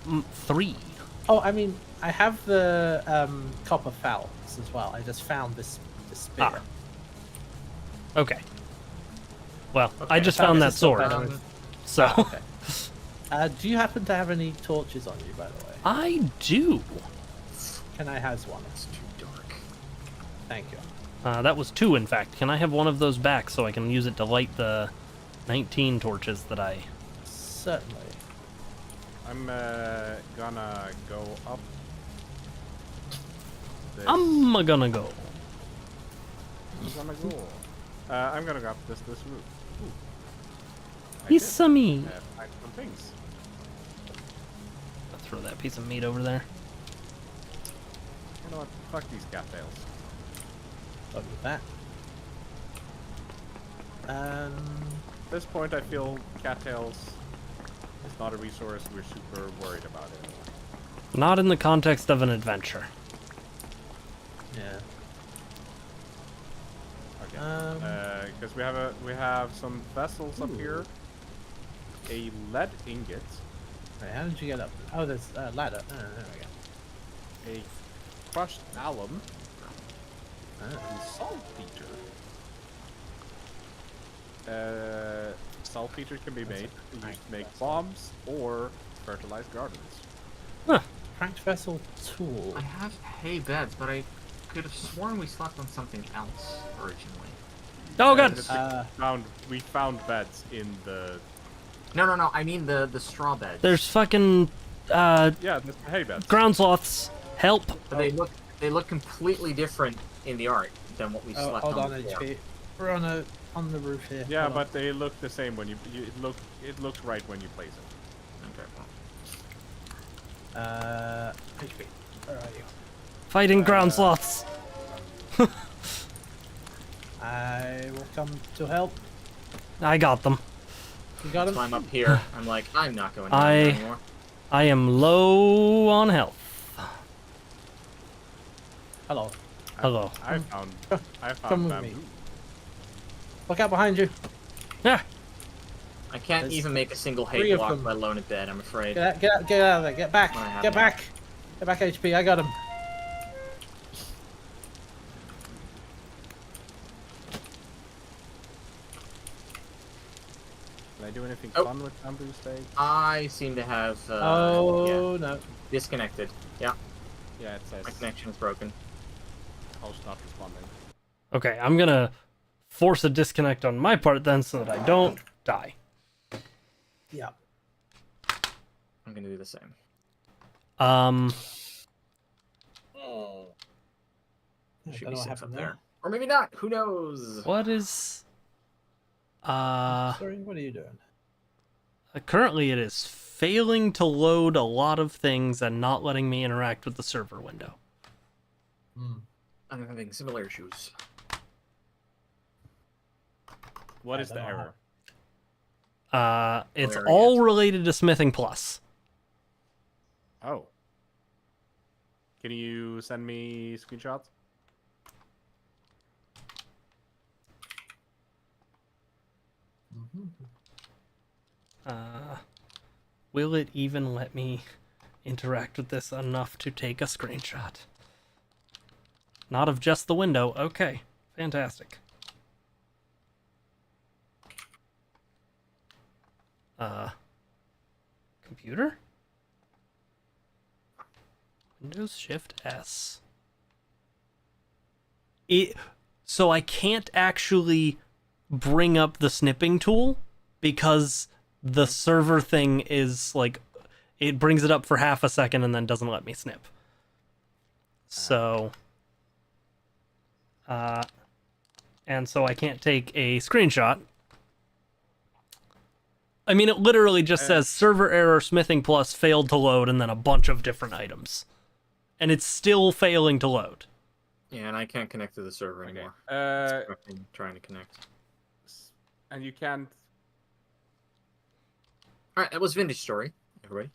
3? Oh, I mean, I have the copper fowls as well. I just found this spear. Ah. Okay. Well, I Okay, just found found that this is still sword, better. so Okay. Do you happen to have any torches on you, by the way? I do. Can I has one? It's too dark. Thank you. That was 2, in fact. Can I have one of those back so I can use it to light the 19 torches that I... Certainly. I'm gonna go up. This. I'm gonna go. I'm gonna go up this roof. Ooh. I Piece did, of meat. find some things. I'll throw that piece of meat over there. You know what? Fuck these cattails. Look at that. At this point, I feel cattails is not a resource we're super worried about it. Not in the context of an adventure. Yeah. Okay. Because we have some vessels up here. A lead ingot, Wait, how did you get up? Oh, there's a ladder. Oh, there we go. a crushed alum, Ah. and saltpeter. Saltpeter can be made used to make bombs or fertilize gardens. Cracked vessel tool. I have hay beds, but I could have sworn we slept on something else originally. Oh god! We found beds in the. No. I mean the straw beds. There's fucking Yeah, the hay beds. ground sloths. Help! But they look completely different in the art than what we Oh, slept hold on on, before. HP. We're on the roof here. Yeah, Hold on. but they look the same when it looks right when you place it. Okay, well. HP. Where are you? Fighting ground sloths. I will come to help. I got them. You got him? So I'm up here. I'm like, I'm not going down I- there anymore. I am low on health. Hello. Hello. I found Come with me. bamboo. Look out behind you. Yeah. I can't There's even make a single three hay of block, them. let alone a bed, I'm afraid. Get out of there. Get back. What I have Get now. back. Get back, HP. I got him. Can I do anything Oh. fun with bamboo stakes? I seem to have Oh, no. disconnected. Yeah, Yeah, it says my connection is broken. host not responding. Okay, I'm gonna force a disconnect on my part then so that I don't die. Yeah. I'm gonna do the same. Um, Should don't be know what safe up happened there. Or maybe not, who knows? what is... Sorry, what are you doing? Currently it is failing to load a lot of things and not letting me interact with the server window. Hmm. I'm having similar issues. What I is the don't know error? It's Where all is it? related to Smithing Plus. Oh. Can you send me screenshots? Will it even let me interact with this enough to take a screenshot? Not of just the window. Okay, fantastic. Computer? Windows Shift S. So I can't actually bring up the snipping tool because the server thing is like, it brings it up for half a second and then doesn't let me snip. So, and so I can't take a screenshot. I mean, it literally just says server error, smithing plus failed to load, and then a bunch of different items. And it's still failing to load. Yeah, and I can't connect to the server anymore. It's trying to connect. And you can't. All right, that was Vintage Story, everybody.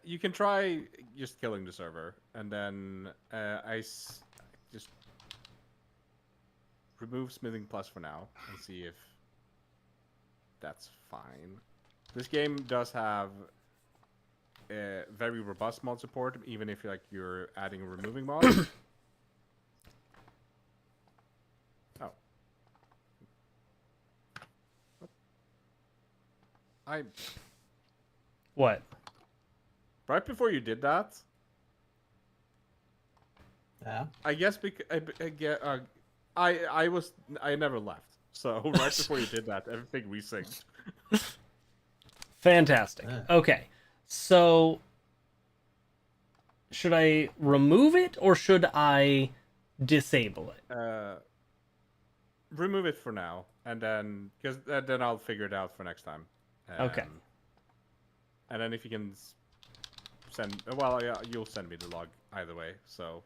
You can try just killing the server, and then just remove smithing plus for now and see if that's fine. This game does have very robust mod support, even if you're adding a removing mod. Oh. What? Right before you did that, Yeah. I guess I never left. So right before you did that, everything resynced. Fantastic. Yeah. Okay, so should I remove it or should I disable it? Remove it for now, and then because then I'll figure it out for next time. Okay. And then if you can send, well, yeah, you'll send me the log either way. So.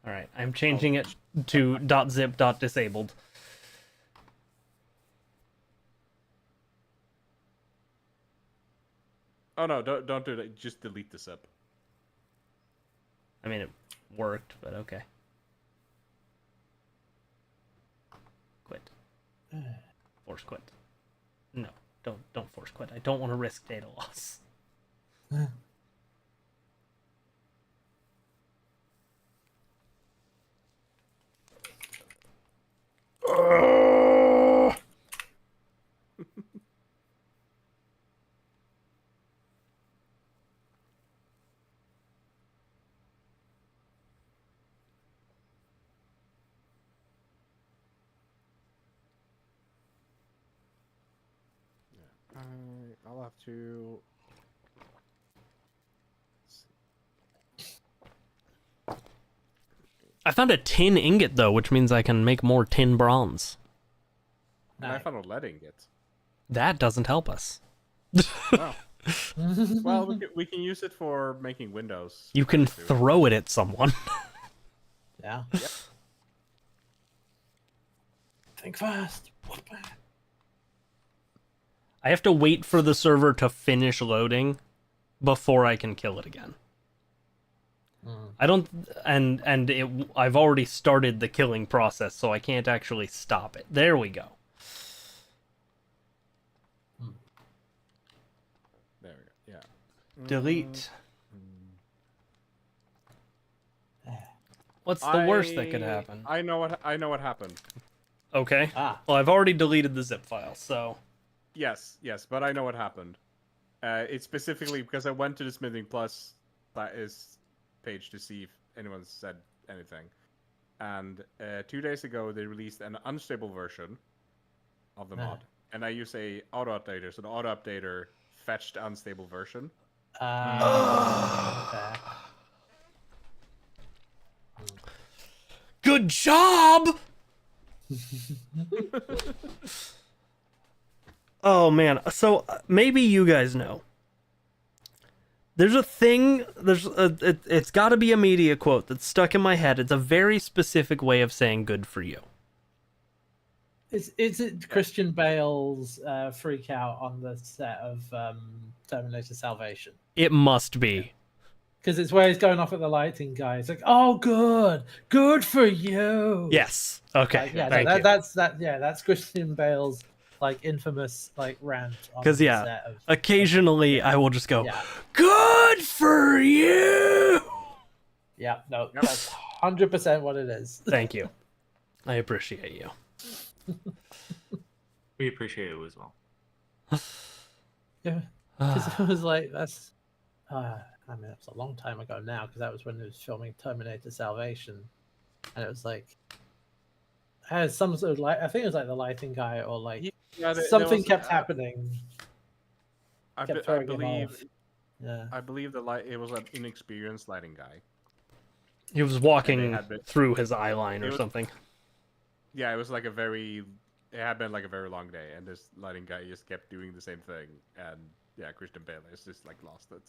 All right, I'm changing it to .zip.disabled. Oh no! Don't do that. Just delete the zip. I mean, it worked, but okay. Quit. Force quit. No, don't force quit. I don't want to risk data loss. I'll have to. I found a tin ingot though, which means I can make more tin bronze. And I found a lead ingot. That doesn't help us. Oh. Well, we can use it for making windows. You can too. throw it at someone. Yeah. Yep. Think fast. I have to wait for the server to finish loading before I can kill it again. I don't, and I've already started the killing process, so I can't actually stop it. There we go. There we go. Yeah. Delete. What's the worst that could happen? I know what happened. Okay. Ah. Well, I've already deleted the zip file, so. Yes, but I know what happened. It's specifically because I went to the Smithing Plus page to see if anyone said anything. And 2 days ago, they released an unstable version of the mod. And I use a auto updater, so the auto updater fetched the unstable version. Okay. Good job! Oh man, so maybe you guys know. There's a thing, it's got to be a media quote that's stuck in my head. It's a very specific way of saying good for you. Is it Christian Bale's freak out on the set of Terminator Salvation? It must be. because it's where he's going off at the lighting guy. It's like, oh, good for you. Yes. Okay. Like, yeah, Thank you. that's Christian Bale's like infamous like rant. on 'Cause, the yeah, set of- Occasionally, I will just go, Yeah. "Good for you." Yeah, no, that's 100% what it is. Thank you. I appreciate you. We appreciate it as well. Yeah, because it was like that's. I mean, it was a long time ago now because that was when it was filming Terminator Salvation, and it was like has some sort of I think it was like the lighting guy or like Yeah, there something was- kept happening. I, Kept I throwing him believe. off. Yeah. I believe it was an inexperienced lighting guy. He was walking had been- through his eye line It or was- something. Yeah, it was like it had been like a very long day, and this lighting guy just kept doing the same thing, and yeah, Christian Bale is just like lost it.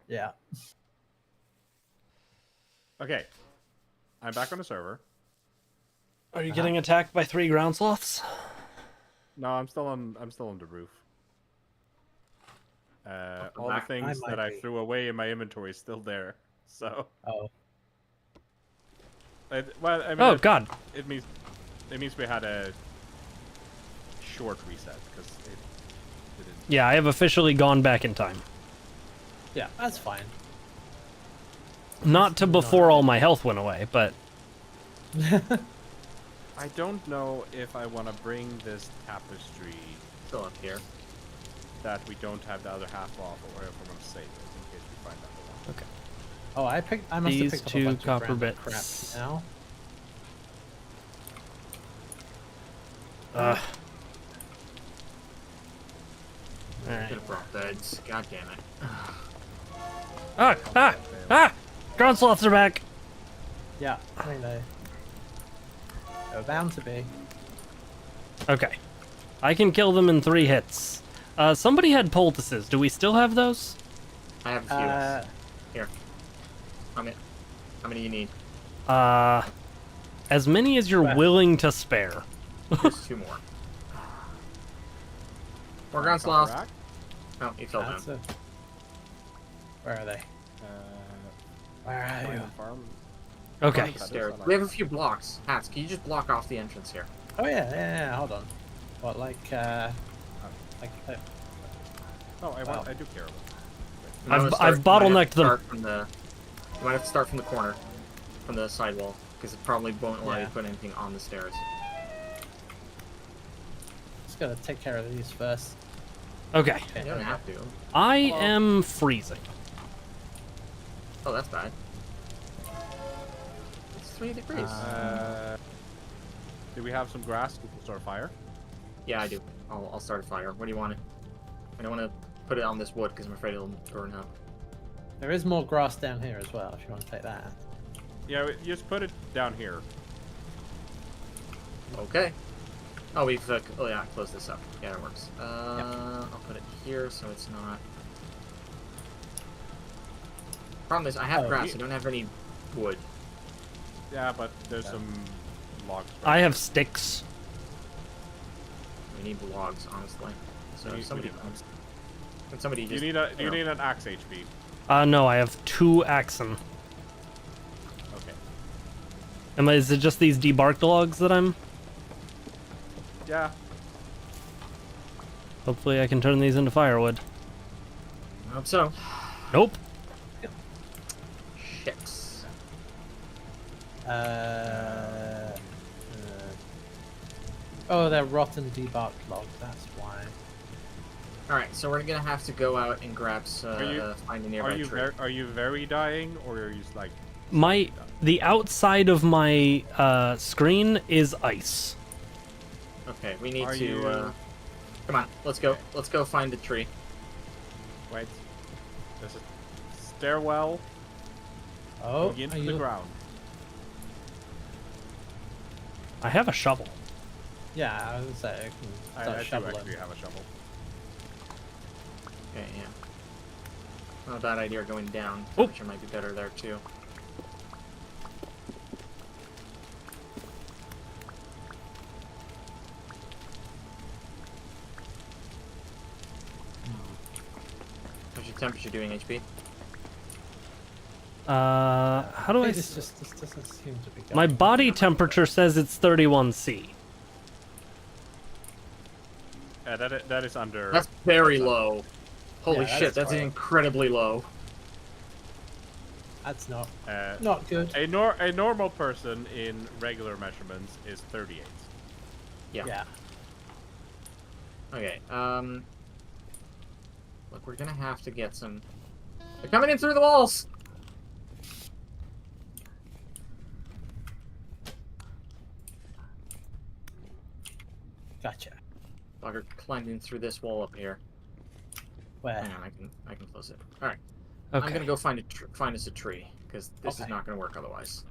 Yeah. Okay, I'm back on the server. Are you getting attacked by 3 ground sloths? No, I'm still on the roof. All the back. things I that might I be. threw away in my inventory is still there. So, Oh. well, I mean, Oh God. it means we had a short reset because it didn't. Yeah, I have officially gone back in time. Yeah, that's fine. Not to before all my health went away, but I don't know if I want to bring this tapestry Still up here. that we don't have the other half off, or if we're going to save it in case we find out the one. okay. Oh, I must These have picked up two a bunch copper of random bits. crap now. Alright. Could have brought beds. God damn it. Ah! Ground sloths are back. Yeah, I mean they're bound to be. Okay. I can kill them in 3 hits. Somebody had poultices. Do we still have those? I have a few. Here. How many you need? As many as you're Right. willing to spare. There's 2 more. More grounds lost. Rack? Oh, he fell down. That's a- Where are they? Where are you? Diamond Farm. Okay. Stairs. We have a few blocks. Hats, can you just block off the entrance here? Oh yeah. Hold on. What like Oh, Wow. I do care about it. You might I've wanna start- I've bottlenecked you might have to them. start from you might have to start from the corner, from the sidewall, because it probably won't allow you Yeah. to put anything on the stairs. just gotta take care of these first. Okay. Okay, You there don't we go. have to. I am freezing. Oh, that's bad. It's 20 degrees. Do we have some grass we can start a fire? Yeah, I do. I'll start a fire. What do you want? I don't want to put it on this wood because I'm afraid it'll burn up. There is more grass down here as well if you want to take that. Yeah, just put it down here. Okay. Oh, we've close this up. Yeah, it works. I'll put it here so it's not. Problem is, I have Oh, grass. I don't have any wood. Yeah, but there's Yeah. some logs. I have sticks. We need logs, honestly. So We need- somebody, we need logs. can somebody You just? need you need an axe HP. No, I have 2 axen. Okay. Is it just these debarked logs that I'm? Yeah. Hopefully I can turn these into firewood. I hope so. Nope. Shit. Oh, they're rotten debarked logs. That's why. All right, so we're gonna have to go out and grab find a nearby Are you tree. are you very dying, or are you just like? The outside of my screen is ice. Okay, we need Are to. you- Come on, let's go. Let's go find the tree. Wait. There's a stairwell Oh, going into are the you... ground. I have a shovel. Yeah, I was gonna say I can I start do shoveling. actually have a shovel. Okay, yeah. Not a bad idea going down. Oh. Temperature might be better there too. How's your temperature doing, HP? How do I? This doesn't seem to be. My going body temperature says it's 31C. That is under. That's very low. Holy Yeah, that shit, is that's low. incredibly low. That's not Uh, good. a normal person in regular measurements is 38. Yeah. Okay, look, we're gonna have to get some... They're coming in through the walls! Gotcha. Bugger climbed in through this wall up here. Where? Hang on, I can close it. Alright, I'm Okay. gonna go find us a tree, because this is Okay. not gonna work otherwise.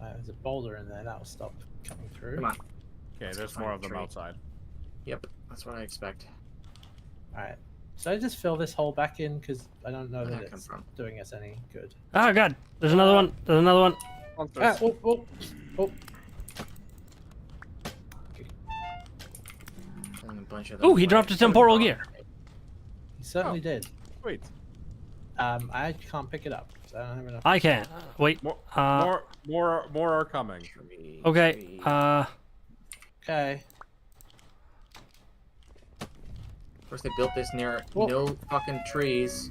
There's a boulder in there. That'll stop coming through. Come on. Okay, Let's there's go more find of a them tree. outside. Yep, that's what I expect. All right. So I just fill this hole back in because I don't know Where'd that that come it's from? doing us any good. Oh god, there's another one. There's another one. Ah, oh. And a bunch of them Ooh, he away. dropped a temporal gear. He certainly Oh. did. Wait, I can't pick it up. So I don't have enough. I can't. Wait. more Uh, more are coming. Tree, okay. tree. Okay. Of course, they built this near Whoa. no fucking trees.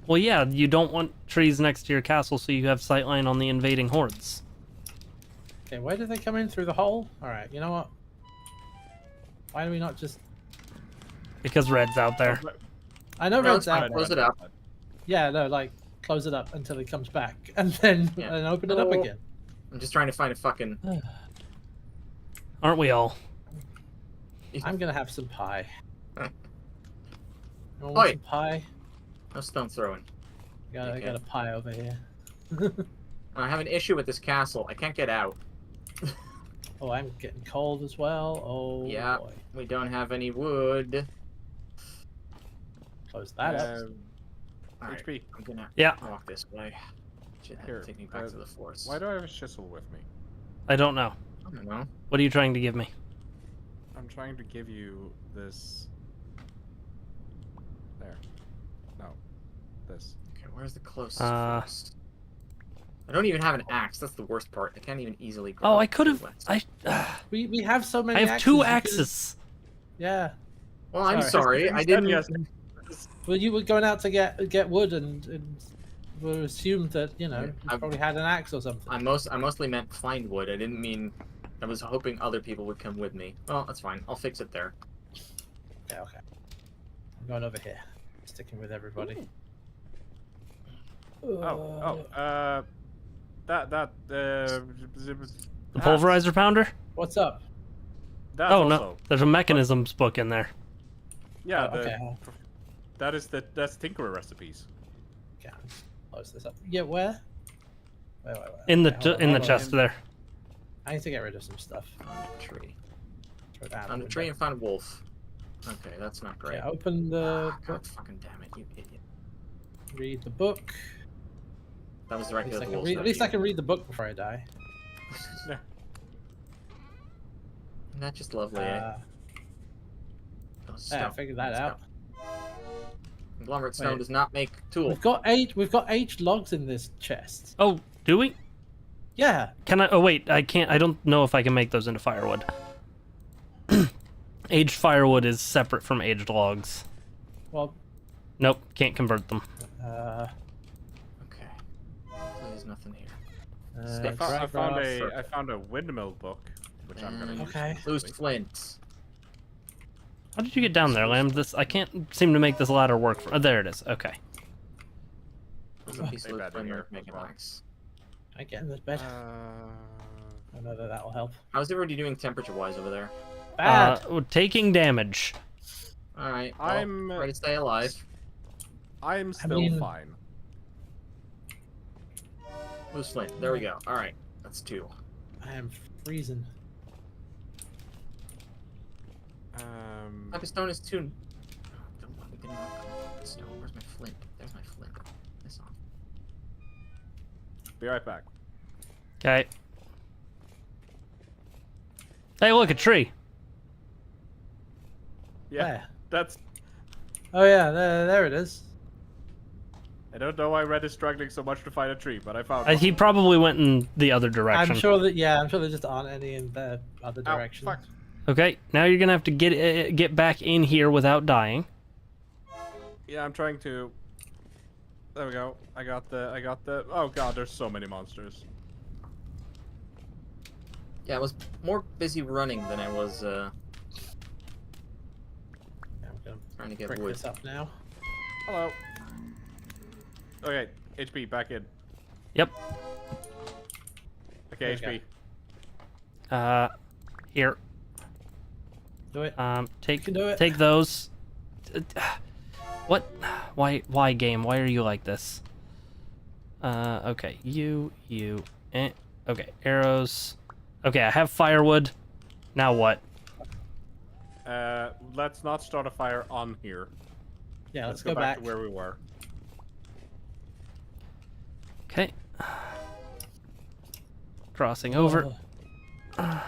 Well, yeah, you don't want trees next to your castle, so you have sightline on the invading hordes. Okay. Where did they come in through the hole? All right. You know what? Why do we not just? Because Red's out there. I know No, Red's it's fine. out. Close it up. Yeah. No. Like close it up until he comes back, and then Yeah. and open it up Oh. again. I'm just trying to find a fucking... Aren't we all? I'm gonna have some pie. You Oi. want some pie? No stone throwing. I got a pie over here. I have an issue with this castle. I can't get out. Oh, I'm getting cold as well. Oh Yeah. boy. We don't have any wood. Close that up. Alright, HP. I'm gonna Yeah. walk this way. Should have Here, to take me back uh, to the forest. Why do I have a chisel with me? I don't know. I don't know. What are you trying to give me? I'm trying to give you this. There. No. This. Okay, where's the closest Uh, forest? I don't even have an axe. That's the worst part. I can't even easily. Oh, grab I could have. wood. We have so many. I have axes, two you could've- axes. Yeah. Well, I'm Sorry. sorry. I didn't. Yes. Well, you were going out to get wood, and we assumed that you Yeah, you I've- probably had an axe or something. I mostly meant find wood. I didn't mean. I was hoping other people would come with me. Well, that's fine. I'll fix it there. Yeah. Okay. I'm going over here. Sticking with everybody. The pulverizer pounder? What's up? That's Oh no, also, there's a mechanisms book in there. Yeah, Oh, okay. that's Tinkerer recipes. Okay. Close this up. Yeah. Where? Wait. In the Okay, hold on, in the hold on. chest there. I need to get rid of some stuff. Found a tree. Throw that out Found the a tree window. and found a wolf. Okay, that's not great. Okay, open the Ah, God fucking damn it, you idiot. read the book. That was At directed least, at I the can wolves. read, not at least I you. can read the book before I die. Yeah. Isn't that just lovely, eh? Yeah, Oh, I stone. figured that Stone. out. Conglomerate stone Wait. does not make tool. We've got eight logs in this chest. Oh, do we? Yeah. Can I? Oh wait, I can't. I don't know if I can make those into firewood. Aged firewood is separate from aged logs. Well, Nope, can't convert them. uh, Okay. Hopefully there's nothing here. uh, Sticks. dry grass. I found a windmill book, which I'm gonna And use. Okay. Loose flint. How did you get down there, Lamb? I can't seem to make this ladder work. Oh, there it is. Okay. There's a piece Stay of loose bad in flint here to make as an well. axe. I get in this bed. I know that will help. How's everybody doing temperature-wise over there? Bad. Taking damage. Alright, well, I'm try to stay alive. I'm still mean- fine. Loose flint. There we go. Alright, that's 2. I am freezing. Type of stone is 2. Don't let me get enough stone. Where's my flint? There's my flint. This on. Be right back. Okay. Hey, look, a tree. Yeah, Where? that's Oh yeah, there it is. I don't know why Red is struggling so much to find a tree, but I found one. He probably went in the other direction. I'm sure that I'm sure there just aren't any in the other Ow, direction. fuck. Okay, now you're gonna have to get back in here without dying. Yeah, I'm trying to. There we go. I got the. Oh god, there's so many monsters. Yeah, I was more busy running than I was Yeah, I'm gonna trying to get break wood. this up now. Hello. Okay, HP back in. Yep. Okay, Okay. HP. Here. Do it. Take can do it. take those. What? Why game? Why are you like this? Okay, you, okay, arrows. Okay, I have firewood. Now what? Let's not start a fire on here. Yeah, Let's let's go back back. to where we were. Okay. Crossing over. Oh.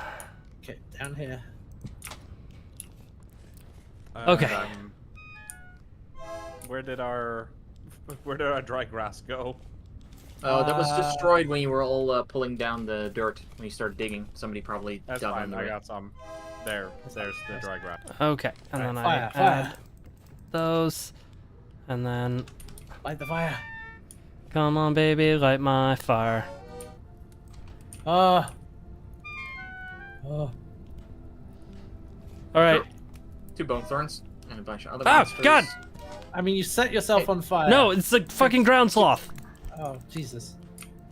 Okay, down here. Okay. Where did our dry grass go? Oh, that was destroyed when you were all pulling down the dirt when you started digging. Somebody probably That's dug fine. on the I way. got some. There's the dry grass. Okay, and then Fire, I fire. add those, and then Light the fire. come on, baby, light my fire. Oh. All right. 2 bone thorns and a bunch of other Ah, monsters. God! I mean, you set yourself on fire. No, it's the fucking ground sloth. Oh, Jesus.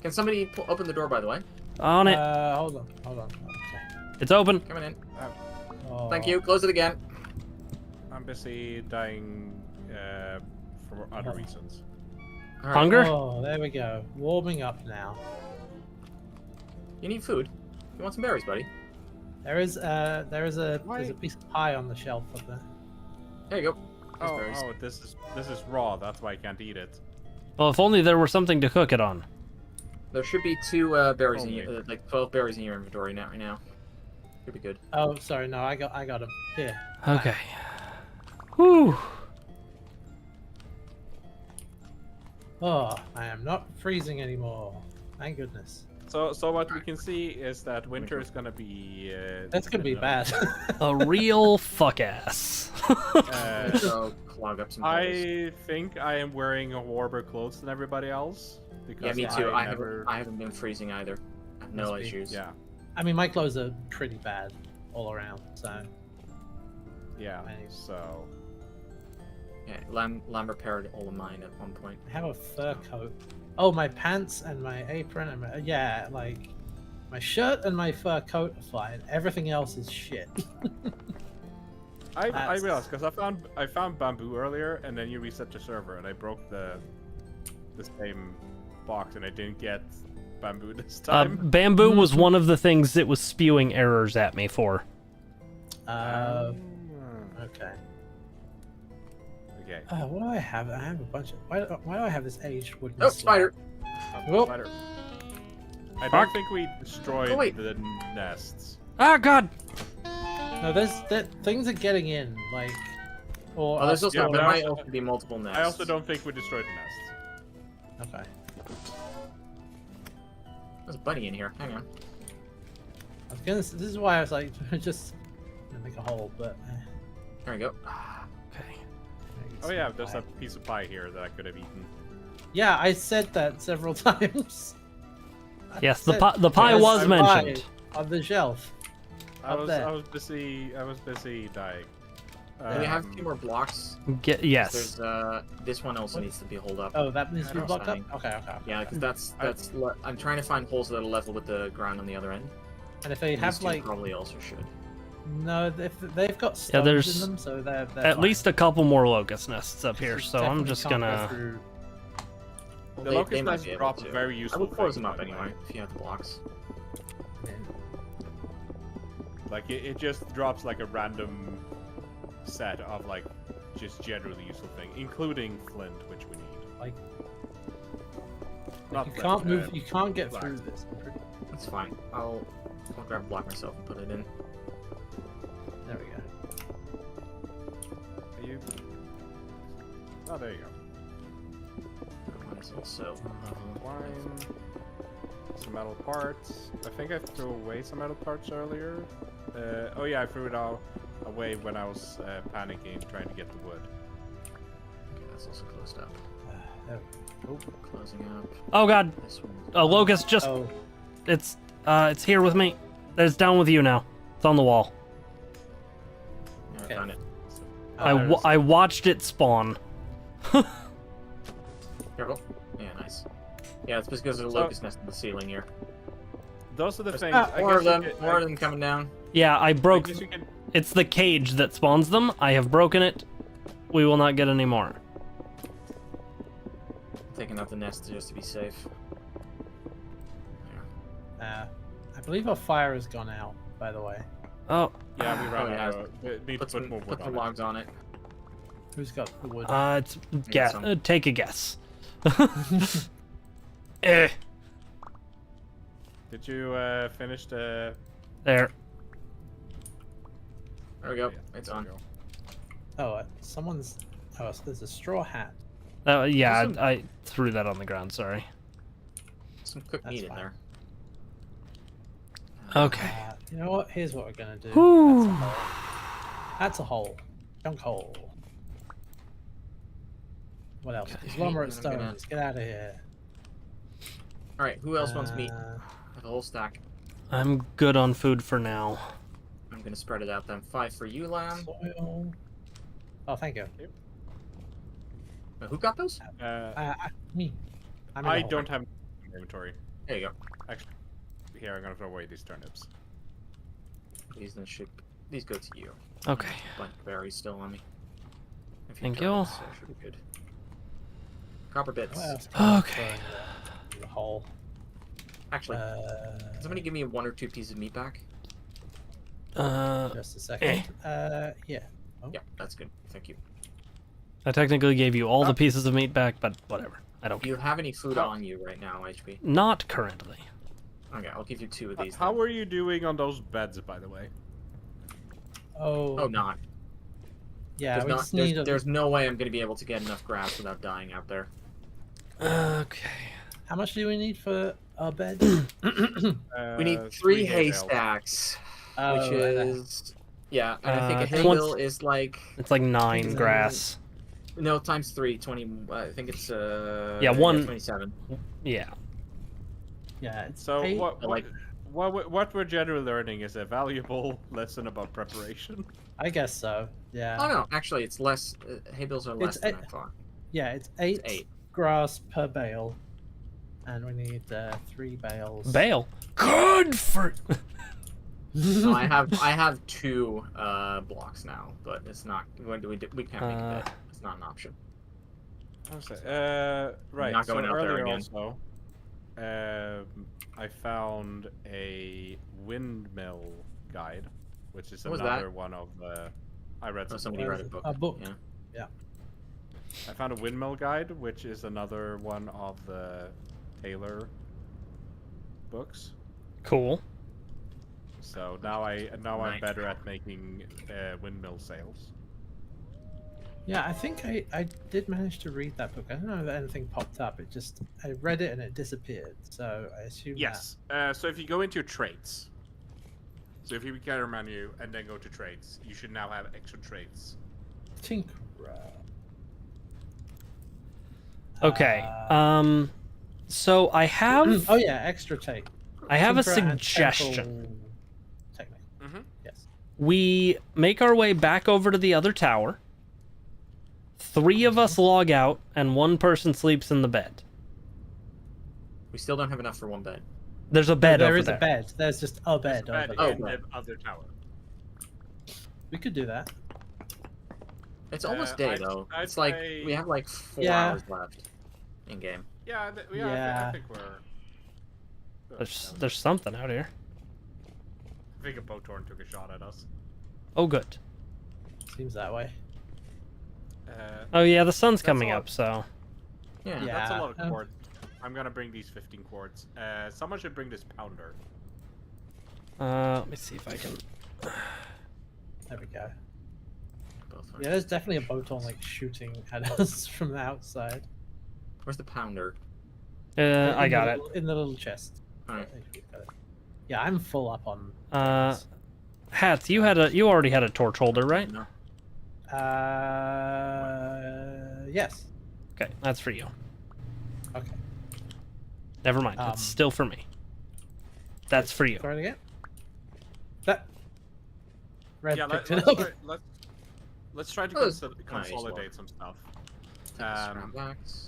Can somebody open the door, by the way? On it. Hold on. Okay. It's open. Coming in. Oh. Thank you. Close it again. I'm busy dying for other reasons. All right. Hunger? Oh, there we go. Warming up now. You need food. You want some berries, buddy? There's a Why? piece of pie on the shelf up there. There you go. There's Oh, berries. this is raw. That's why I can't eat it. Well, if only there were something to cook it on. There should be 2 berries in Only. your, like 12 berries in your inventory now. Right now. Should be good. Oh, sorry, no, I got them. Here. Okay. Whew. Oh, I am not freezing anymore. Thank goodness. So what we can see is that winter is gonna be. That's gonna be bad. A real fuck ass. Let's go clog up some berries. I think I am wearing warmer clothes than everybody else. Because Yeah, me too. I never... haven't been freezing either. I have no Must be. issues. Yeah, I mean, my clothes are pretty bad all around, so. yeah. Anyways. So Yeah, Lamb repaired all of mine at one point. I have a fur coat. Oh, my pants and my apron and like my shirt and my fur coat are fine. Everything else is shit. I That's- realized because I found bamboo earlier, and then you reset the server, and I broke the same box, and I didn't get bamboo this time. Bamboo was one of the things it was spewing errors at me for. Okay. Okay. What do I have? I have a bunch of. Why do I have this aged wooden? Oh, slab? spider! Oh. Spider. I Fuck. don't think we destroyed Oh, wait. the nests. Ah, God! No, things are getting in, like. Or Oh, there's also Yeah, there but might also- also be multiple nests. I also don't think we destroyed the nests. Okay. There's a bunny in here. Hang on. This is why I was like, just gonna make a hole, but. There we go. Okay. Oh yeah, there's a piece of pie here that I could have eaten. Yeah, I said that several times. I Yes, said the pie there's was a mentioned. pie on the shelf. I Up was there. I was busy dying. Do we have a few more blocks? Yes. There's this one also needs to be holed up. Oh, that needs to be Cross blocked up. hanging. Okay. Yeah, because I'm trying to find holes that are level with the ground on the other end. And if they These have two like probably also should. no, if they've got stones there's in them, so they're At fine. least a couple more locust nests up here, Just so I'm definitely just can't go gonna. through- Well, The they locust might nests be able drop to. very I useful. would close things, them up by the way. anyway if you have the blocks. Yeah. Like it just drops like a random set of like just generally useful thing, including flint, which we need. Like, Not you flint, can't move. You can't get black. through this. That's fine. I'll grab a block myself and put it in. There we go. Are you? Oh, there you go. is also level. Wine. Some metal parts. I think I threw away some metal parts earlier. Oh yeah, I threw it all away when I was panicking trying to get the wood. Okay, that's also closed up. There Closing up. Oh god, This one. a locust just Oh, it's here with me. It's down with you now. It's on the wall. Yeah, I Okay. found it. I watched it spawn. Careful. Yeah, nice. Yeah, it's because there's a So- locust nest in the ceiling here. Those are the things. More of them. you can- More of them coming down. Yeah, I I broke. guess you can. It's the cage that spawns them. I have broken it. We will not get any more. Taking out the nest just to be safe. I believe our fire has gone out, by the way. Oh, Yeah, we ran Oh, yeah. out. We need to Put, put more put wood the on it. logs on it. Who's got the wood? it's guess. some. Take a guess. Eh, Did you finish the? there. There we go. Yeah, It's there on. we go. Oh, someone's. Oh, so there's a straw hat. Yeah, There's some- I threw that on the ground. Sorry. Some cooked That's meat in fine. there. Okay. You know what? Here's what we're gonna do. Whew. That's a hole. Junk hole. What else? Okay, Conglomerate I'm gonna- stones. Get out of here. All right. Who else wants meat? Uh, I have a whole stack. I'm good on food for now. I'm gonna spread it out then. 5 for you, Lamb. Soil. Oh, thank you. Who got those? Me. I'm in I the hole. don't have inventory. There you go. Here, I'm gonna throw away these turnips. These then should. These go to you. Okay. Bunch of berries still on me. A few Thank you. turnips, so should be good. Copper bits. What else can I Okay. throw in the hole. Actually, can somebody give me 1 or 2 pieces of meat back? Just a second. Yeah. Yeah, that's good. Thank you. I technically gave you all Oh. the pieces of meat back, but whatever. I don't Do you care. have any food How- on you right now, HP? Not currently. Okay, I'll give you 2 of these. How then. are you doing on those beds, by the way? Oh. Oh, not. Yeah. There's, We not just need a. there's no way I'm going to be able to get enough grass without dying out there. Okay. How much do we need for our bed? We need 3 haystacks, Oh, which is... Yeah, and I think a hay 20 bill is like... It's like 9 Exactly. grass. No, times 3, 20... I think it's... Yeah, one- 27. Yeah. Yeah. It's So eight- what we're generally learning is a valuable lesson about preparation. I guess so. Yeah. Oh, no, actually, it's less... hay bills are less It's than a- I thought. Yeah. It's 8, It's 8. grass per bale, and we need 3 bales. Bale. Good for. No, I have 2 blocks now, but it's not... When do we do? We can't make a bed. It's not an option. Right. not So going out there earlier again. also, I found a windmill guide, which is What was another that? one of the. I read Oh, some. somebody What read is a it? book. A book. Yeah. I found a windmill guide, which is another one of the Taylor books. Cool. So now I'm Nice. better at making windmill sails. Yeah, I think I did manage to read that book. I don't know if anything popped up. It just I read it and it disappeared. So I assume Yes. So if you go into your traits, so if you get a menu and then go to traits, you should now have extra traits. that Tinkerer. Okay. Uh, So I have oh yeah, extra take. I have a Tinkerer and suggestion. temple Technique. Mm-hmm. Yes. We make our way back over to the other tower. 3 of us log out, and 1 person sleeps in the bed. We still don't have enough for 1 bed. There's a bed There over is there. a bed. There's just a bed over Bed there. Oh, in right. the other tower. We could do that. It's almost day, I'd- though. I'd It's like say- we have like 4 Yeah. hours left in game. Yeah, I Yeah. think we're. There's something out here. I think a Botorn took a shot at us. Oh, good. Seems that way. Oh yeah, the sun's That's coming all. up, so Yeah. That's a Yeah, lot of um, quartz. I'm gonna bring these 15 quartz. Someone should bring this pounder. let me see if I can. There we go. Both are- Yeah, there's definitely a boat on like shooting at us from the outside. Where's the pounder? I got it. In the little chest. Alright. Yeah, I'm full up on. Hats, you already had a torch holder, right? No. Yes. Okay, that's for you. Okay. Never mind. It's still for me. That's for you. Throw it again. That. Red Yeah, picked let's it up. let's try to Oh, it's- consolidate some stuff. Take the scrap wax.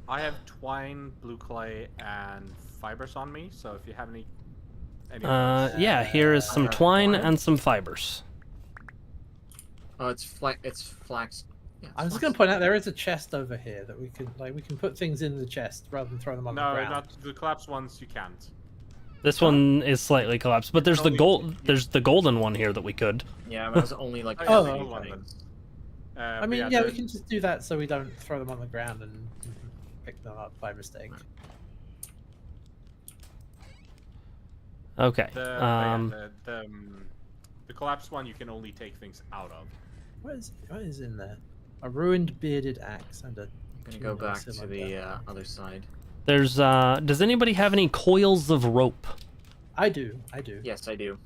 I have twine, blue clay, and fibers on me. So if you have any Yeah, here is some have twine twine. and some fibers. Oh, it's flax. Yeah, it's I'm just flax. gonna point out there is a chest over here that we can put things in the chest rather than throw them on the no, ground. not the collapsed ones. You can't. This one is slightly collapsed, but there's the only- gold. There's the golden one here that we could. Yeah, but it was only like Oh, three okay. things. I But mean, yeah, we the- can just do that so we don't throw them on the ground and pick them up by mistake. Okay. The collapsed one you can only take things out of. What is in there? A ruined bearded axe and a. I'm gonna go back to the other side. There's does anybody have any coils of rope? I do. Yes, I do.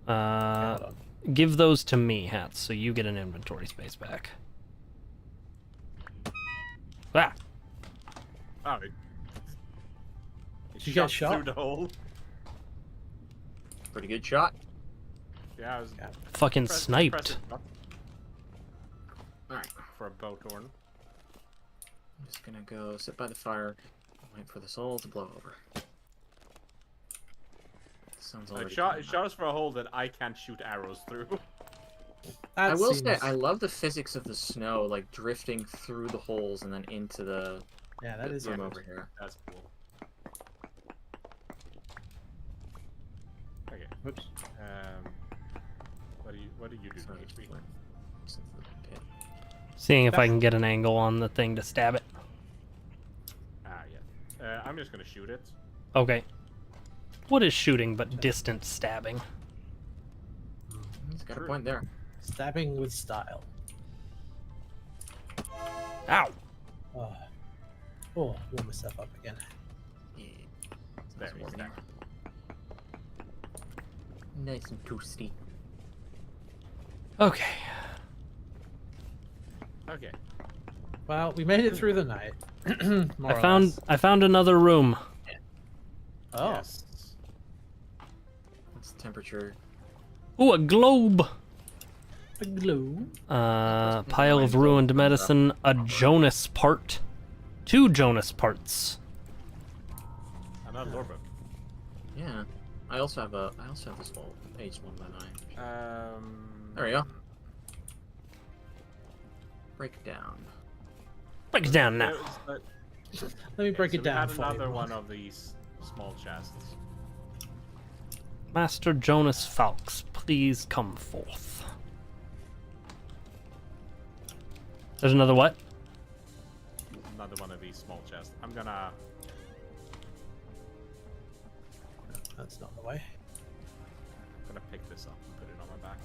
Uh, Hold on. give those to me, Hats, so you get an inventory space back. Ah, Oh, it Did you get shot shot? through the hole. Pretty good shot. Yeah, I was Yeah. fucking impressive sniped. shot Alright. for a bow torn. I'm just gonna go sit by the fire and wait for this all to blow over. Sounds It already shot coming us for a hole that I can't shoot arrows through. That I will say, seems- I love the physics of the snow, like drifting through the holes and then into the Yeah, that is room good. over here. That's cool. Okay. Whoops. What do you do, Sorry, HP? since the pit. Seeing if I can get an angle on the thing to stab it. Ah, yeah. I'm just gonna shoot it. Okay. What is shooting but distant stabbing? He's got a True. point there. Stabbing with style. Ow! Oh, warm myself up again. Yeah. There, Nice he's warming there. up. Nice and toasty. Okay. Okay. Well, we made it through the night. More or less. I found another room. Oh, Yes. What's the temperature? Ooh, a globe. a glue. Pile of ruined medicine, a Jonas part, 2 Jonas parts. Another lore book. Yeah. I also have this whole page one by the way. There we go. Breakdown. Break it down now. Let me break it down We for had another you. one of these small chests. Master Jonas Falks, please come forth. There's another what? Another one of these small chests. I'm gonna. That's not the way. Pick this up and put it on my back.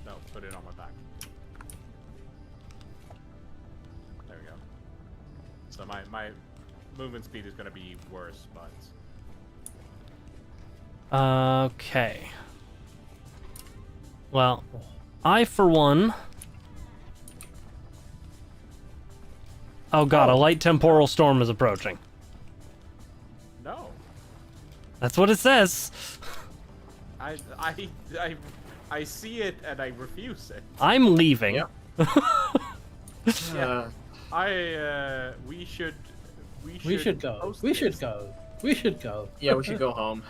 No, put it on my back. There we go. So my movement speed is gonna be worse, but Okay. Well, I for one. Oh god, a light temporal storm is approaching. no. That's what it says. I see it and I refuse it. I'm leaving. Yep. We should We should go. post We should this. go. We should go. Yeah, we should go home.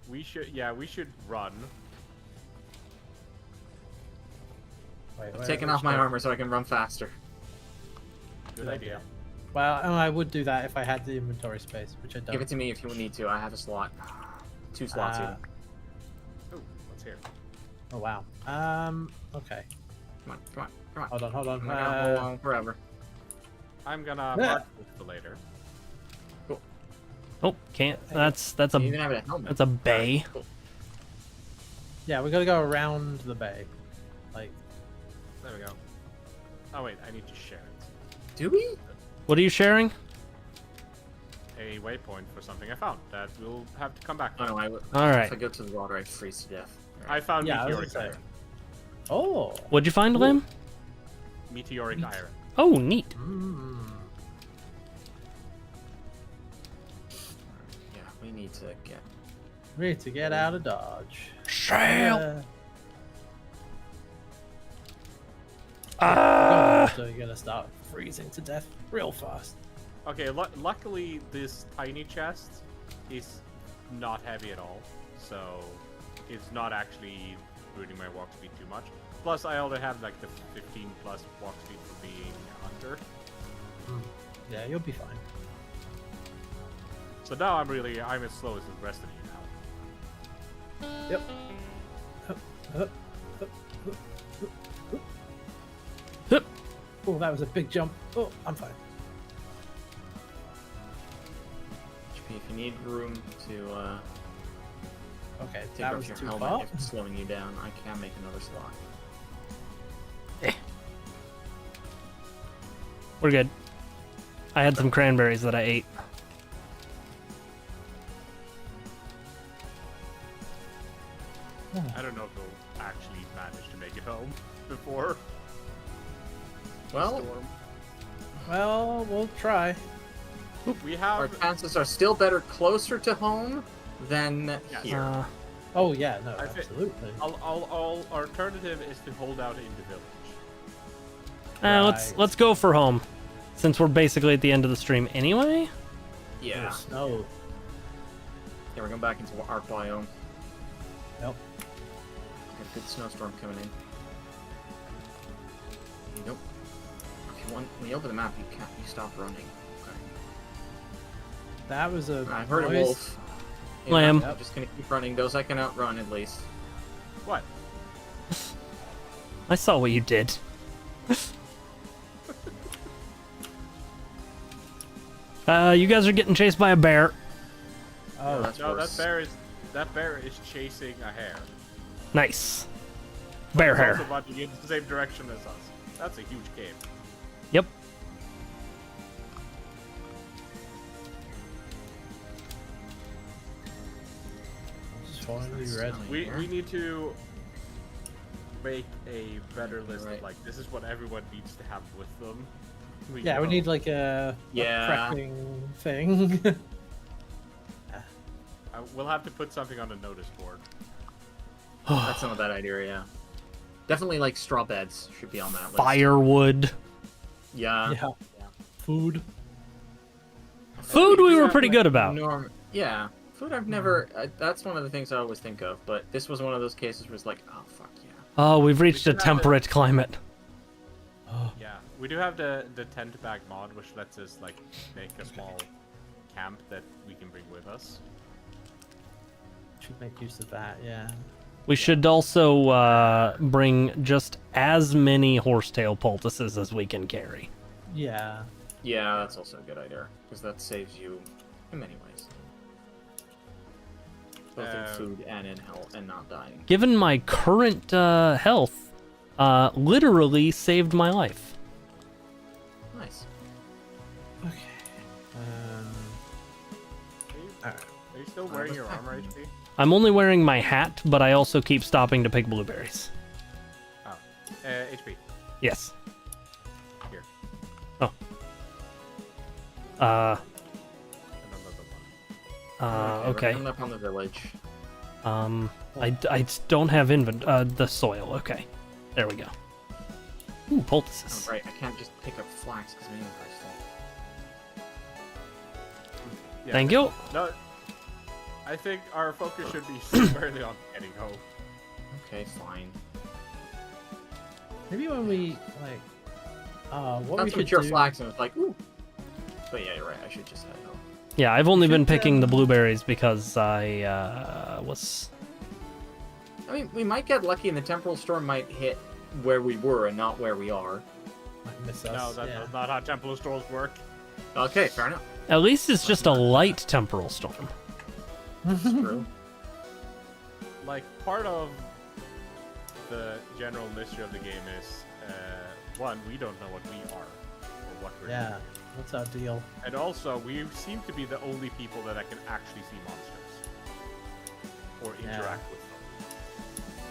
We should run. Wait, I'm taking off my armor so I can run faster. Good idea. Well, I would do that if I had the inventory space, which I don't. Give it to me if you need to. I have a slot. 2 slots Uh, even. Ooh, what's here? Oh wow. Okay. Come on, come on, come on. Hold on. I'm not gonna hold on forever. I'm gonna Yeah. mark this for later. Oh, can't. That's You even a have a helmet. that's a bay. Cool. Yeah, we gotta go around the bay. Like, There we go. Oh wait, I need to share it. Do we? What are you sharing? A waypoint for something I found that we'll have to come back to. Oh, no, All if right. I go to the water, I freeze to death. I found Yeah, I was meteoric gonna say. iron. Oh. What'd you find, Lim? Meteoric iron. Oh, neat. Mm. Yeah, we need to get. We need to get out of Dodge. Sail. So you're gonna start freezing to death real fast. Okay, luckily this tiny chest is not heavy at all, so it's not actually ruining my walk speed too much. Plus, I already have like the 15 plus walk speed for being under. Yeah, you'll be fine. So now I'm as slow as the rest of you now. Yep. Hup. Oh, that was a big jump. Oh, I'm fine. HP, if you need room to Okay, take that off was your too helmet far. if it's slowing you down, I can make another slot. We're good. I had some cranberries that I ate. I don't know if we'll actually manage to make it home before the Well, storm. Well, we'll try. We our have. chances are still better closer to home than Yes. here. Oh yeah, no, I thi- absolutely. All alternative is to hold out in the village. Let's Right. let's go for home, since we're basically at the end of the stream anyway. Yeah. There's snow. Yeah, we're going back into our biome. Yep. Got a good snowstorm coming in. Nope. If you want, when you open the map, you can't. You stop running. Okay. That was a I heard a noise. wolf. Yeah, Lamb. I'm just gonna keep running. Those I can outrun at least. What? I saw what you did. You guys are getting chased by a bear. Oh, Oh, that's No, worse. that bear is chasing a hare. Nice. Bear It's hair. also running in the same direction as us. That's a huge cave. Yep. just finally ready. We need to make a better list Right. of like this is what everyone needs to have with them. Yeah, we need like a Yeah. prepping thing. We'll have to put something on a notice board. That's not a bad idea. Yeah. Definitely like straw beds should be on that list. Firewood. Yeah. yeah. Food. Food we do were have, pretty like, good about. Yeah. Food I've never. That's one of the things I always think of. But this was one of those cases where it's like, oh fuck yeah. Oh, we've reached a should have it. temperate climate. Yeah, we do have the tent bag mod, which lets us like make a small camp that we can bring with us. Should make use of that. Yeah. We should also bring just as many horsetail poultices as we can carry. Yeah. Yeah, that's also a good idea because that saves you in many ways, both in food and in health, and not dying. Given my current health, literally saved my life. Nice. Okay. Alright. Are you still wearing your armor HP? I'm only wearing my hat, but I also keep stopping to pick blueberries. Oh, HP. Yes. Here. Oh. Another one. Okay. We're coming up on the village. I don't have the soil. Okay. There we go. Ooh, poultices. Oh, right, I can't just pick up flax because my inventory's full. Yeah. Thank you. No, I think our focus should be squarely on getting home. Okay, fine. Maybe when we like, what we That's could what your do. flax and it's like, ooh. But yeah, you're right. I should just head home. Yeah, I've only been should, picking the blueberries because I was. I mean, we might get lucky and the temporal storm might hit where we were and not where we are. Might miss No, us. that's yeah. not how temple storms work. Okay, fair enough. At least it's just a light temporal storm. That's true. Like part of the general mystery of the game is one, we don't know what we are or what we're Yeah. doing. What's our deal? And also, we seem to be the only people that can actually see monsters or Yeah. interact with them.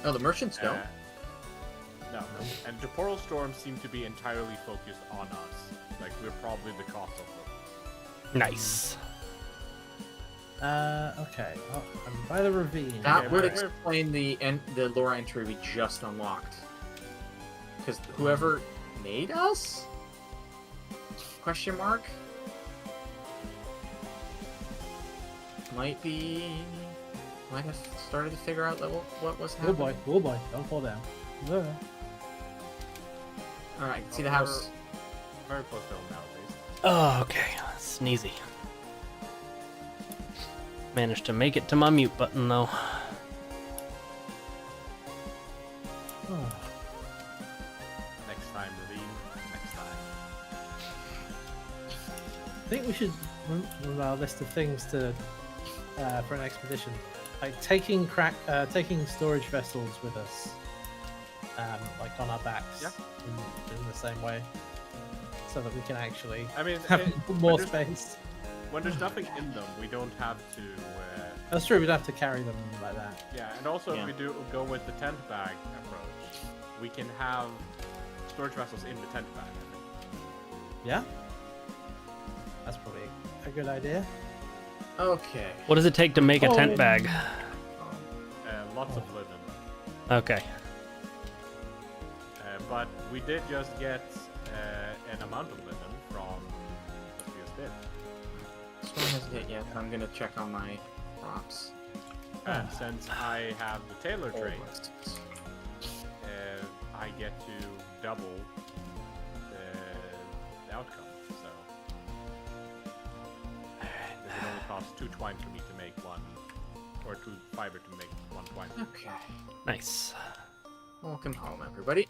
Oh, the merchants don't. No. And Temporal Storms seem to be entirely focused on us. Like, we're probably the cause of them. Nice. Okay. Oh, I'm by the ravine. That Okay, would we're- explain the lore entry we just unlocked. Because whoever made us? Question mark? Might have started to figure out what was Oh happening. boy, don't fall down. Yeah. Alright, I can see the house. Very close to home now, at least. Oh, okay. Sneezy. Managed to make it to my mute button though. Oh. Next time, Ravine. Next time. I think we should move our list of things to for an expedition, like taking storage vessels with us, like on our backs, Yeah. in the same way, so that we can actually I mean, have more when there's- space. When there's nothing in them, we don't have to. That's true. We'd have to carry them like that. Yeah, and also Yeah. if we do go with the tent bag approach, we can have storage vessels in the tent bag. I think. Yeah, that's probably a good idea. Okay. What does it take to make a tent bag? Lots of linen. Okay. But we did just get an amount of linen from what we just did. This one hasn't hit yet. I'm gonna check on my props. And since I have the tailor trait, I get to double the outcome. So it would only cost 2 twine for me to make one, or 2 fiber to make 1 twine. Okay. Nice. Welcome home, everybody.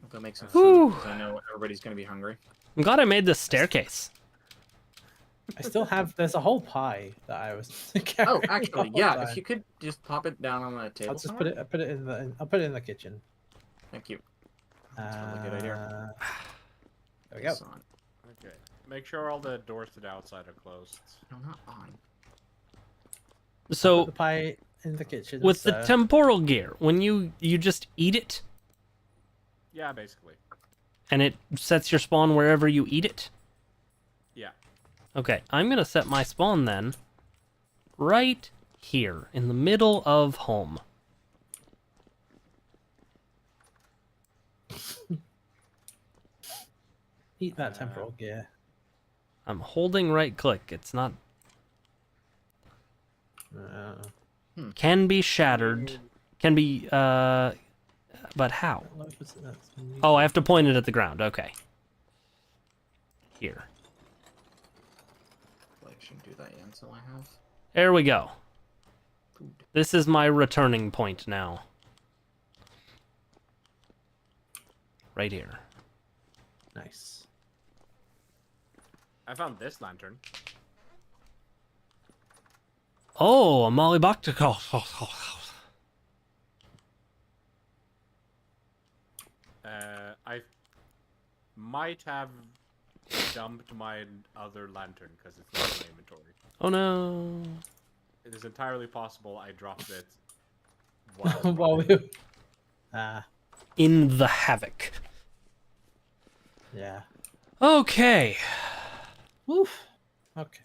I'll go make some Whew. food because I know everybody's gonna be hungry. I'm glad I made this staircase. I still have. There's a whole pie that I was carrying. Oh, the actually, whole yeah. time. If you could just pop it down on the table. I'll just somewhere. put it in the. I'll put it in the kitchen. Thank you. That's a really good idea. There we go. It's on. Okay. Make sure all the doors to the outside are closed. No, not on. Put So the pie in the kitchen. with the so- temporal gear, when you just eat it Yeah, basically. and it sets your spawn wherever you eat it. Yeah. Okay, I'm gonna set my spawn then right here in the middle of home. Eat that temporal gear. I'm holding right click. It's not can be shattered. Can be but how? Oh, I have to point it at the ground. Okay. Here. Well, I shouldn't do that yet until I have There we go. food. This is my returning point now. Right here. Nice. I found this lantern. Oh, a Molly Bactical. I might have dumped my other lantern because it's not in my inventory. Oh no. It is entirely possible I dropped it while While we. In the havoc. Yeah. Okay. Woof. Okay.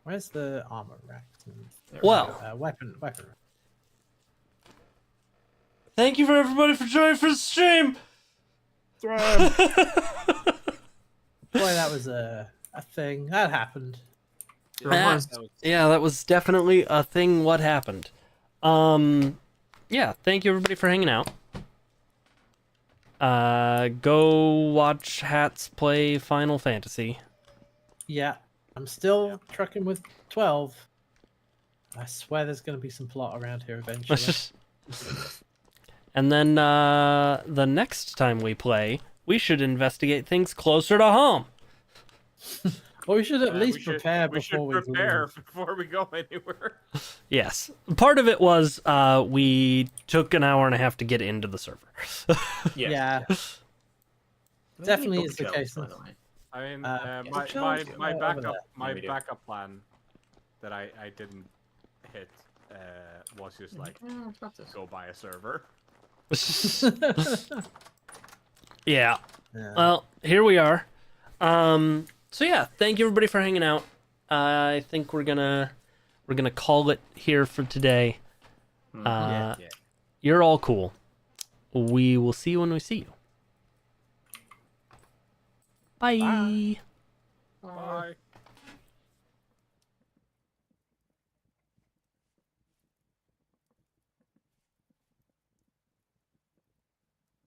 Where's the armor rack? There we Well, go. Weapon rack. thank you for everybody for joining for the stream. Boy, that was a thing. That happened. There Ah. was- Yeah, that was definitely a thing. What happened? Yeah, thank you everybody for hanging out. Go watch Hats play Final Fantasy. Yeah. I'm still trucking with 12. I swear there's going to be some plot around here eventually. And then the next time we play, we should investigate things closer to home. Well, we should at least we should- prepare we should before we prepare leave. before we go anywhere. Yes. Part of it was we took an hour and a half to get into the server. Yeah. Do we have any Definitely is the bookshelves, case. by the way? I mean, Yeah, my bookshelves my over backup there. Yeah, we do. plan that I didn't hit was just like Yeah, it's not this. go buy a server. Yeah. Yeah. Well, here we are. So yeah, thank you everybody for hanging out. I think we're gonna call it here for today. Mhm. Uh, Yeah. You're all cool. We will see you when we see you. Bye. Bye.